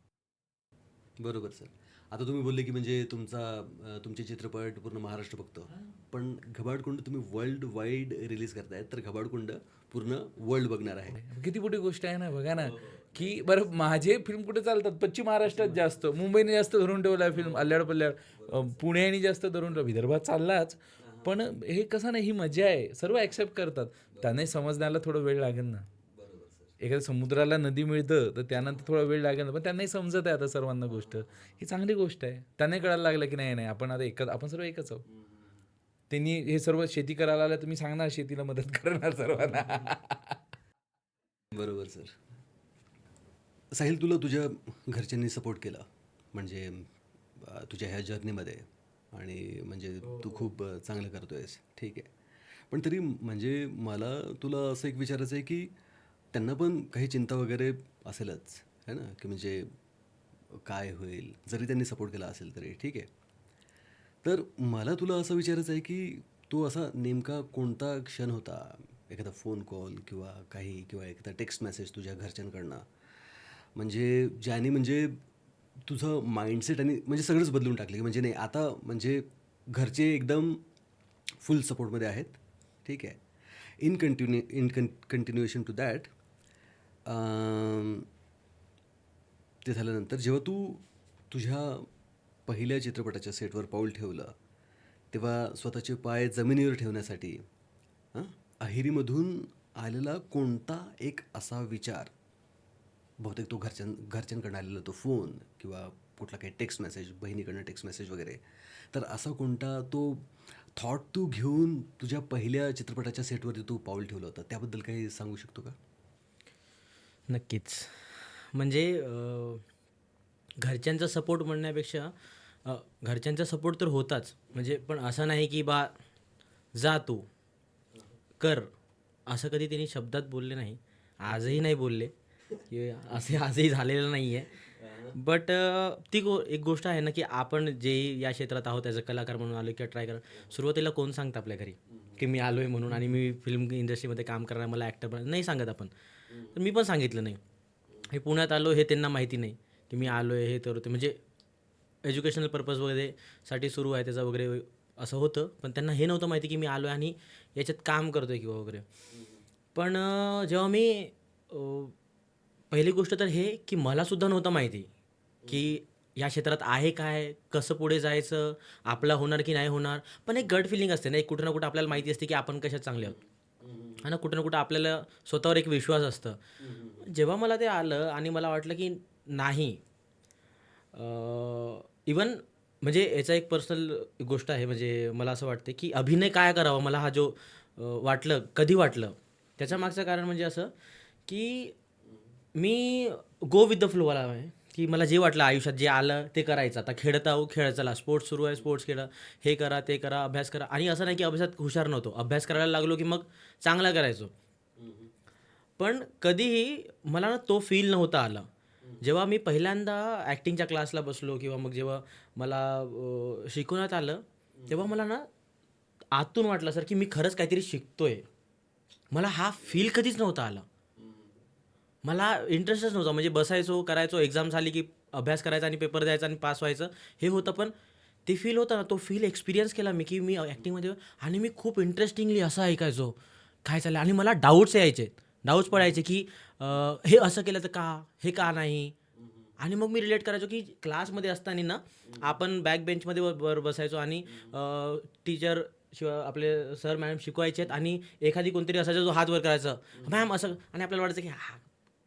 बरोबर सर. आता तुम्ही बोलले की म्हणजे तुमचे चित्रपट पूर्ण महाराष्ट्र बघतो. पण घबाडकुंड तुम्ही वर्ल्ड वाईड रिलीज करताय, तर घबाडकुंड पूर्ण वर्ल्ड बघणार आहे. किती मोठी गोष्ट आहे ना, बघा ना, की बरं माझे फिल्म कुठे चालतात? पश्चिम महाराष्ट्रात जास्त, मुंबईने जास्त धरून ठेवला फिल्म, अल्याड पल्याड, पुण्याने जास्त धरून ठेवला, विदर्भात चाललाच. पण हे कसं ना, ही मजा आहे, सर्व ॲक्सेप्ट करतात. त्याने समजण्याला थोडा वेळ लागेल ना. एखाद्या समुद्राला नदी मिळतं तर त्यानंतर थोडा वेळ लागेल, पण त्यांनाही समजत आहे आता सर्वांना गोष्ट. ही चांगली गोष्ट आहे. त्यांनाही कळायला लागलं की नाही, नाही आपण आता एकच, आपण सर्व एकच आहोत. त्यांनी हे सर्व शेती करायला आलं तर मी सांगणार शेतीला मदत करणार सर्वांना. बरोबर सर. साहिल, तुला तुझ्या घरच्यांनी सपोर्ट केला म्हणजे तुझ्या ह्या जर्नीमध्ये, आणि म्हणजे तू खूप चांगलं करतोयस, ठीक आहे. पण तरी म्हणजे मला तुला असं एक विचारायचं आहे की त्यांना पण काही चिंता वगैरे असेलच है ना, की म्हणजे काय होईल, जरी त्यांनी सपोर्ट केला असेल तरी ठीक आहे. तर मला तुला असं विचारायचं आहे की तो असा नेमका कोणता क्षण होता, एखादा फोन कॉल किंवा काही, किंवा एखादा टेक्स्ट मेसेज तुझ्या घरच्यांकडनं, म्हणजे ज्याने म्हणजे तुझं माइंडसेट आणि म्हणजे सगळंच बदलून टाकलं, की म्हणजे नाही आता म्हणजे घरचे एकदम फुल सपोर्टमध्ये आहेत, ठीक आहे. कंटिन्युएशन टू दॅट, ते झाल्यानंतर जेव्हा तू तुझ्या पहिल्या चित्रपटाच्या सेटवर पाऊल ठेवलं, तेव्हा स्वतःचे पाय जमिनीवर ठेवण्यासाठी हां अहिरीमधून आलेला कोणता एक असा विचार, बहुतेक तो घरच्यांकडनं आलेला तो फोन किंवा कुठला काही टेक्स्ट मेसेज, बहिणीकडनं टेक्स्ट मेसेज वगैरे, तर असा कोणता तो थॉट तू घेऊन तुझ्या पहिल्या चित्रपटाच्या सेटवरती तू पाऊल ठेवलं होतं, त्याबद्दल काही सांगू शकतो का? नक्कीच. म्हणजे घरच्यांचा सपोर्ट म्हणण्यापेक्षा घरच्यांचा सपोर्ट तर होताच. म्हणजे पण असं नाही की बा जा तू कर, असं कधी त्यांनी शब्दात बोलले नाही. आजही नाही बोलले, की असे आजही झालेलं नाही आहे. बट ती एक गोष्ट आहे ना, की आपण जे या क्षेत्रात आहोत ॲज अ कलाकार म्हणून आलो किंवा ट्राय करा, सुरुवातीला कोण सांगतं आपल्या घरी की मी आलो आहे म्हणून आणि मी फिल्म इंडस्ट्रीमध्ये काम करणार, मला ॲक्टर पण नाही सांगत आपण. तर मी पण सांगितलं नाही. मी पुण्यात आलो हे त्यांना माहिती नाही की मी आलो आहे, हे तर ते म्हणजे एज्युकेशनल पर्पज वगैरे साठी सुरू आहे त्याचं वगैरे असं होतं. पण त्यांना हे नव्हतं माहिती की मी आलो आहे आणि याच्यात काम करतो आहे किंवा वगैरे. पण जेव्हा मी पहिली गोष्ट तर हे की मलासुद्धा नव्हतं माहिती की या क्षेत्रात आहे काय, कसं पुढे जायचं, आपला होणार की नाही होणार. पण एक गट फिलिंग असते ना, एक कुठं ना कुठं आपल्याला माहिती असते की आपण कशात चांगले आहोत. आणि कुठं ना कुठं आपल्याला स्वतःवर एक विश्वास असतं. जेव्हा मला ते आलं आणि मला वाटलं की नाही, इवन म्हणजे याचा एक पर्सनल गोष्ट आहे. म्हणजे मला असं वाटते की अभिनय काय करावा, मला हा जो वाटलं, कधी वाटलं, त्याच्या मागचं कारण म्हणजे असं की मी गो विथ द फ्लोवाला आहे, की मला जे वाटलं आयुष्यात, जे आलं ते करायचं. आता खेळत आहो, खेळ, चला स्पोर्ट्स सुरू आहे, स्पोर्ट्स खेळा, हे करा, ते करा, अभ्यास करा. आणि असं नाही की अभ्यासात हुशार नव्हतो, अभ्यास करायला लागलो की मग चांगला करायचो. पण कधीही मला ना तो फील नव्हता आला. जेव्हा मी पहिल्यांदा ॲक्टिंगच्या क्लासला बसलो किंवा मग जेव्हा मला शिकवण्यात आलं, तेव्हा मला ना आतून वाटलं सर की मी खरंच काहीतरी शिकतोय. मला हा फील कधीच नव्हता आला. मला इंटरेस्टच नव्हता. म्हणजे बसायचो, करायचो, एक्झाम झाली की अभ्यास करायचा आणि पेपर द्यायचा आणि पास व्हायचं, हे होतं. पण ते फील होतं ना, तो फील एक्सपिरियन्स केला मी, की मी ॲक्टिंगमध्ये आणि मी खूप इंटरेस्टिंगली असं ऐकायचो, काय चाललंय, आणि मला डाऊट्स यायचे. डाऊट्स पडायचे की हे असं केलं तर का? हे का नाही? आणि मग मी रिलेट करायचो की क्लासमध्ये असताना ना, आपण बॅक बेंचमध्ये बसायचो आणि टीचर शिवाय आपले सर मॅडम शिकवायचे आहेत आणि एखादी कोणतरी असायचा जो हात वर करायचं, मॅम असं, आणि आपल्याला वाटायचं की हा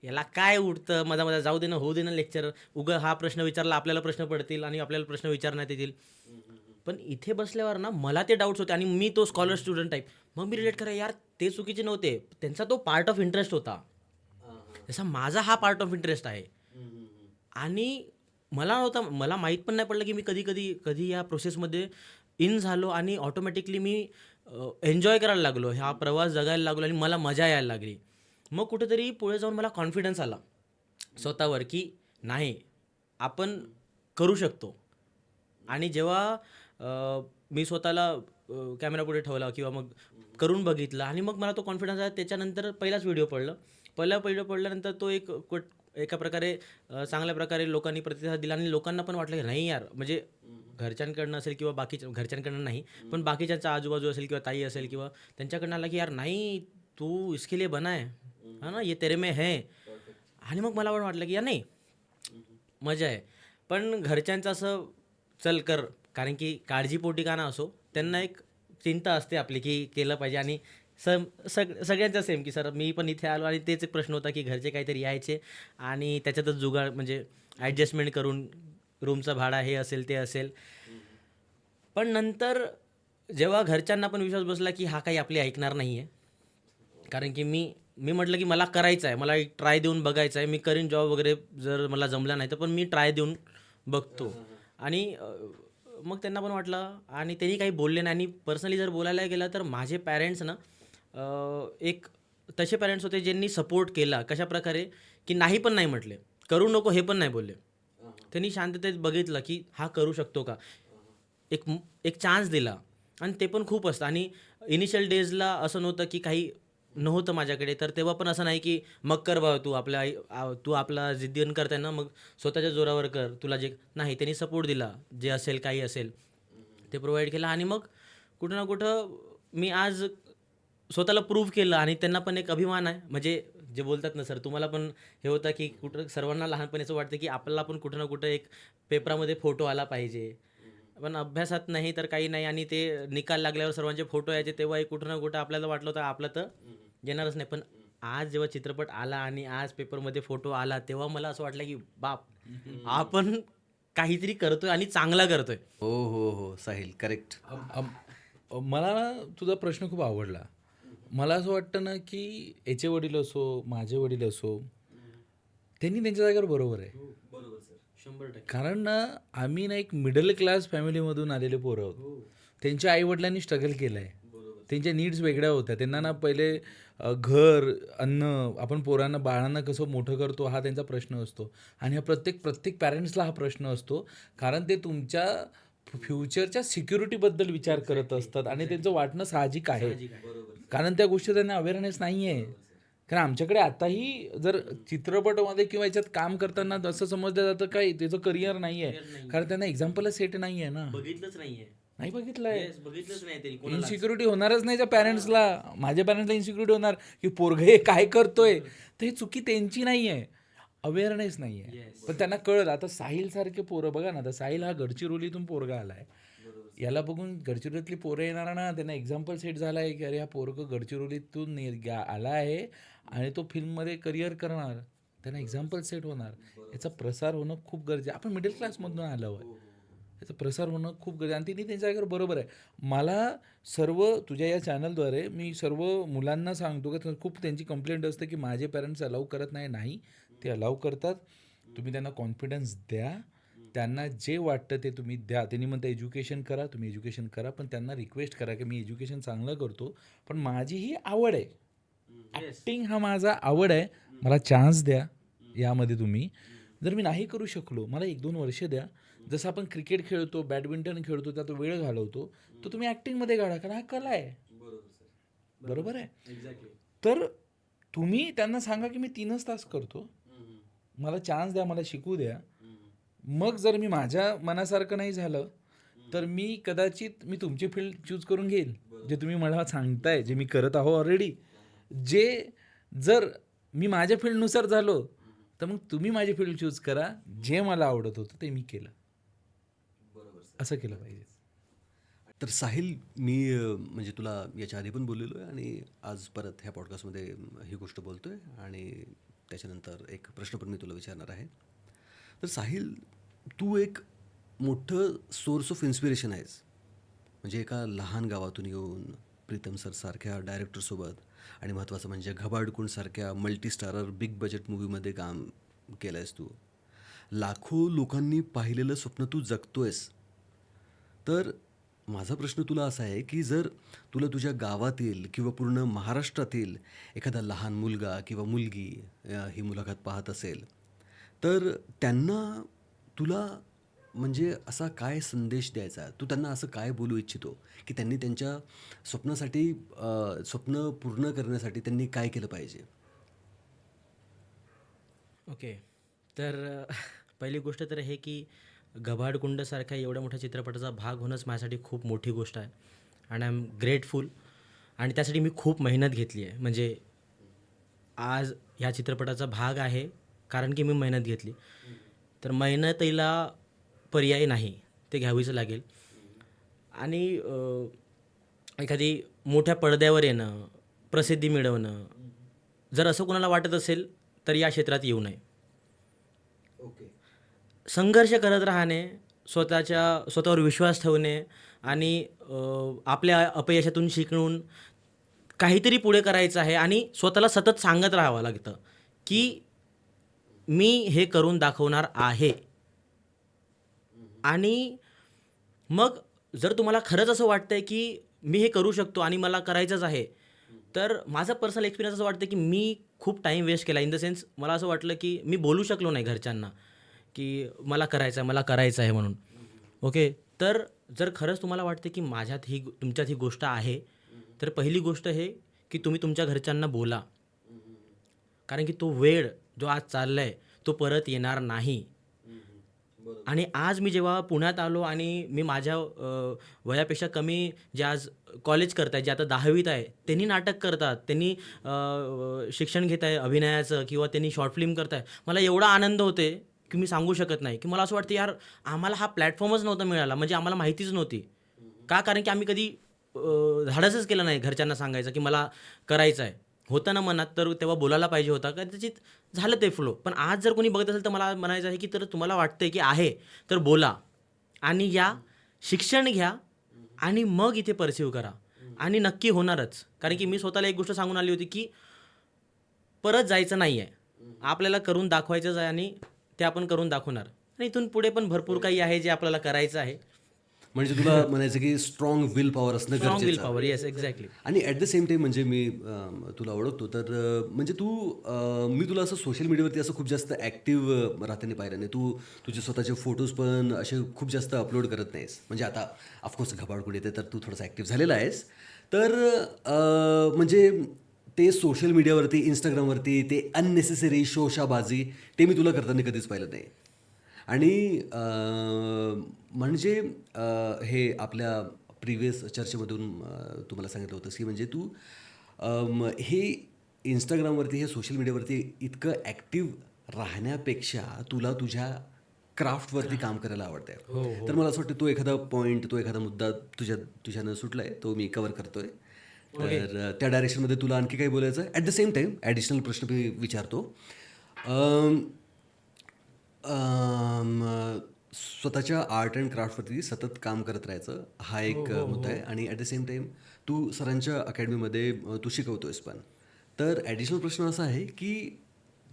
याला काय उठतं मधा जाऊ दे ना, होऊ दे ना लेक्चर, उगं हा प्रश्न विचारला आपल्याला प्रश्न पडतील आणि आपल्याला प्रश्न विचारण्यात येतील. पण इथे बसल्यावर ना मला ते डाऊट्स होते आणि मी तो स्कॉलर स्टुडंट टाईप. मग मी रिलेट करा, यार ते चुकीचे नव्हते, त्यांचा तो पार्ट ऑफ इंटरेस्ट होता, जसा माझा हा पार्ट ऑफ इंटरेस्ट आहे. आणि मला नव्हतं, मला माहीत पण नाही पडलं की मी कधी कधी कधी या प्रोसेसमध्ये इन झालो आणि ऑटोमॅटिकली मी एन्जॉय करायला लागलो, हा प्रवास जगायला लागलो आणि मला मजा यायला लागली. मग कुठेतरी पुढे जाऊन मला कॉन्फिडन्स आला स्वतःवर की नाही, आपण करू शकतो. आणि जेव्हा मी स्वतःला कॅमेरापुढे ठेवला किंवा मग करून बघितलं आणि मग मला तो कॉन्फिडन्स आला, त्याच्यानंतर पहिलाच व्हिडिओ पडलं. पहिला व्हिडिओ पडल्यानंतर तो एक एका प्रकारे चांगल्या प्रकारे लोकांनी प्रतिसाद दिला आणि लोकांना पण वाटलं की नाही यार, म्हणजे घरच्यांकडनं असेल किंवा बाकीच्या घरच्यांकडनं नाही, पण बाकीच्यांचा आजूबाजू असेल किंवा ताई असेल किंवा त्यांच्याकडनं आला की यार नाही, तू इसके लिए बना है, है ना, ये तेरे में है. आणि मग मला पण वाटलं की यार नाही, मजा आहे. पण घरच्यांचं असं चल कर, कारण की काळजीपोटी का ना असो, त्यांना एक चिंता असते आपली की केलं पाहिजे आणि सगळ्यांचा सेम की सर मी पण इथे आलो आणि तेच एक प्रश्न होता की घरचे काहीतरी यायचे आणि त्याच्यातच जुगाड म्हणजे ॲडजस्टमेंट करून रूमचं भाडा हे असेल ते असेल. पण नंतर जेव्हा घरच्यांना पण विश्वास बसला की हा काही आपली ऐकणार नाही आहे, कारण की मी मी म्हटलं की मला करायचं आहे, मला एक ट्राय देऊन बघायचं आहे, मी करीन जॉब वगैरे जर मला जमला नाही तर पण मी ट्राय देऊन बघतो. आणि मग त्यांना पण वाटलं आणि त्यांनी काही बोलले नाही. आणि पर्सनली जर बोलायला गेलं तर माझे पॅरेंट्स ना एक तसे पॅरेंट्स होते ज्यांनी सपोर्ट केला. कशाप्रकारे की नाही पण नाही म्हटले, करू नको हे पण नाही बोलले. त्यांनी शांततेत बघितलं की हा करू शकतो का, एक एक चान्स दिला. आणि ते पण खूप असतं. आणि इनिशियल डेजला असं नव्हतं की काही नव्हतं माझ्याकडे, तर तेव्हा पण असं नाही की मग कर बाबा तू आपल्या तू आपला जिद्दीनं करताय ना मग स्वतःच्या जोरावर कर, तुला जे नाही. त्यांनी सपोर्ट दिला, जे असेल काही असेल ते प्रोव्हाइड केलं. आणि मग कुठं ना कुठं मी आज स्वतःला प्रूव्ह केलं आणि त्यांना पण एक अभिमान आहे. म्हणजे जे बोलतात ना सर, तुम्हाला पण हे होतं की कुठं सर्वांना लहानपणी असं वाटतं की आपल्याला पण कुठं ना कुठं एक पेपरामध्ये फोटो आला पाहिजे, पण अभ्यासात नाही तर काही नाही. आणि ते निकाल लागल्यावर सर्वांचे फोटो यायचे तेव्हाही कुठं ना कुठं आपल्याला वाटलं होतं आपलं तर येणारच नाही. पण आज जेव्हा चित्रपट आला आणि आज पेपरमध्ये फोटो आला तेव्हा मला असं वाटलं की बाप, आपण काहीतरी करतोय आणि चांगला करतोय. हो हो हो साहिल, करेक्ट. मला ना तुझा प्रश्न खूप आवडला. मला असं वाटतं ना की याचे वडील असो, माझे वडील असो, त्यांनी त्यांच्या जागेवर बरोबर आहे. बरोबर सर, 100%. कारण ना आम्ही ना एक मिडल क्लास फॅमिलीमधून आलेले पोरं आहोत. त्यांच्या आईवडिलांनी स्ट्रगल केलं आहे. त्यांच्या नीड्स वेगळ्या होत्या. त्यांना ना पहिले घर, अन्न, आपण पोरांना बाळांना कसं मोठं करतो हा त्यांचा प्रश्न असतो. आणि हा प्रत्येक प्रत्येक पॅरेंट्सला हा प्रश्न असतो. कारण ते तुमच्या फ्युचरच्या सिक्युरिटीबद्दल विचार करत असतात आणि त्यांचं वाटणं साहजिक आहे. कारण त्या गोष्टी त्यांना अवेअरनेस नाही आहे. कारण आमच्याकडे आताही जर चित्रपटामध्ये किंवा याच्यात काम करताना असं समजलं जातं काय त्याचं करिअर नाही आहे. कारण त्यांना एक्झाम्पलच सेट नाही आहे ना. बघितलंच नाहीये. नाही बघितलंय. Yes, बघितलंच नाही त्यांनी कोणालाच. इन्सिक्युरिटी होणारच नाही त्या पॅरेंट्सला. माझ्या पॅरेंट्सला इन्सिक्युरिटी होणार की पोरगं हे काय करतोय. तर ही चुकी त्यांची नाही आहे, अवेअरनेस नाही आहे. पण त्यांना कळलं. आता साहिल सारखे पोरं बघा ना, आता साहिल हा गडचिरोलीतून पोरगा आलाय. याला बघून गडचिरोलीतली पोरं येणार ना, त्यांना एक्झाम्पल सेट झाला आहे की अरे हा पोरगं गडचिरोलीतून आला आहे आणि तो फिल्ममध्ये करिअर करणार. त्यांना एक्झाम्पल सेट होणार. याचा प्रसार होणं खूप गरजेचं. आपण मिडल क्लासमधून आलो आहे, याचा प्रसार होणं खूप गरजेचं. आणि तिने त्यांच्या जागेवर बरोबर आहे. मला सर्व तुझ्या या चॅनलद्वारे मी सर्व मुलांना सांगतो की खूप त्यांची कंप्लेंट असते की माझे पॅरेंट्स अलाऊ करत नाही. ते अलाऊ करतात. तुम्ही त्यांना कॉन्फिडन्स द्या. त्यांना जे वाटतं ते तुम्ही द्या. त्यांनी म्हणता एज्युकेशन करा, तुम्ही एज्युकेशन करा. पण त्यांना रिक्वेस्ट करा की मी एज्युकेशन चांगलं करतो, पण माझी ही आवड आहे. ॲक्टिंग हा माझा आवड आहे. मला चान्स द्या यामध्ये तुम्ही. जर मी नाही करू शकलो, मला 1-2 वर्ष द्या. जसं आपण क्रिकेट खेळतो, बॅडमिंटन खेळतो, त्यात वेळ घालवतो, तर तुम्ही ॲक्टिंगमध्ये काढा. कारण हा कला आहे. बरोबर आहे. तर तुम्ही त्यांना सांगा की मी 3च तास करतो, मला चान्स द्या, मला शिकू द्या. मग जर मी माझ्या मनासारखं नाही झालं तर मी कदाचित तुमची फील्ड चूज करून घेईल, जे तुम्ही मला सांगताय, जे मी करत आहो ऑलरेडी. जे जर मी माझ्या फील्डनुसार झालो तर मग तुम्ही माझी फील्ड चूज करा. जे मला आवडत होतं ते मी केलं. असं केलं पाहिजे. तर साहिल, मी म्हणजे तुला याच्या आधी पण बोललेलो आहे आणि आज परत ह्या पॉडकास्टमध्ये ही गोष्ट बोलतो आहे. आणि त्याच्यानंतर एक प्रश्न पण मी तुला विचारणार आहे. तर साहिल, तू एक मोठं सोर्स ऑफ इन्स्पिरेशन आहेस. म्हणजे एका लहान गावातून येऊन प्रीतम सर सारख्या डायरेक्टरसोबत आणि महत्त्वाचं म्हणजे घबाडकुंडसारख्या मल्टी स्टारर बिग बजेट मूवीमध्ये काम केलं आहेस तू. लाखो लोकांनी पाहिलेलं स्वप्न तू जगतोयस. तर माझा प्रश्न तुला असा आहे की जर तुला तुझ्या गावातील किंवा पूर्ण महाराष्ट्रातील एखादा लहान मुलगा किंवा मुलगी ही मुलाखत पाहत असेल, तर त्यांना तुला म्हणजे असा काय संदेश द्यायचा, तू त्यांना असं काय बोलू इच्छितो की त्यांनी त्यांच्या स्वप्नासाठी स्वप्न पूर्ण करण्यासाठी त्यांनी काय केलं पाहिजे? ओके. तर पहिली गोष्ट तर हे की घबाडकुंडसारख्या एवढ्या मोठ्या चित्रपटाचा भाग होणंच माझ्यासाठी खूप मोठी गोष्ट आहे. आणि आय एम ग्रेटफुल. आणि त्यासाठी मी खूप मेहनत घेतली आहे. म्हणजे आज ह्या चित्रपटाचा भाग आहे कारण की मी मेहनत घेतली. तर मेहनतीला पर्याय नाही, ते घ्यावीच लागेल. आणि एखादी मोठ्या पडद्यावर येणं, प्रसिद्धी मिळवणं. जर असं कोणाला वाटत असेल तर या क्षेत्रात येऊ नये. ओके. संघर्ष करत राहणे, स्वतःवर विश्वास ठेवणे आणि आपल्या अपयशातून शिकून काहीतरी पुढे करायचं आहे आणि स्वतःला सतत सांगत राहावं लागतं की मी हे करून दाखवणार आहे. आणि मग जर तुम्हाला खरंच असं वाटतंय की मी हे करू शकतो आणि मला करायचंच आहे, तर माझा पर्सनल एक्सपिरियन्स असं वाटतं की मी खूप टाईम वेस्ट केला. इन द सेन्स मला असं वाटलं की मी बोलू शकलो नाही घरच्यांना की मला करायचं आहे म्हणून. ओके. तर जर खरंच तुम्हाला वाटते की तुमच्यात ही गोष्ट आहे, तर पहिली गोष्ट हे की तुम्ही तुमच्या घरच्यांना बोला. कारण की तो वेळ जो आज चाललाय तो परत येणार नाही. आणि आज मी जेव्हा पुण्यात आलो आणि मी माझ्या वयापेक्षा कमी जे आज कॉलेज करतायत, जे आता 10वीत आहे, त्यांनी नाटक करतात, त्यांनी शिक्षण घेत आहे अभिनयाचं किंवा त्यांनी शॉर्ट फिल्म करताय. मला एवढा आनंद होते की मी सांगू शकत नाही. की मला असं वाटतं यार आम्हाला हा प्लॅटफॉर्मच नव्हता मिळाला, म्हणजे आम्हाला माहितीच नव्हती. का? कारण की आम्ही कधी धाडसच केलं नाही घरच्यांना सांगायचं की मला करायचं आहे. होतं ना मनात, तर तेव्हा बोलायला पाहिजे होता. कदाचित झालं ते फ्लो. पण आज जर कोणी बघत असेल तर मला म्हणायचं आहे की तर तुम्हाला वाटतंय की आहे, तर बोला आणि या, शिक्षण घ्या आणि मग इथे परसीव्ह करा आणि नक्की होणारच. कारण की मी स्वतःला एक गोष्ट सांगून आली होती की परत जायचं नाही आहे. आपल्याला करून दाखवायचंच आहे आणि ते आपण करून दाखवणार. आणि इथून पुढे पण भरपूर काही आहे जे आपल्याला करायचं आहे. म्हणजे तुला म्हणायचं की स्ट्रॉंग विल पॉवर असणं स्ट्रॉंग विल गरजेचं आहे. पॉवर. Yes, exactly. आणि ॲट द सेम टाईम म्हणजे मी तुला ओळखतो तर म्हणजे तू मी तुला असं सोशल मीडियावरती असं खूप जास्त ॲक्टिव्ह राहताना पाहिलं नाही. तू तुझे स्वतःचे फोटोज पण असे खूप जास्त अपलोड करत नाहीस. म्हणजे आता ऑफकोर्स घबाडकुड येते तर तू थोडासा ॲक्टिव्ह झालेला आहेस. तर म्हणजे ते सोशल मीडियावरती इंस्टाग्रामवरती ते अननेसेसरी शोशाबाजी ते मी तुला करताना कधीच पाहिलं नाही. आणि म्हणजे हे आपल्या प्रिव्हियस चर्चेमधून तुम्हाला सांगितलं होतंस की म्हणजे तू हे इंस्टाग्रामवरती हे सोशल मीडियावरती इतकं ॲक्टिव्ह राहण्यापेक्षा तुला तुझ्या क्राफ्टवरती काम करायला आवडतं आहे. तर मला असं वाटतं तो एखादा पॉईंट, तो एखादा मुद्दा तुझ्यानं सुटला आहे, तो मी कवर करतो आहे. तर त्या डायरेक्शनमध्ये तुला आणखी काही बोलायचं आहे? At the same time additional प्रश्न मी विचारतो. स्वतःच्या आर्ट अँड क्राफ्टवरती सतत काम करत राहायचं हा एक मुद्दा आहे आणि ॲट द सेम टाईम तू सरांच्या अकॅडमीमध्ये तू शिकवतोयस पण. तर ॲडिशनल प्रश्न असा आहे की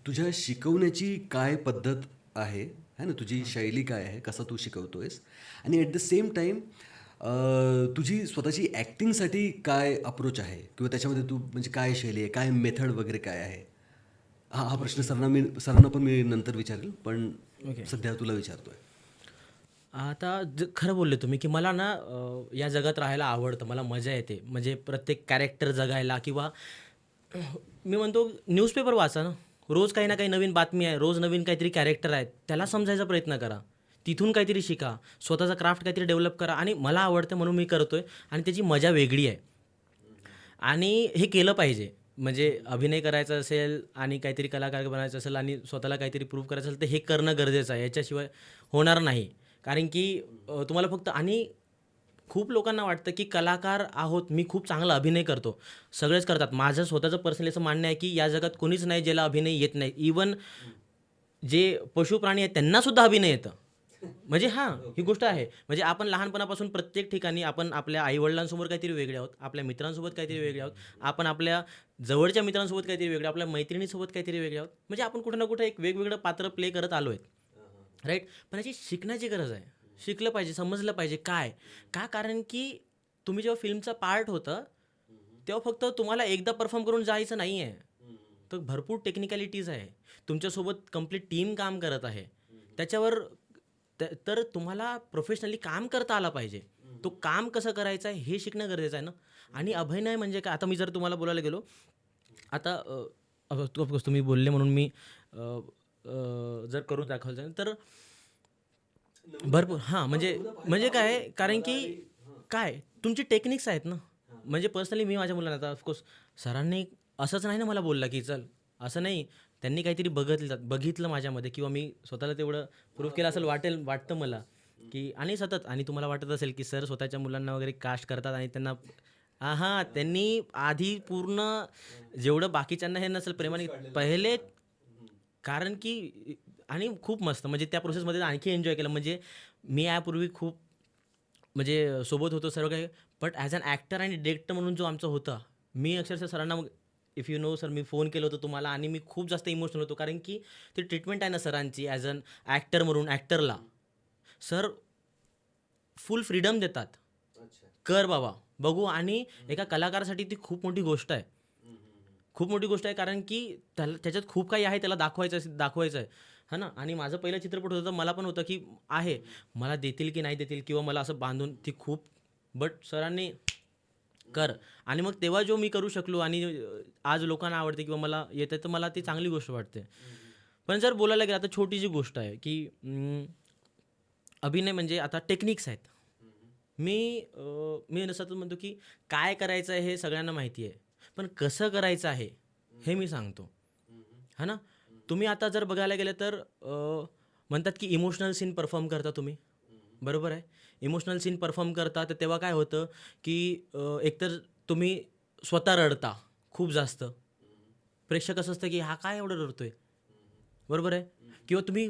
तुझ्या शिकवण्याची काय पद्धत आहे है ना, तुझी शैली काय आहे, कसा तू शिकवतोयस आणि ॲट द सेम टाईम तुझी स्वतःची ॲक्टिंगसाठी काय अप्रोच आहे किंवा त्याच्यामध्ये तू म्हणजे काय शैली आहे, काय मेथड वगैरे काय आहे? हा प्रश्न सरांना पण मी नंतर विचारेल, पण सध्या तुला विचारतोय. आता खरं बोलले तुम्ही की मला ना या जगात राहायला आवडतं. मला मजा येते. म्हणजे प्रत्येक कॅरेक्टर जगायला किंवा मी म्हणतो न्यूजपेपर वाचा ना. रोज काही ना काही नवीन बातमी आहे. रोज नवीन काहीतरी कॅरेक्टर आहेत. त्याला समजायचा प्रयत्न करा. तिथून काहीतरी शिका. स्वतःचा क्राफ्ट काहीतरी डेव्हलप करा आणि मला आवडतं म्हणून मी करतोय आणि त्याची मजा वेगळी आहे. आणि हे केलं पाहिजे. म्हणजे अभिनय करायचा असेल आणि काहीतरी कलाकार बनायचं असेल आणि स्वतःला काहीतरी प्रूव्ह करायचं असेल तर हे करणं गरजेचं आहे. याच्याशिवाय होणार नाही. कारण की तुम्हाला फक्त आणि खूप लोकांना वाटतं की कलाकार आहोत, मी खूप चांगला अभिनय करतो. सगळेच करतात. माझं स्वतःचं पर्सनली असं मानणं आहे की या जगात कोणीच नाही ज्याला अभिनय येत नाही. इवन जे पशुप्राणी आहेत त्यांनासुद्धा अभिनय येतं. म्हणजे हां, ही गोष्ट आहे. म्हणजे आपण लहानपणापासून प्रत्येक ठिकाणी आपण आपल्या आई-वडिलांसमोर काहीतरी वेगळे आहोत, आपल्या मित्रांसोबत काहीतरी वेगळे आहोत, आपण आपल्या जवळच्या मित्रांसोबत काहीतरी वेगळे, आपल्या मैत्रिणीसोबत काहीतरी वेगळे आहोत. म्हणजे आपण कुठे ना कुठे एक वेगवेगळं पात्र प्ले करत आलो आहेत. राईट? पण याची शिकण्याची गरज आहे. शिकलं पाहिजे, समजलं पाहिजे काय? का? कारण की तुम्ही जेव्हा फिल्मचा पार्ट होतं, तेव्हा फक्त तुम्हाला एकदा परफॉर्म करून जायचं नाही आहे. तर भरपूर टेक्निकॅलिटीज आहे. तुमच्यासोबत कंप्लीट टीम काम करत आहे. त्याच्यावर तर तुम्हाला प्रोफेशनली काम करता आला पाहिजे. तो काम कसं करायचं आहे हे शिकणं गरजेचं आहे ना. आणि अभिनय म्हणजे काय? आता मी जर तुम्हाला बोलायला गेलो, आता ऑफकोर्स तुम्ही बोलले म्हणून मी जर करून दाखवायचं तर भरपूर हां, म्हणजे म्हणजे काय आहे, कारण की काय तुमची टेक्निक्स आहेत ना. म्हणजे पर्सनली मी माझ्या मुलांना आता ऑफकोर्स सरांनी असंच नाही ना मला बोलला की चल, असं नाही. त्यांनी काहीतरी बघितलं माझ्यामध्ये किंवा मी स्वतःला तेवढं प्रूव्ह केलं असेल वाटतं मला की आणि सतत आणि तुम्हाला वाटत असेल की सर स्वतःच्या मुलांना वगैरे कास्ट करतात आणि त्यांना हां, त्यांनी आधी पूर्ण जेवढं बाकीच्यांना हे नसेल प्रेमाने पहिले कारण की आणि खूप मस्त म्हणजे त्या प्रोसेसमध्ये आणखी एन्जॉय केलं. म्हणजे मी यापूर्वी खूप म्हणजे सोबत होतो सर्व काही. बट ॲज अन ॲक्टर आणि डिरेक्टर म्हणून जो आमचा होता, मी अक्षरशः सरांना मग if you know sir me phone केलं होतं तुम्हाला आणि मी खूप जास्त इमोशनल होतो. कारण की ती ट्रीटमेंट आहे ना सरांची ॲज अन ॲक्टर म्हणून ॲक्टरला, सर फुल फ्रीडम देतात. कर बाबा, बघू आणि एका कलाकारासाठी ती खूप मोठी गोष्ट आहे. खूप मोठी गोष्ट आहे कारण की त्याला त्याच्यात खूप काही आहे त्याला दाखवायचं आहे. है ना? आणि माझं पहिलं चित्रपट होतं तर मला पण होतं की आहे. मला देतील की नाही देतील किंवा मला असं बांधून ती खूप बट सरांनी कर आणि मग तेव्हा जो मी करू शकलो आणि आज लोकांना आवडते किंवा मला येते तर मला ती चांगली गोष्ट वाटते. पण जर बोलायला गेलं आता छोटीशी गोष्ट आहे की अभिनय म्हणजे आता टेक्निक्स आहेत. मी सतत म्हणतो की काय करायचं आहे हे सगळ्यांना माहिती आहे. पण कसं करायचं आहे हे मी सांगतो. है ना? तुम्ही आता जर बघायला गेलं तर म्हणतात की इमोशनल सीन परफॉर्म करता तुम्ही. बरोबर आहे. इमोशनल सीन परफॉर्म करता तर तेव्हा काय होतं की एकतर तुम्ही स्वतः रडता खूप जास्त. प्रेक्षक असं असतं की हा काय एवढं रडतोय? बरोबर आहे. किंवा तुम्ही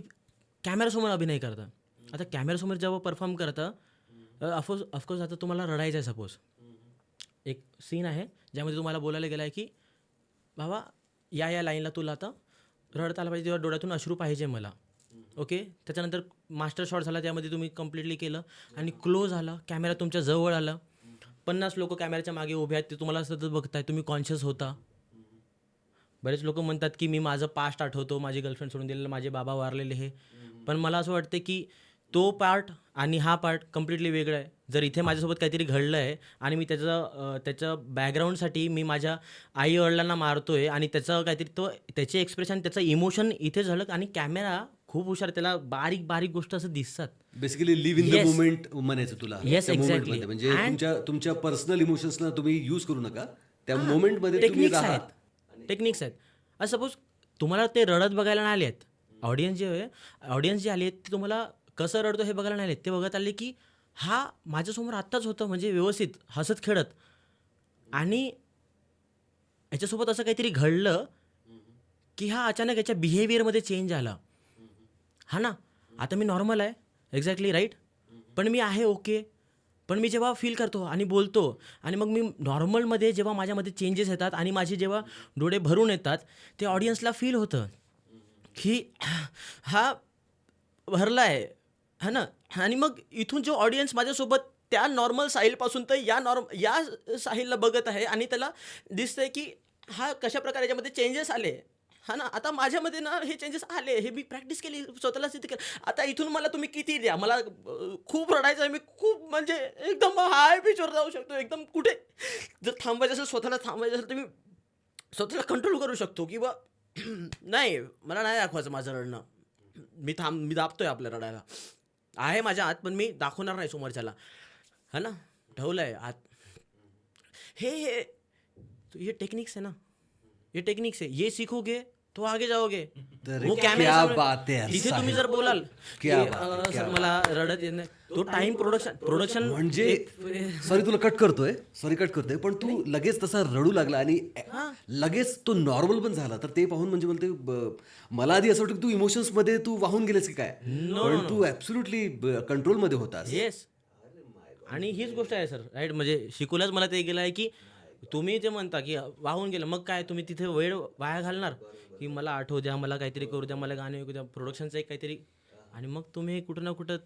कॅमेरासमोर अभिनय करता. आता कॅमेरासमोर जेव्हा परफॉर्म करता ऑफकोर्स आता तुम्हाला रडायचं आहे सपोज. एक सीन आहे ज्यामध्ये तुम्हाला बोलायला गेलं आहे की बाबा या लाईनला तुला आता रडता आलं पाहिजे तेव्हा डोळ्यातून अश्रू पाहिजे मला. ओके. त्याच्यानंतर मास्टर शॉट झाला त्यामध्ये तुम्ही कंप्लिटली केलं आणि क्लोज आला कॅमेरा तुमच्या जवळ आला. 50 लोक कॅमेऱ्याच्या मागे उभे आहेत ते तुम्हाला सतत बघताय तुम्ही कॉन्शियस होता. बरेच लोक म्हणतात की मी माझं पास्ट आठवतो माझी गर्लफ्रेंड सोडून दिलेलं माझे बाबा वारलेले हे. पण मला असं वाटतं की तो पार्ट आणि हा पार्ट कम्प्लिटली वेगळा आहे. जर इथे माझ्यासोबत काहीतरी घडलं आहे आणि मी त्याच्या बॅकग्राऊंडसाठी मी माझ्या आई वडिलांना मारतोय आणि त्याचं काहीतरी तो त्याचे एक्सप्रेशन त्याचं इमोशन इथे झालं आणि कॅमेरा खूप हुशार त्याला बारीक बारीक गोष्ट असं दिसतात. Basically live in the Yes. Movement म्हणायचं तुला. Yes, त्या exactly. मोमेंटमध्ये म्हणजे And- तुमच्या पर्सनल इमोशन्सला तुम्ही यूज करू नका. त्या मोमेंटमध्ये तुम्ही टेक्निक्स राहा. आहेत. टेक्निक्स आहेत. सपोज तुम्हाला ते रडत बघायला नाही आले आहेत. ऑडियन्स जे आली आहेत ते तुम्हाला कसं रडतो हे बघायला नाही आले. ते बघत आले की हा माझ्यासमोर आत्ताच होतं म्हणजे व्यवस्थित हसत खेळत आणि याच्यासोबत असं काहीतरी घडलं की हा अचानक याच्या बिहेवियरमध्ये चेंज आला. हा ना, आता मी नॉर्मल आहे एक्झॅक्टली राईट. पण मी आहे ओके. पण मी जेव्हा फील करतो आणि बोलतो आणि मग मी नॉर्मलमध्ये जेव्हा माझ्यामध्ये चेंजेस येतात आणि माझे जेव्हा डोळे भरून येतात ते ऑडियन्सला फील होतं की हा भरला आहे. है ना? आणि मग इथून जो ऑडियन्स माझ्यासोबत त्या नॉर्मल साहिलपासून तर या साहिलला बघत आहे आणि त्याला दिसतंय की हा कशाप्रकारे याच्यामध्ये चेंजेस आले. हा ना, आता माझ्यामध्ये ना हे चेंजेस आले हे मी प्रॅक्टिस केली स्वतःला सिद्ध केलं. आता इथून मला तुम्ही किती द्या मला खूप रडायचं आहे मी खूप म्हणजे एकदम हाय पिचवर जाऊ शकतो एकदम कुठे जर थांबायचं असेल स्वतःला थांबायचं असेल तर मी स्वतःला कंट्रोल करू शकतो किंवा नाही मला नाही दाखवायचं माझं रडणं. मी दाबतोय आपल्या रडायला आहे माझ्या आत पण मी दाखवणार नाही समोरच्याला. है ना? ठेवलं आहे आत. हे हे ये टेक्निक्स है ना, ये टेक्निक्स है. ये सीखोगे तो आगे जाओगे. तर वो क्या कॅमेरा बात आहे यार, तिथे तुम्ही साहिल. जर बोलाल क्या की, बात आहे, क्या सर बात मला रडत येत नाही तो टाइम प्रोडक्शन म्हणजे सॉरी तुला कट करतोय पण तू लगेच तसा रडू लागला आणि लगेच तो नॉर्मल पण झाला तर ते पाहून म्हणजे मला आधी असं वाटतं की तू इमोशन्स मध्ये तू वाहून गेलेस की काय. पण तू ऍब्सोल्युटली कंट्रोल मध्ये होतास. येस. आणि हीच गोष्ट आहे सर राईट म्हणजे शिकवल्याच मला ते गेलं आहे की तुम्ही जे म्हणता की वाहून गेलं मग काय तुम्ही तिथे वेळ वाया घालणार की मला आठवू द्या मला काहीतरी करू द्या मला गाणे ऐकू द्या प्रोडक्शनचं एक काहीतरी आणि मग तुम्ही कुठं ना कुठं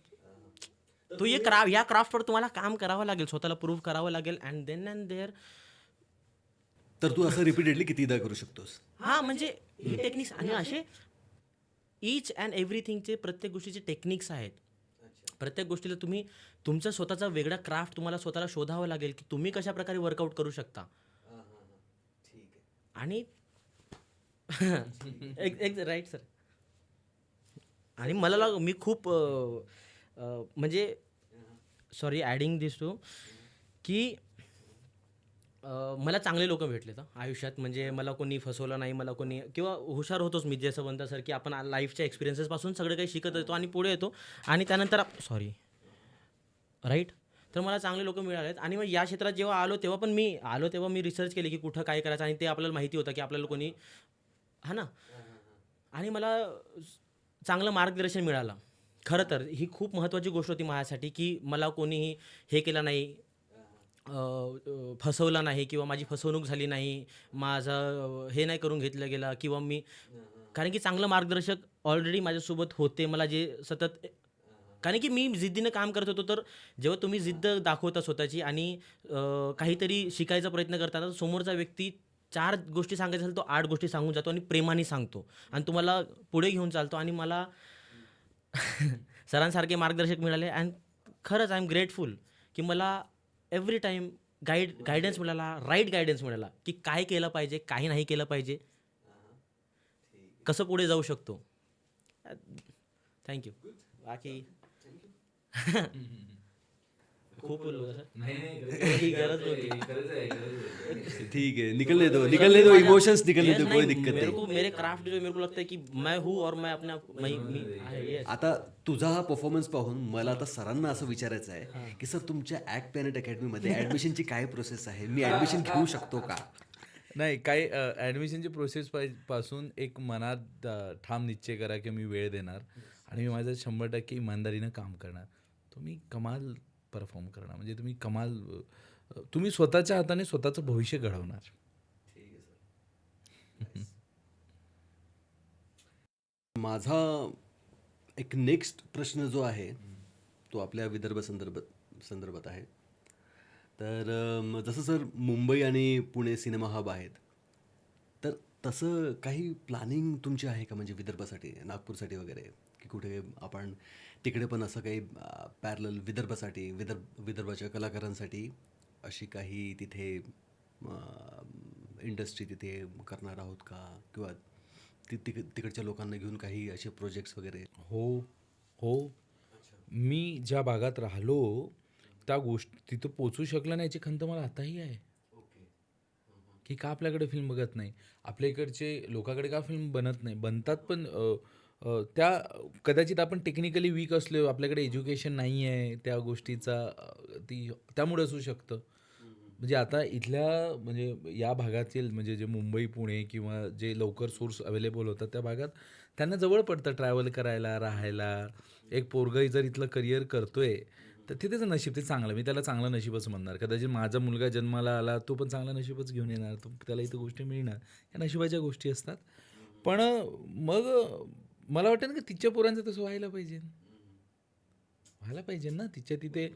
तो या क्राफ्टवर तुम्हाला काम करावं लागेल स्वतःला प्रूव्ह करावं लागेल अँड देअर. तर तू असं रिपीटेडली कितीदा करू शकतोस. हां म्हणजे हे टेक्निक्स आणि असे ईच अँड एव्हरीथिंगचे प्रत्येक गोष्टीचे टेक्निक्स आहेत. प्रत्येक गोष्टीला तुम्ही तुमचा स्वतःचा वेगळा क्राफ्ट तुम्हाला स्वतःला शोधावं लागेल की तुम्ही कशा प्रकारे वर्कआउट करू शकता. आणि राईट सर. आणि मी खूप म्हणजे सॉरी ॲडिंग दिस टू की मला चांगले लोक भेटले तर आयुष्यात म्हणजे मला कोणी फसवलं नाही मला कोणी किंवा हुशार होतोच मी जसं म्हणता सर की आपण लाईफच्या एक्सपिरियन्सेसपासून सगळं काही शिकत येतो आणि पुढे येतो आणि त्यानंतर राईट तर मला चांगले लोक मिळालेत. आणि मग या क्षेत्रात जेव्हा आलो तेव्हा मी रिसर्च केली की कुठं काय करायचं, आणि ते आपल्याला माहिती होतं की आपल्याला कोणी हा ना. आणि मला चांगलं मार्गदर्शन मिळालं. खरं तर ही खूप महत्त्वाची गोष्ट होती माझ्यासाठी की मला कोणीही हे केलं नाही, फसवलं नाही किंवा माझी फसवणूक झाली नाही, माझं हे नाही करून घेतलं गेलं किंवा मी, कारण की चांगलं मार्गदर्शक ऑलरेडी माझ्यासोबत होते. मला जे सतत, कारण की मी जिद्दीनं काम करत होतो. तर जेव्हा तुम्ही जिद्द दाखवता स्वतःची आणि काहीतरी शिकायचा प्रयत्न करता, तर समोरचा व्यक्ती 4 गोष्टी सांगायच्या असेल तो 8 गोष्टी सांगून जातो आणि प्रेमाने सांगतो आणि तुम्हाला पुढे घेऊन चालतो. आणि मला सरांसारखे मार्गदर्शक मिळाले अँड खरंच आय एम ग्रेटफुल की मला एव्हरी टाईम गायडन्स मिळाला, राईट गायडन्स मिळाला की काय केलं पाहिजे, काही नाही केलं पाहिजे, कसं पुढे जाऊ शकतो. थँक्यू. बाकी खूप बोललो सर. ही गरज नव्हती. ठीक है, निकलने दो इमोशंस निकलने Yes, दो, कोई नहीं, दिक्कत मेरे नहीं. को मेरे क्राफ्ट जो मेरे को लगता है कि मैं हूँ और मैं अपने आप मैं yes. आता तुझा हा परफॉर्मन्स पाहून मला आता सरांना असं विचारायचं आहे की सर तुमच्या ॲक्ट प्लॅनेट अकॅडमीमध्ये ॲडमिशनची काय प्रोसेस आहे, मी ॲडमिशन घेऊ शकतो का? नाही, काही ॲडमिशनची प्रोसेस पासून एक मनात ठाम निश्चय करा की मी वेळ देणार आणि मी माझं 100% इमानदारीनं काम करणार. तुम्ही कमाल परफॉर्म करणार, म्हणजे तुम्ही कमाल तुम्ही स्वतःच्या हाताने स्वतःचं भविष्य घडवणार. माझा एक नेक्स्ट प्रश्न जो आहे तो आपल्या विदर्भ संदर्भात आहे. तर जसं सर मुंबई आणि पुणे सिनेमा हब आहेत, तर तसं काही प्लॅनिंग तुमची आहे का, म्हणजे विदर्भासाठी, नागपूरसाठी वगैरे, की कुठे आपण तिकडे पण असं काही पॅरलल विदर्भाच्या कलाकारांसाठी अशी काही तिथे इंडस्ट्री तिथे करणार आहोत का, किंवा तिकडच्या लोकांना घेऊन काही असे प्रोजेक्ट्स वगैरे? हो, हो. मी ज्या भागात राहिलो त्या गोष्टी तिथं पोचू शकलं नाही याची खंत मला आताही आहे की का आपल्याकडे फिल्म बघत नाही, आपल्या इकडचे लोकांकडे का फिल्म बनत नाही. बनतात पण त्या कदाचित आपण टेक्निकली वीक असलो, आपल्याकडे एज्युकेशन नाही आहे त्या गोष्टीचा, त्यामुळे असू शकतं. म्हणजे आता इथल्या म्हणजे या भागातील म्हणजे जे मुंबई पुणे किंवा जे लवकर सोर्स अवेलेबल होतात त्या भागात त्यांना जवळ पडतं ट्रॅव्हल करायला, राहायला. एक पोरगंही जर इथलं करिअर करतोय तर तिथेच नशीब ते चांगलं, मी त्याला चांगलं नशीबच म्हणणार. कदाचित माझा मुलगा जन्माला आला, तो पण चांगला नशीबच घेऊन येणार, तो त्याला इथं गोष्टी मिळणार. या नशिबाच्या गोष्टी असतात. पण मग मला वाटतं ना की तिच्या पोरांचं तसं व्हायला पाहिजे ना. तिच्या तिथे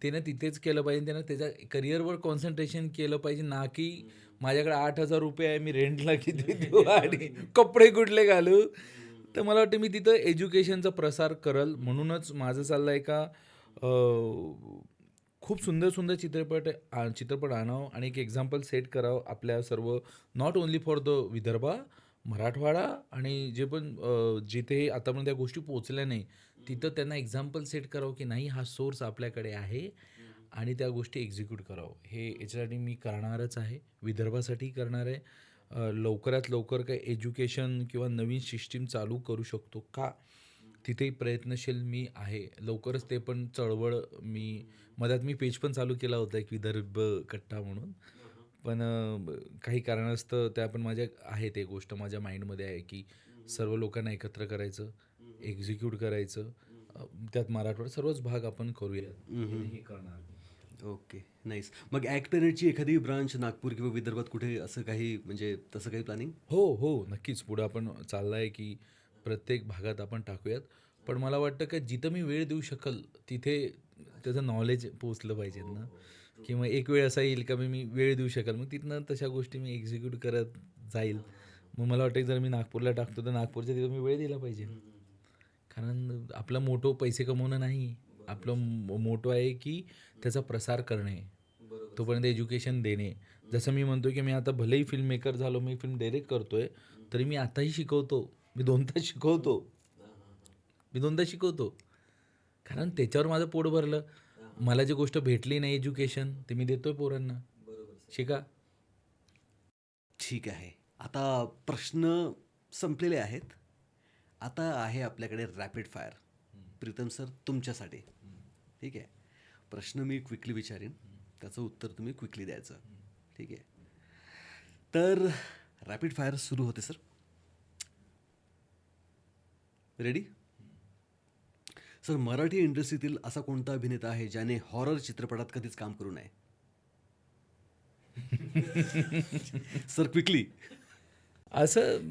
त्यानं तिथेच केलं पाहिजे, त्यानं त्याच्या करिअरवर कॉन्सन्ट्रेशन केलं पाहिजे, ना की माझ्याकडे 8,000 रुपये आहे, मी रेंटला किती देऊ आणि कपडे कुठले घालू. तर मला वाटतं मी तिथं एज्युकेशनचा प्रसार करल. म्हणूनच माझं चाललं आहे का खूप सुंदर सुंदर चित्रपट आणावं आणि एक एक्झाम्पल सेट करावं आपल्या सर्व, not only for the Vidarbha, Marathwada आणि जे पण जिथे आतापर्यंत त्या गोष्टी पोचल्या नाही तिथं त्यांना एक्झाम्पल सेट करावं की नाही हा सोर्स आपल्याकडे आहे आणि त्या गोष्टी एक्झिक्यूट करावं. हे याच्यासाठी मी करणारच आहे, विदर्भासाठी करणार आहे. लवकरात लवकर काही एज्युकेशन किंवा नवीन सिस्टीम चालू करू शकतो का, तिथेही प्रयत्नशील मी आहे. लवकरच ते पण चळवळ मधात मी पेज पण चालू केला होता एक विदर्भ कट्टा म्हणून, पण काही कारणास्तव त्या पण माझ्या आहे, ते गोष्ट माझ्या माइंडमध्ये आहे की सर्व लोकांना एकत्र करायचं, एक्झिक्यूट करायचं, त्यात मराठवाडा सर्वच भाग आपण करूया, हे करणार. Okay, nice. मग ॲक्ट प्लॅनेटची एखादी ब्रांच नागपूर किंवा विदर्भात कुठे असं काही, म्हणजे तसं काही प्लॅनिंग? हो, नक्कीच. पुढं आपण चाललं आहे की प्रत्येक भागात आपण टाकूयात. पण मला वाटतं की जिथं मी वेळ देऊ शकल तिथे त्याचं नॉलेज पोचलं पाहिजे ना, किंवा एक वेळ असा येईल का मी वेळ देऊ शकाल, मग तिथनं तशा गोष्टी मी एक्झिक्यूट करत जाईल. मग मला वाटतं की जर मी नागपूरला टाकतो तर नागपूरच्या तिथं मी वेळ दिला पाहिजे. कारण आपला मोटो पैसे कमवणं नाही, आपलं मोटो आहे की त्याचा प्रसार करणे, तोपर्यंत एज्युकेशन देणे. जसं मी म्हणतो की मी आता भलेही फिल्म मेकर झालो, मी फिल्म डायरेक्ट करतोय, तरी मी आताही शिकवतो. मी 2 तास शिकवतो. कारण त्याच्यावर माझं पोट भरलं. मला जी गोष्ट भेटली नाही एज्युकेशन, ते मी देतोय पोरांना. शिका. ठीक आहे. आता प्रश्न संपलेले आहेत. आता आहे आपल्याकडे रॅपिड फायर. प्रीतम सर तुमच्यासाठी, ठीक आहे. प्रश्न मी क्विकली विचारेन, त्याचं उत्तर तुम्ही क्विकली द्यायचं. ठीक आहे. तर रॅपिड फायर सुरू होते सर. रेडी? सर, मराठी इंडस्ट्रीतील असा कोणता अभिनेता आहे ज्याने हॉरर चित्रपटात कधीच काम करू नये? Sir quickly. असं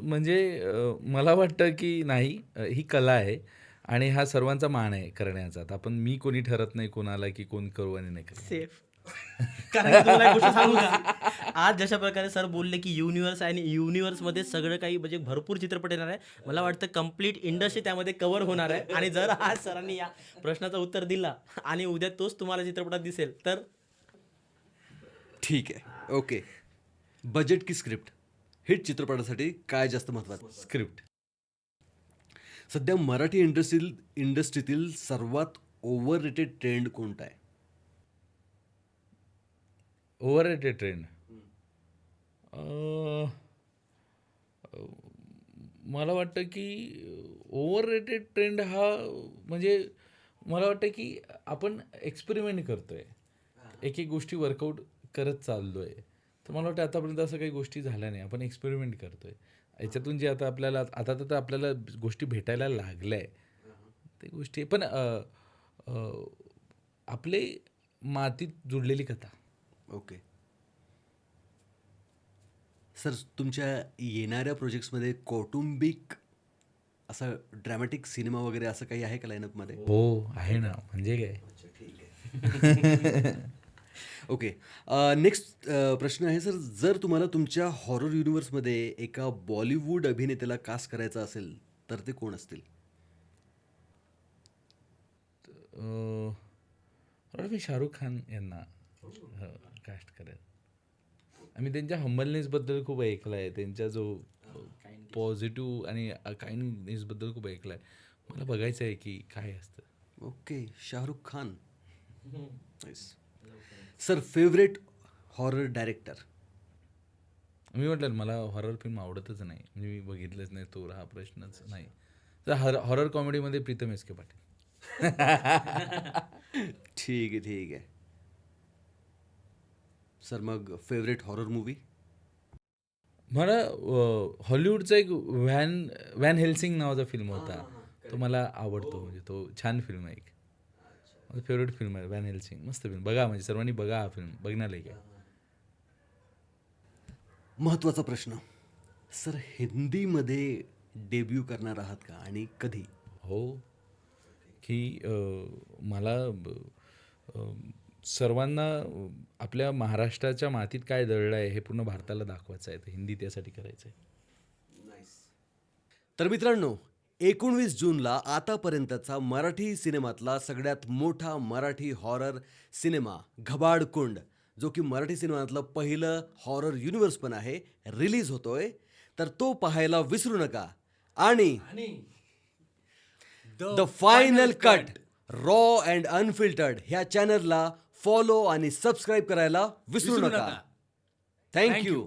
म्हणजे मला वाटतं की नाही, ही कला आहे आणि हा सर्वांचा मान आहे करण्याचा. आता आपण मी कोणी ठरत नाही कोणाला की कोण करू आणि नाही करू. सेफ. कारण की तुम्हाला एक गोष्ट सांगू का, आज जशा प्रकारे सर बोलले की युनिव्हर्स आहे आणि युनिव्हर्समध्ये सगळं काही म्हणजे भरपूर चित्रपट येणार आहे, मला वाटतं कम्प्लीट इंडस्ट्री त्यामध्ये कव्हर होणार आहे. आणि जर आज सरांनी या प्रश्नाचं उत्तर दिला आणि उद्या तोच तुम्हाला चित्रपटात दिसेल तर ठीक आहे. ओके. बजेट की स्क्रिप्ट? हिट चित्रपटासाठी काय जास्त महत्त्वाचं? स्क्रिप्ट. सध्या मराठी इंडस्ट्रीतील सर्वात ओव्हररेटेड ट्रेंड कोणता आहे? ओव्हररेटेड ट्रेंड. मला वाटतं की ओव्हररेटेड ट्रेंड हा म्हणजे मला वाटतं की आपण एक्सपेरिमेंट करतोय, एक एक गोष्टी वर्कआउट करत चाललोय. तर मला वाटतं आतापर्यंत असं काही गोष्टी झाल्या नाही. आपण एक्सपेरिमेंट करतोय याच्यातून जे आता आपल्याला गोष्टी भेटायला लागल्या आहे ते गोष्टी. पण आपले मातीत जुडलेली कथा. ओके. सर, तुमच्या येणाऱ्या प्रोजेक्ट्समध्ये कौटुंबिक असा ड्रॅमॅटिक सिनेमा वगैरे असं काही आहे का लाईनअपमध्ये? हो आहे ना, म्हणजे काय. ओके. नेक्स्ट प्रश्न आहे सर, जर तुम्हाला तुमच्या हॉरर युनिव्हर्समध्ये एका बॉलिवूड अभिनेत्याला कास्ट करायचं असेल तर ते कोण असतील? मला मी शाहरुख खान यांना कास्ट करेल. आम्ही त्यांच्या हंबलनेसबद्दल खूप ऐकलं आहे, त्यांच्या जो पॉझिटिव्ह आणि काइंडनेसबद्दल खूप ऐकलं आहे. मला बघायचं आहे की काय असतं. Okay. Shahrukh Khan. Nice. Sir, favourite horror director? मी म्हटलं ना, मला हॉरर फिल्म आवडतच नाही, म्हणजे मी बघितलंच नाही, तो हा प्रश्नच नाही. तर हॉरर कॉमेडीमध्ये प्रीतम एस.के. पाटील. ठीक आहे, ठीक आहे. सर, मग फेवरेट हॉरर मूवी? मला हॉलिवूडचा एक व्हॅन हेल्सिंग नावाचा फिल्म होता, तो मला आवडतो. म्हणजे तो छान फिल्म आहे, एक माझं फेवरेट फिल्म आहे व्हॅन हेल्सिंग. मस्त फिल्म, बघा म्हणजे सर्वांनी बघा हा फिल्म, बघण्यालायक आहे. महत्त्वाचा प्रश्न. सर, हिंदीमध्ये डेब्यू करणार आहात का आणि कधी? हो, की मला सर्वांना आपल्या महाराष्ट्राच्या मातीत काय दळलं आहे हे पूर्ण भारताला दाखवायचं आहे. तर हिंदी त्यासाठी करायचं आहे. तर मित्रांनो, 19 जूनला आतापर्यंतचा मराठी सिनेमातला सगळ्यात मोठा मराठी हॉरर सिनेमा घबाडकुंड, जो की मराठी सिनेमातलं पहिलं हॉरर युनिव्हर्स पण आहे, रिलीज होतोय. तर तो पाहायला विसरू नका. आणि the final cut raw and unfiltered ह्या चॅनलला फॉलो आणि सबस्क्राईब करायला विसरू नका. थँक्यू.